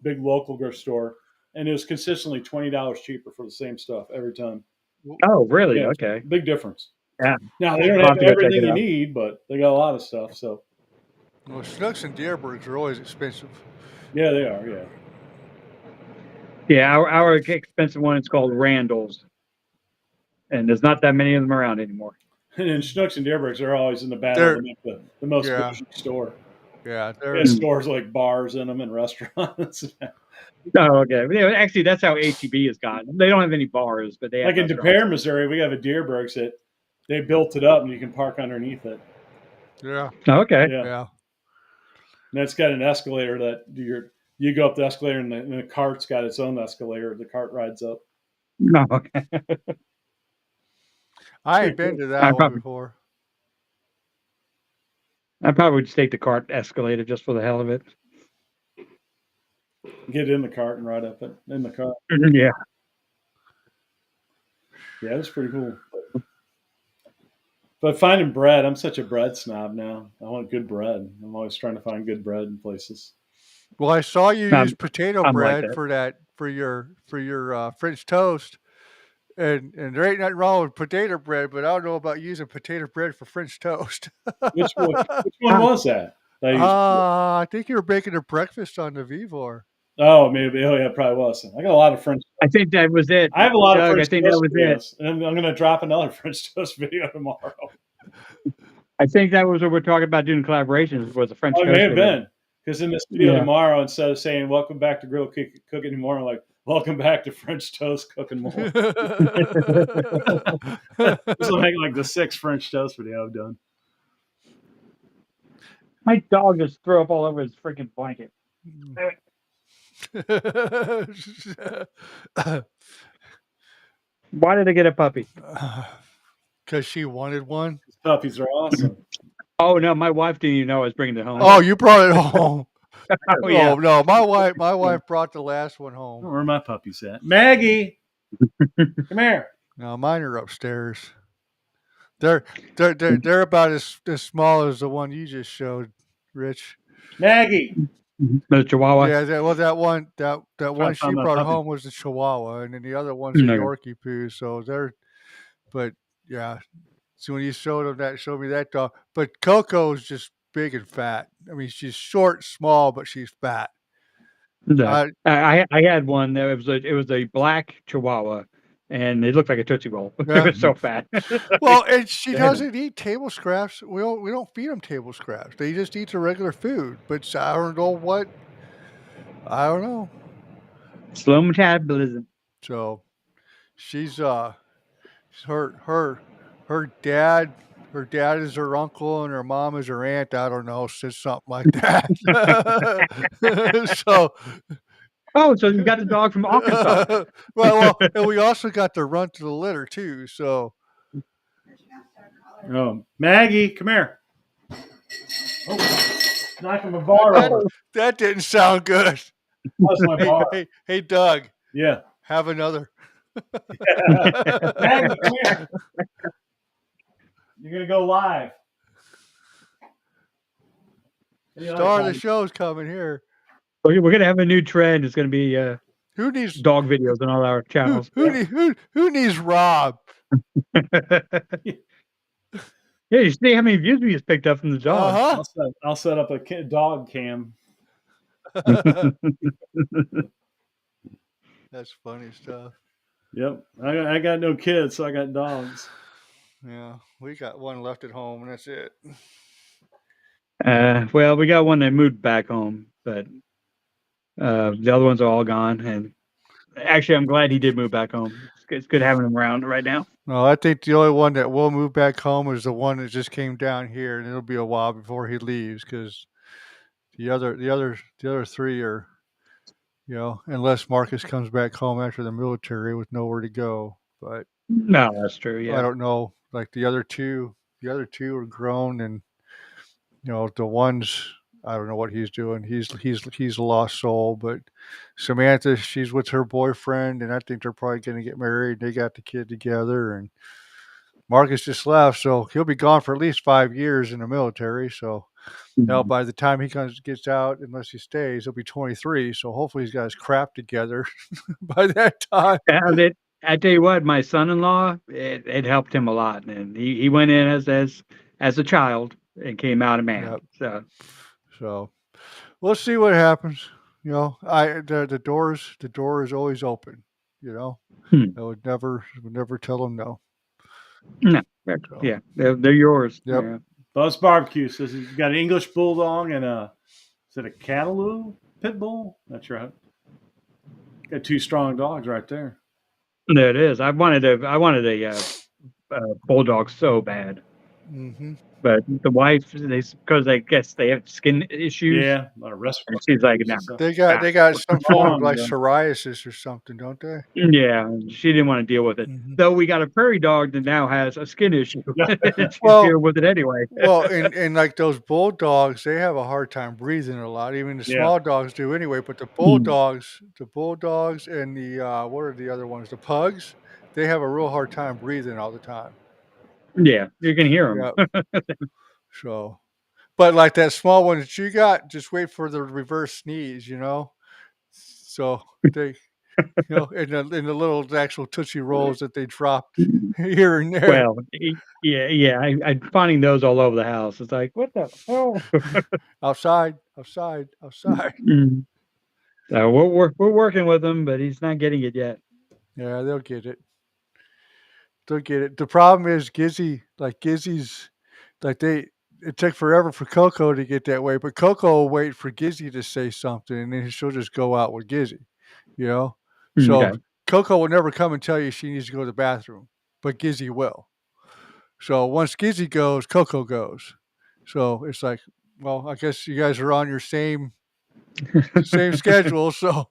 big local grocery store, and it was consistently $20 cheaper for the same stuff every time. Oh, really? Yeah, Okay. big difference. Yeah. Now they don't I'll have have to go check everything it you out. need, but they got a lot of stuff. So Well, Schnucks and Deerbergs are always expensive. yeah, they are. Yeah. Yeah, our expensive one is called Randall's, and there's not that many of them around anymore. And then Schnucks and Deerbergs are always in the battle They're to make the most yeah, bougie store. yeah. They They're have stores like bars in them and restaurants. Oh, okay. Yeah, actually, that's how HEB has gotten. They don't have any bars, but they have Like in restaurants. DePere, Missouri, we have a Deerbergs that they built it up and you can park underneath it. yeah, Oh, okay. Yeah. yeah. And it's got an escalator that you go up the escalator and the cart's got its own escalator. The cart rides up. No, okay. I ain't been to that one before. I probably would just take the cart escalator just for the hell of it. Get in the cart and ride up it in the cart. Yeah. Yeah, it's pretty cool. But finding bread, I'm such a bread snob now. I want good bread. I'm always trying to find good bread in places. Well, I saw you use potato I'm bread like that. for your French toast, and there ain't nothing wrong with potato bread, but I don't know about using potato bread for French toast. Which one was that? I think you were baking a breakfast on the Vivor. Oh, maybe. Oh, yeah, it probably was. I got a lot of French. I think that was it. I have a lot of Doug, French I think toast that was videos, and I'm going to drop another French toast video tomorrow. I think that was what we're talking about doing collaborations was the French toast. It may have video. been, because in this video tomorrow, instead of saying "Welcome back to Grill Cooking More," I'm like, "Welcome back to French Toast Cooking More." This will make like the 6th French toast video I've done. My dog just threw up all over his freaking blanket. Why did I get a puppy? Because she wanted one. Puppies are awesome. Oh no, my wife didn't even know I was bringing it home. Oh, you brought it home. Oh, yeah. Oh no, my wife brought the last one home. Where are my puppies at? Maggie, come here. No, mine are upstairs. They're about as small as the one you just showed, Rich. Maggie, the Chihuahua. Yeah, that one she brought home was the Chihuahua, and then the other one's a Yorkie poo. So but yeah. So when you showed me that dog. But Coco's just big and fat. I mean, she's short, small, but she's fat. No. I had one. It was a black Chihuahua, and it looked like a Tootsie Roll. Yeah. It was so fat. Well, and she doesn't eat table scraps. We don't feed them table scraps. They just eat the regular food. But I don't know what. I don't know. Slow metabolism. So she's her dad. Her dad is her uncle and her mom is her aunt. I don't know, said something like that. So you got the dog from Arkansas. well, and we also got the run to the litter too. So, Maggie, come here. Oh, knocking my bar over. That didn't sound good. That's my bar. Hey, Doug. Yeah. Have another. Maggie, come here. You're gonna go live. Star of the show's coming here. We're gonna have a new trend. It's gonna be who needs dog videos on all our channels. Who needs Rob? Yeah, you see how many views we just picked up from the dog. Uh-huh. I'll set up a dog cam. That's funny stuff. Yep, I got no kids, so I got dogs. Yeah, we got one left at home, and that's it. Well, we got one that moved back home, but the other ones are all gone. And actually, I'm glad he did move back home. It's good having him around right now. No, I think the only one that will move back home is the one that just came down here, and it'll be a while before he leaves because the other three are, unless Marcus comes back home after the military with nowhere to go. But no, that's true. Yeah, I don't know. Like the other two are grown, and the ones I don't know what he's doing. He's a lost soul. But Samantha, she's with her boyfriend, and I think they're probably going to get married. They got the kid together, and Marcus just left, so he'll be gone for at least 5 years in the military. So now, by the time he gets out, unless he stays, he'll be 23. So hopefully he's got his crap together by that time. I tell you what, my son-in-law, it helped him a lot, and he went in as a child and came out a man. Yep. So we'll see what happens. You know, the door is always open. You know, I would never tell them no. No, yeah, they're yours. Yep. Yeah. Buzz Barbecue says he's got an English bulldog and is it a Cataloo pit bull? That's right. Got 2 strong dogs right there. There it is. I wanted a bulldog so bad. Mm-hmm. But the wife, because I guess they have skin issues. Yeah, a lot of respiratory. She's like, no. They got some form of like psoriasis or something, don't they? Yeah, she didn't want to deal with it. Mm-hmm. Though we got a prairie dog that now has a skin issue. She's Well, dealing with it anyway. Well, and like those bulldogs, they have a hard time breathing a lot. Even the small dogs do anyway. But the bulldogs and the what are the other ones? The pugs, they have a real hard time breathing all the time. Yeah, you can hear them. Yep. So, but like that small one that you got, just wait for the reverse sneeze, you know. So they, you know, in the little actual Tootsie Rolls that they dropped here and there. Well, yeah, I'm finding those all over the house. It's like, what the hell? outside. So we're working with him, but he's not getting it yet. Yeah, they'll get it. The problem is Gizzy's like it took forever for Coco to get that way, but Coco will wait for Gizzy to say something and then she'll just go out with Gizzy, you know? So Okay. Coco will never come and tell you she needs to go to the bathroom, but Gizzy will. So once Gizzy goes, Coco goes. So it's like, well, I guess you guys are on your same schedule, so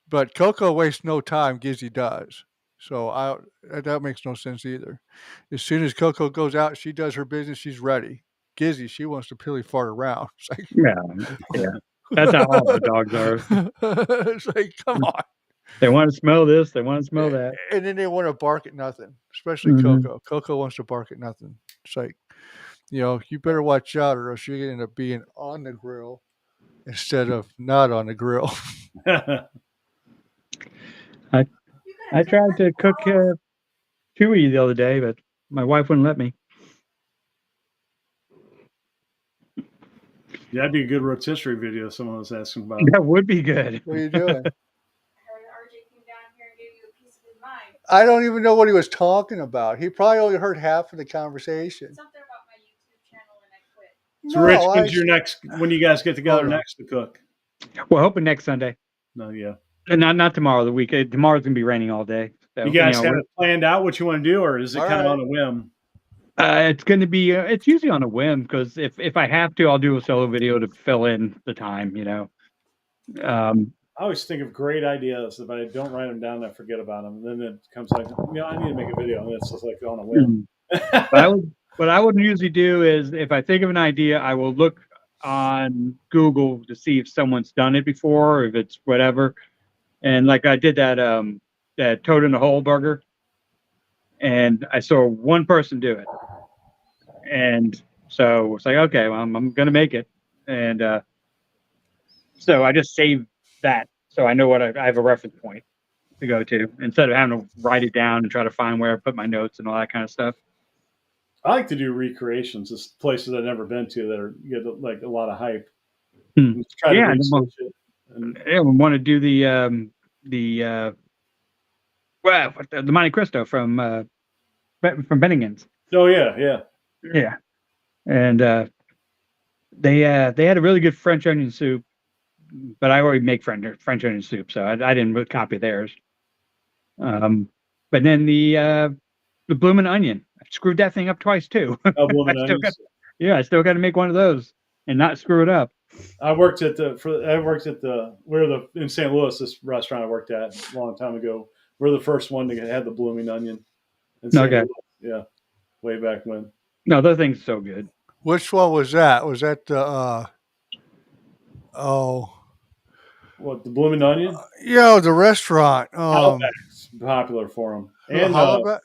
but Coco wastes no time, Gizzy does. So that makes no sense either. As soon as Coco goes out, she does her business, she's ready. Gizzy, she wants to pilly fart around. It's like, yeah. That's how all the dogs are. It's like, come on. They want to smell this, they want to smell that. And then they want to bark at nothing, especially Coco. Coco wants to bark at nothing. It's like, you know, you better watch out or else you're going to end up being on the grill instead of not on the grill. I tried to cook chewy the other day, but my wife wouldn't let me. Yeah, that'd be a good rotisserie video someone was asking about. That would be good. What are you doing? I don't even know what he was talking about. He probably only heard half of the conversation. Something about my YouTube channel and I quit. So Rich, when's your next when you guys get together next to cook? We're hoping next Sunday. No, yeah. And not tomorrow, the week. Tomorrow's gonna be raining all day. So, you guys have it planned out what you want to do, or is it kind of on a whim? It's going to be. It's usually on a whim because if I have to, I'll do a solo video to fill in the time. You know. I always think of great ideas. If I don't write them down, I forget about them. And then it comes like, I need to make a video, and it's just like on a whim. What I would usually do is, if I think of an idea, I will look on Google to see if someone's done it before, or if it's whatever. And like I did that Toad in the Hole burger, and I saw one person do it, and so it's like, okay, well, I'm gonna make it, and so I just saved that, so I know what I have a reference point to go to instead of having to write it down and try to find where I put my notes and all that kind of stuff. I like to do recreations, just places I've never been to that are get like a lot of hype. Yeah, we want to do the Monte Cristo from Bennigan's. Oh yeah, and they had a really good French onion soup, but I already make French onion soup, so I didn't copy theirs. But then the bloomin' onion, I screwed that thing up twice too. I still got to make one of those and not screw it up. I worked at in St. Louis, this restaurant I worked at a long time ago. We're the first one to have the blooming onion. Okay. Yeah, way back when. No, those things are so good. Which one was that? Was that the What, the Blooming Onion? the restaurant. Outback's popular for them, and Hollaback?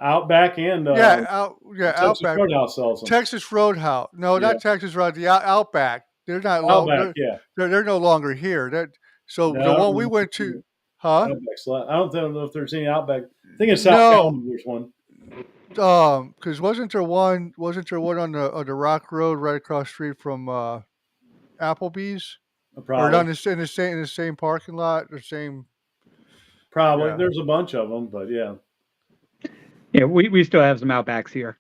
Outback and Texas Outback. Roadhouse sells them. Texas Roadhouse. No, Yeah. not Texas Road. The Outback. They're not Outback, yeah. they're no longer here. So No, the I don't one we know went if to, there's huh? Outback's left. I don't know if there's any Outback. I think in South No, County there's one. because wasn't there one on the Rock Road right across the street from Applebee's, or Probably. not in the same parking lot, the same? Probably. Yeah. There's a bunch of them, but yeah. Yeah, we still have some Outbacks here.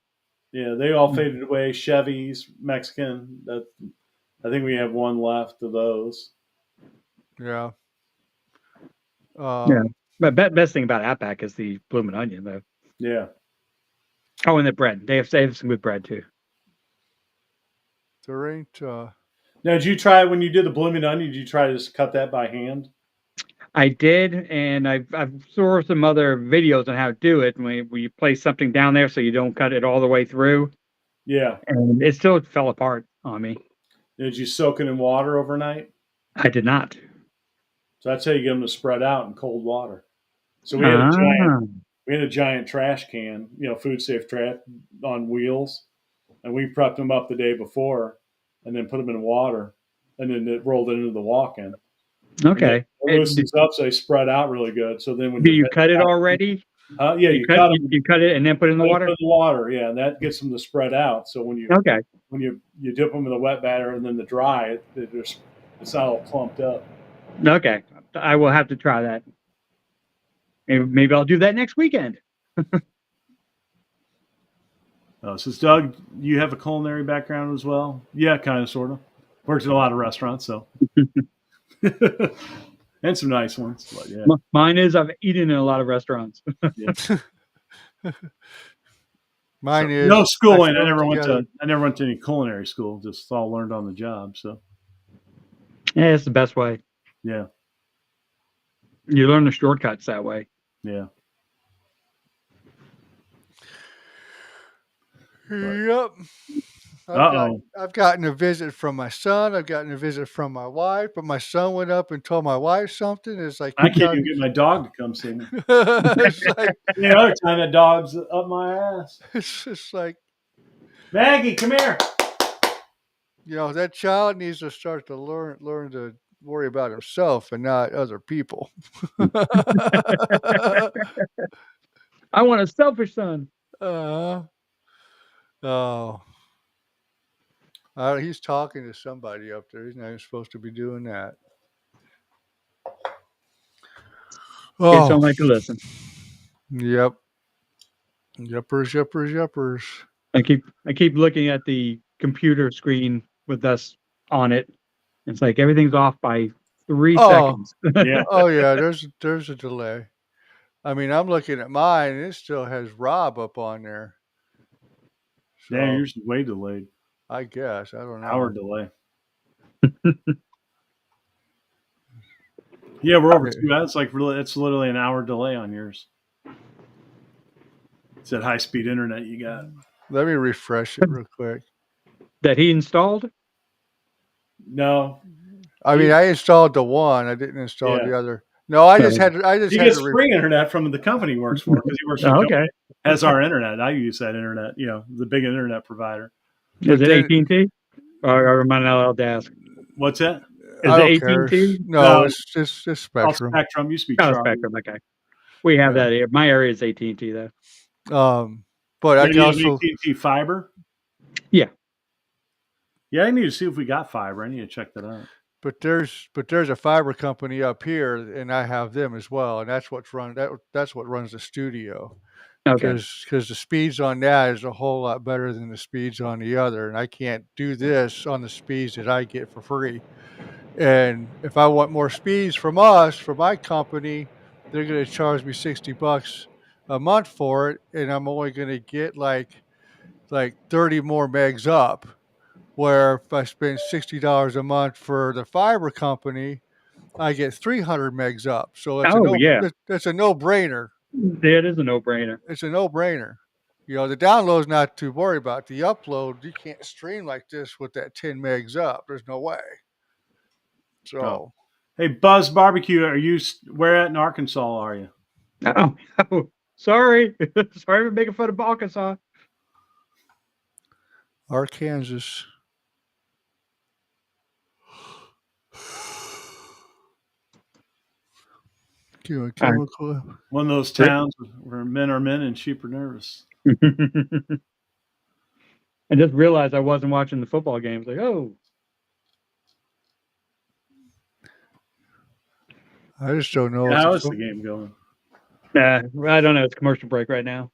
Yeah, they all faded away. Chevys, Mexican. That I think we have one left of those. Yeah. Yeah. But best thing about Outback is the Bloomin' Onion, though. Yeah. Oh, and the bread. They have some good bread too. There ain't. Now, did you try when you did the Blooming Onion? Did you try to just cut that by hand? I did, and I've saw some other videos on how to do it. When you place something down there so you don't cut it all the way through. Yeah. And it still fell apart on me. Did you soak it in water overnight? I did not. So that's how you get them to spread out in cold water. So we had a giant trash can, food safe trash on wheels, and we prepped them up the day before, and then put them in water, and then it rolled it into the walk-in. Okay. It loosens up, so they spread out really good. So then when you cut it already? Yeah, you cut them. You cut it and then put it in the water. Put in the water, yeah, and that gets them to spread out. So when you dip them in the wet batter and then the dry, it's not all clumped up. Okay, I will have to try that. Maybe I'll do that next weekend. So Doug, you have a culinary background as well? Yeah, kind of, sort of. Worked in a lot of restaurants, so. And some nice ones. But yeah. Mine is I've eaten in a lot of restaurants. Mine is no schooling. I never went to any culinary school. Just all learned on the job. So yeah, it's the best way. Yeah. You learn the shortcuts that way. Yeah. Yep. I've gotten a visit from my son. I've gotten a visit from my wife. But my son went up and told my wife something. It's like I can't even get my dog to come see me. It's like the other time that dog's up my ass. It's just like, Maggie, come here. That child needs to start to learn to worry about himself and not other people. I want a selfish son. He's talking to somebody up there. He's not even supposed to be doing that. Kids don't like to listen. Yep. Yuppers. I keep looking at the computer screen with us on it. It's like everything's off by 3 seconds. Yeah. Oh yeah, there's a delay. I mean, I'm looking at mine and it still has Rob up on there. So, yeah, yours is way delayed. I guess. I don't know. Hour delay. Yeah, we're over 2 hours. It's literally an hour delay on yours. It's that high-speed internet you got. Let me refresh it real quick. That he installed? No. I mean, I installed the one. I didn't install the other. No, I just had he gets free internet from the company he works for because he works for the company has our internet. I use that internet, the big internet provider. Is it AT&T? Or am I not allowed to ask? What's that? Is it AT&T? No, it's just Spectrum. Spectrum used to be Charlie. Spectrum, okay. We have that here. My area is AT&T though. But I can also AT&T fiber. Yeah. Yeah, I need to see if we got fiber. I need to check that out. But there's a fiber company up here, and I have them as well, and that's what runs the studio. Okay. Because the speeds on that is a whole lot better than the speeds on the other, and I can't do this on the speeds that I get for free. And if I want more speeds from my company, they're going to charge me $60 a month for it, and I'm only going to get like 30 more megs up. Where if I spend $60 a month for the fiber company, I get 300 megs up. So it's that's a no-brainer. It is a no-brainer. It's a no-brainer. The download's not too worried about. The upload, you can't stream like this with that 10 megs up. There's no way. So, Oh. Hey, Buzz Barbecue, where at in Arkansas are you? Oh, sorry. Sorry for making fun of Arkansas. Arkansas. One of those towns where men are men and sheep are nervous. I just realized I wasn't watching the football games. Like, oh. I just don't know. How is the game going? I don't know. It's commercial break right now.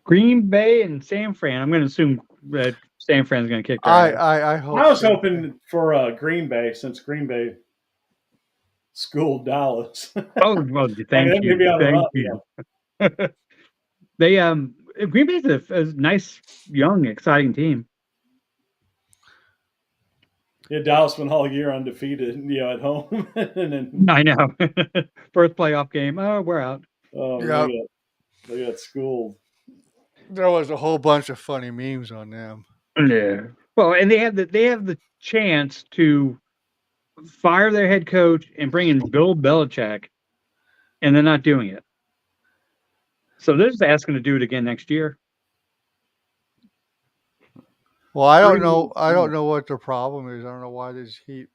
Green Bay and San Fran. I'm going to assume that San Fran's going to kick their ass. I hope. I was hoping for Green Bay, since Green Bay schooled Dallas. Oh, well, thank you. They Green Bay's a nice, young, exciting team. Yeah, Dallas went all year undefeated, at home. And then, I know. First playoff game. Oh, we're out. Oh, they got schooled. There was a whole bunch of funny memes on them. Yeah. Well, and they have the chance to fire their head coach and bring in Bill Belichick, and they're not doing it. So they're just asking to do it again next year. Well, I don't know. I don't know what the problem is. I don't know why this heat,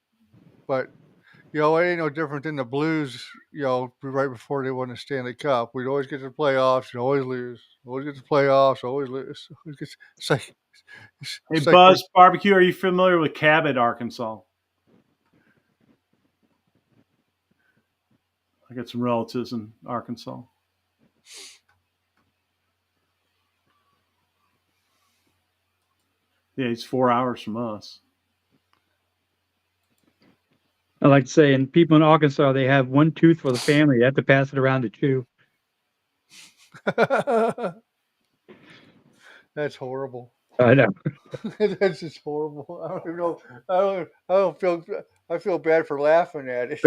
but it ain't no different than the Blues. Right before they won the Stanley Cup, we'd always get to the playoffs and always lose. Always get to the playoffs, always lose. It's like. Hey, Buzz Barbecue, are you familiar with Cabot, Arkansas? I got some relatives in Arkansas. Yeah, he's 4 hours from us. I like to say, and people in Arkansas, they have one tooth for the family. They have to pass it around to chew. That's horrible. I know. That's just horrible. I don't even know. I don't feel. I feel bad for laughing at it.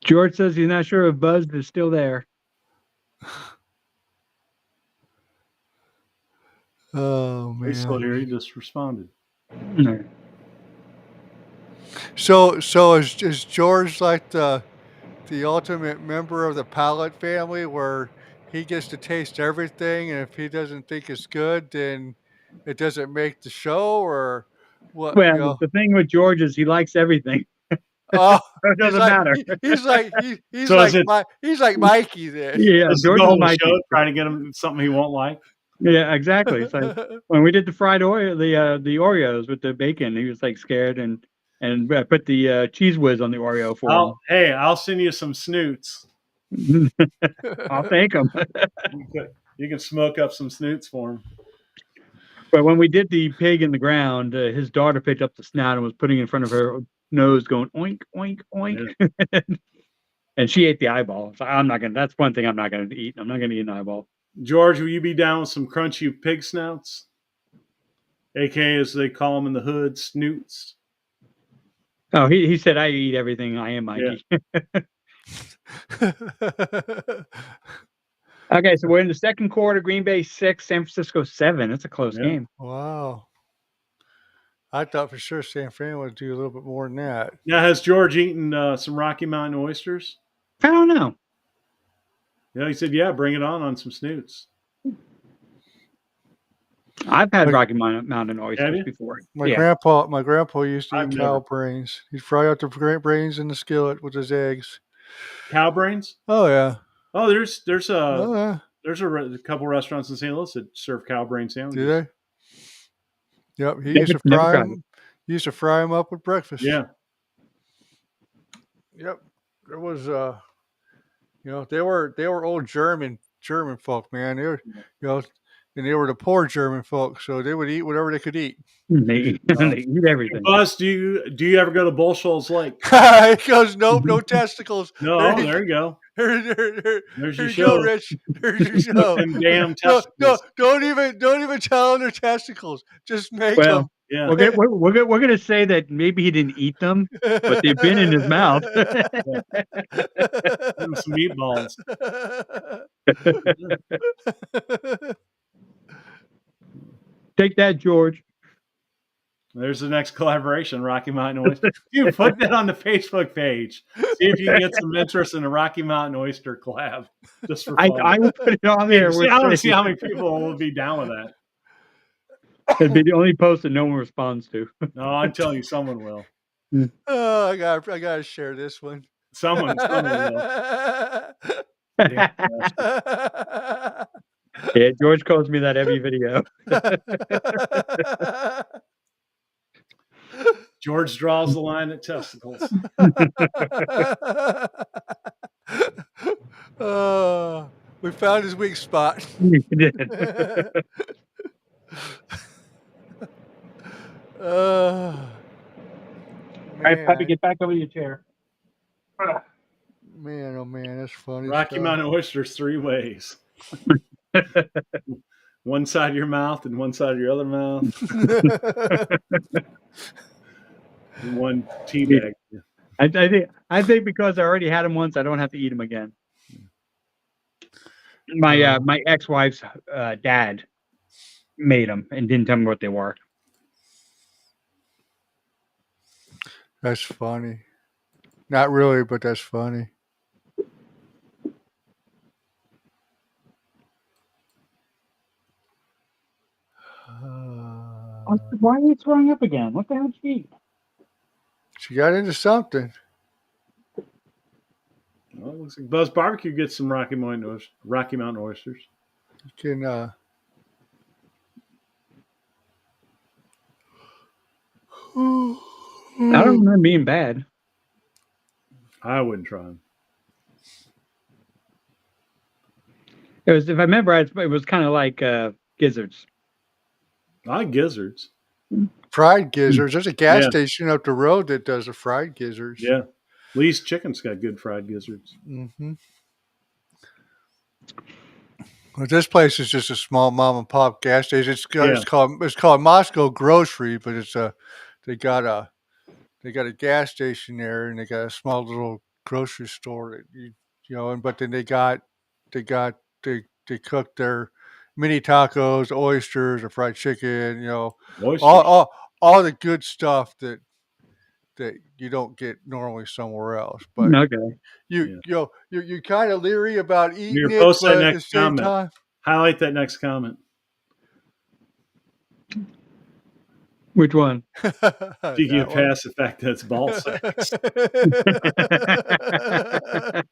George says he's not sure if Buzz is still there. Oh man! He's still here. He just responded. No. So is George like the ultimate member of the palate family, where he gets to taste everything, and if he doesn't think it's good, then it doesn't make the show, or what? Well, the thing with George is he likes everything. Oh, it doesn't matter. He's like Mikey then. Yeah, George is Mikey. Show, trying to get him something he won't like. Yeah, exactly. It's like when we did the fried the Oreos with the bacon, he was like scared and put the cheese whiz on the Oreo for him. Hey, I'll send you some snoots. I'll take them. You can smoke up some snoots for him. But when we did the pig in the ground, his daughter picked up the snout and was putting it in front of her nose, going oink oink oink, yeah. And she ate the eyeball. So that's one thing I'm not gonna eat. I'm not gonna eat an eyeball. George, will you be down with some crunchy pig snouts? AKA, as they call them in the hood, snoots. Oh, he said I eat everything. I am Mikey. Yeah. Okay, so we're in the second quarter. Green Bay 6, San Francisco 7. That's a close game. Wow. I thought for sure San Fran would do a little bit more than that. Now, has George eaten some Rocky Mountain oysters? I don't know. Yeah, he said, yeah, bring it on some snoots. I've had Rocky Mountain oysters before. My grandpa used to eat cow brains. He'd fry out the brains in the skillet with his eggs. Cow brains? Oh yeah. Oh, there's a couple restaurants in St. Louis that serve cow brain sandwiches. Do they? Yep, he used to fry them. He used to fry them up with breakfast. Yeah. Yep, there was they were old German folk, man. They were and they were the poor German folk, so they would eat whatever they could eat. They eat everything. Buzz, do you ever go to Bull Shoals Lake? He goes, nope, no testicles. No, there you go. There's your show, Rich. There's your show. Damn testicles. No, don't even tell them they're testicles. Just make them. Yeah. We're gonna say that maybe he didn't eat them, but they've been in his mouth. Give him some meatballs. Take that, George. There's the next collaboration, Rocky Mountain Oyster. Dude, put that on the Facebook page. See if you can get some interest in a Rocky Mountain Oyster collab. Just for fun. I will put it on there. I want to see how many people will be down with that. It'd be the only post that no one responds to. No, I'm telling you, someone will. Oh, I gotta share this one. Someone will. Yeah, George calls me that every video. George draws the line at testicles. We found his weak spot. He did. Man. All right, Peppy, get back over your chair. Man, oh man, that's funny. Rocky Mountain Oysters 3 ways. One side of your mouth and one side of your other mouth. One tea bag. I think because I already had them once, I don't have to eat them again. My ex-wife's dad made them and didn't tell me what they were. That's funny. Not really, but that's funny. Why are you throwing up again? What the hell did you eat? She got into something. Well, it looks like Buzz Barbecue gets some Rocky Mountain oysters. You can I don't remember them being bad. I wouldn't try them. It was, if I remember right, it was kind of like gizzards. I like gizzards. fried gizzards. There's a gas station up the road that does the fried gizzards. Yeah. Lee's Chicken's got good fried gizzards. Mm-hmm. Well, this place is just a small mom and pop gas station. It's called Moscow Grocery, but it's they got a gas station there, and they got a small little grocery store that but then they cook their mini tacos, oysters, or fried chicken, all the good stuff that you don't get normally somewhere else. But you kind of leery about eating it, but at the same time, highlight that next comment. Which one? You get past the fact that it's ball sacks.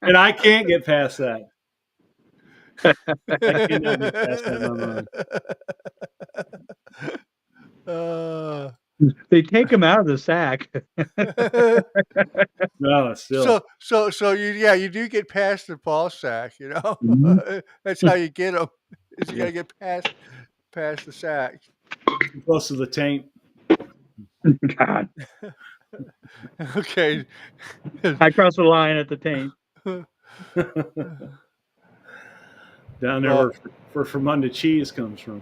And I can't get past that. I cannot get past that in my mind. They take them out of the sack. No, still. So you do get past the ball sack, Mm-hmm. That's how you get them. Is you gotta get past the sack. Too close to the taint. God. Okay. I crossed the line at the taint. Down there where Fermunda cheese comes from.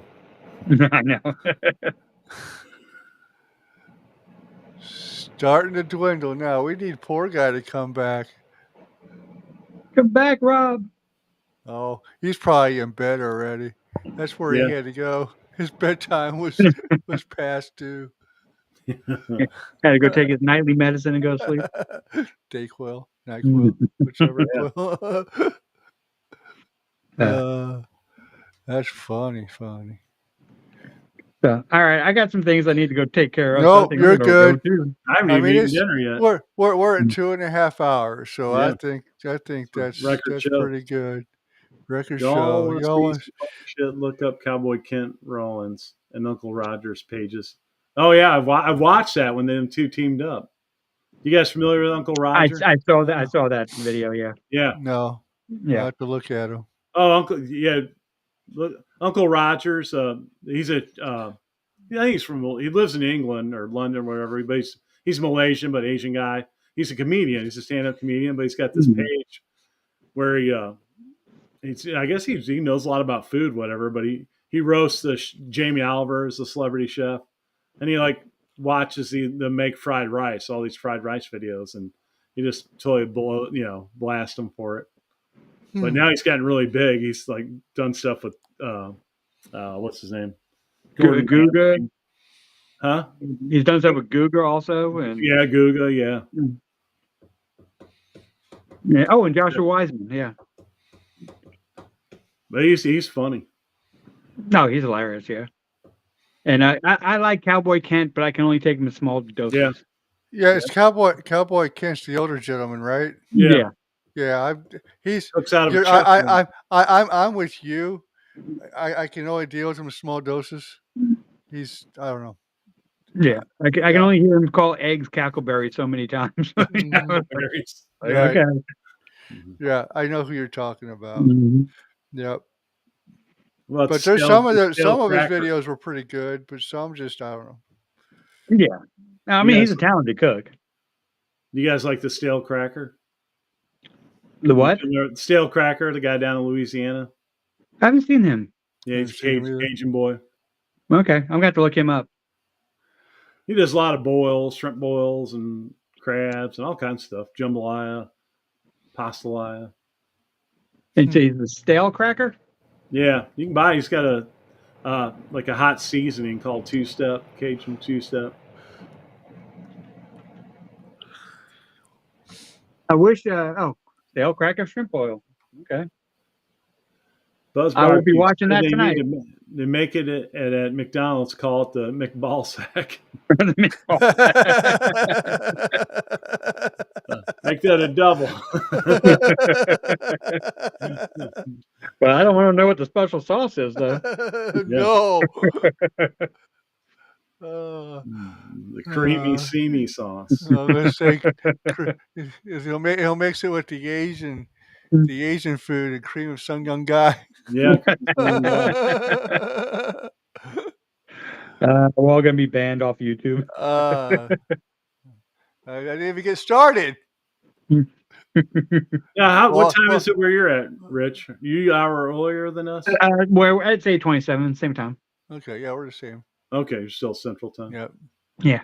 I know. Starting to dwindle now. We need poor guy to come back. Come back, Rob. Oh, he's probably in bed already. That's where he had to go. His bedtime was past due. Had to go take his nightly medicine and go to sleep. Dayquil, NyQuil, whichever quill. That's funny. So, all right, I got some things I need to go take care of. No, you're good. I haven't even eaten dinner yet. We're at 2.5 hours, so I think that's pretty good. Record show. Shit, look up Cowboy Kent Rollins and Uncle Roger's pages. Oh yeah, I've watched that when them two teamed up. You guys familiar with Uncle Roger? I saw that. I saw that video. Yeah. Yeah. No. Yeah. I have to look at him. Oh, Uncle Rogers. He's I think he lives in England or London or wherever. But he's Malaysian but Asian guy. He's a comedian. He's a stand-up comedian, but he's got this page where I guess he knows a lot about food, whatever. But he roasts Jamie Oliver as the celebrity chef. and he like watches the make fried rice, all these fried rice videos, and he just totally blast him for it. But now he's gotten really big. He's like done stuff with what's his name? Gordon Guga. Ramsay. Huh? He's done stuff with Guga also, and yeah, Guga, yeah. Yeah. Oh, and Joshua Wiseman, yeah. But he's funny. No, he's hilarious, yeah. And I like Cowboy Kent, but I can only take him in small doses. Yeah. Yeah, it's Cowboy Kent's the older gentleman, right? Yeah. Yeah, he's. Hooks out of a You're, chuck. I'm with you. I can only deal with him in small doses. I don't know. Yeah, I can only hear him call eggs cackleberry so many times. Berries. Right. Okay. Yeah, I know who you're talking about. Mhm. Yep. Well, But there's some of his cracker. videos were pretty good, but some just I don't know. Yeah. No, I mean, he's a talented cook. You guys like the stale cracker? The what? Stale cracker, the guy down in Louisiana. I haven't seen him. Yeah, he's a Cajun boy. Okay, I'm gonna have to look him up. He does a lot of boils, shrimp boils, and crabs, and all kinds of stuff. Jambalaya, pastalaya. It's the stale cracker. Yeah, you can buy. He's got a like a hot seasoning called two-step, Cajun two-step. I wish. Stale cracker shrimp oil. Okay. Buzz I will be watching that they tonight. Need to make it at McDonald's, call it the McBall sack. Make that a double. Well, I don't want to know what the special sauce is, though. No. The creamy seamy sauce. I was gonna say he'll mix it with the Asian food and cream of some young guy. Yeah. We're all gonna be banned off YouTube. I didn't even get started. Yeah, what time is it where you're at, Rich? You an hour earlier than us? Well, I'd say 27, same time. Okay, yeah, we're the same. Okay, you're still Central Time. Yep. Yeah.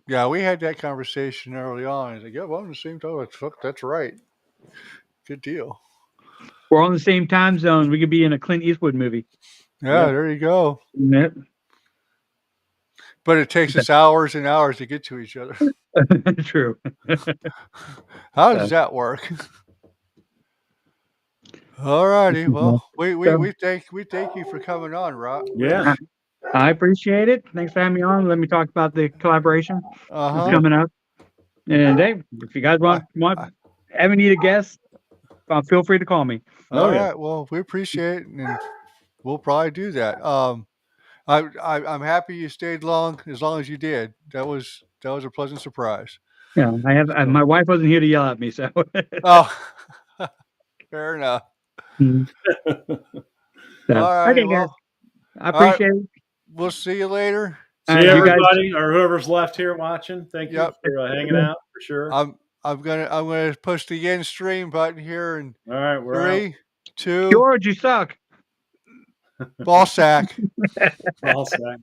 Yeah, we had that conversation early on. He's like, yeah, well, I'm the same time. Fuck, that's right. Good deal. We're on the same time zone. We could be in a Clint Eastwood movie. Yeah, there you go. Yep. But it takes us hours and hours to get to each other. True. How does that work? All righty. Well, we thank you for coming on, Rob. Yeah. I appreciate it. Thanks for having me on. Let me talk about the collaboration that's coming up. And hey, if you guys want ever need a guest, feel free to call me. All right. Well, we appreciate it, and we'll probably do that. I'm happy you stayed as long as you did. That was a pleasant surprise. Yeah, my wife wasn't here to yell at me, so. Oh, fair enough. So, all right. Okay, guys. I appreciate it. We'll see you later. See everybody, or whoever's left here watching. Thank you for hanging out for sure. I'm gonna push the end stream button here, and all right, we're 3, out. 2. George, you suck. Ball sack. Ball sack.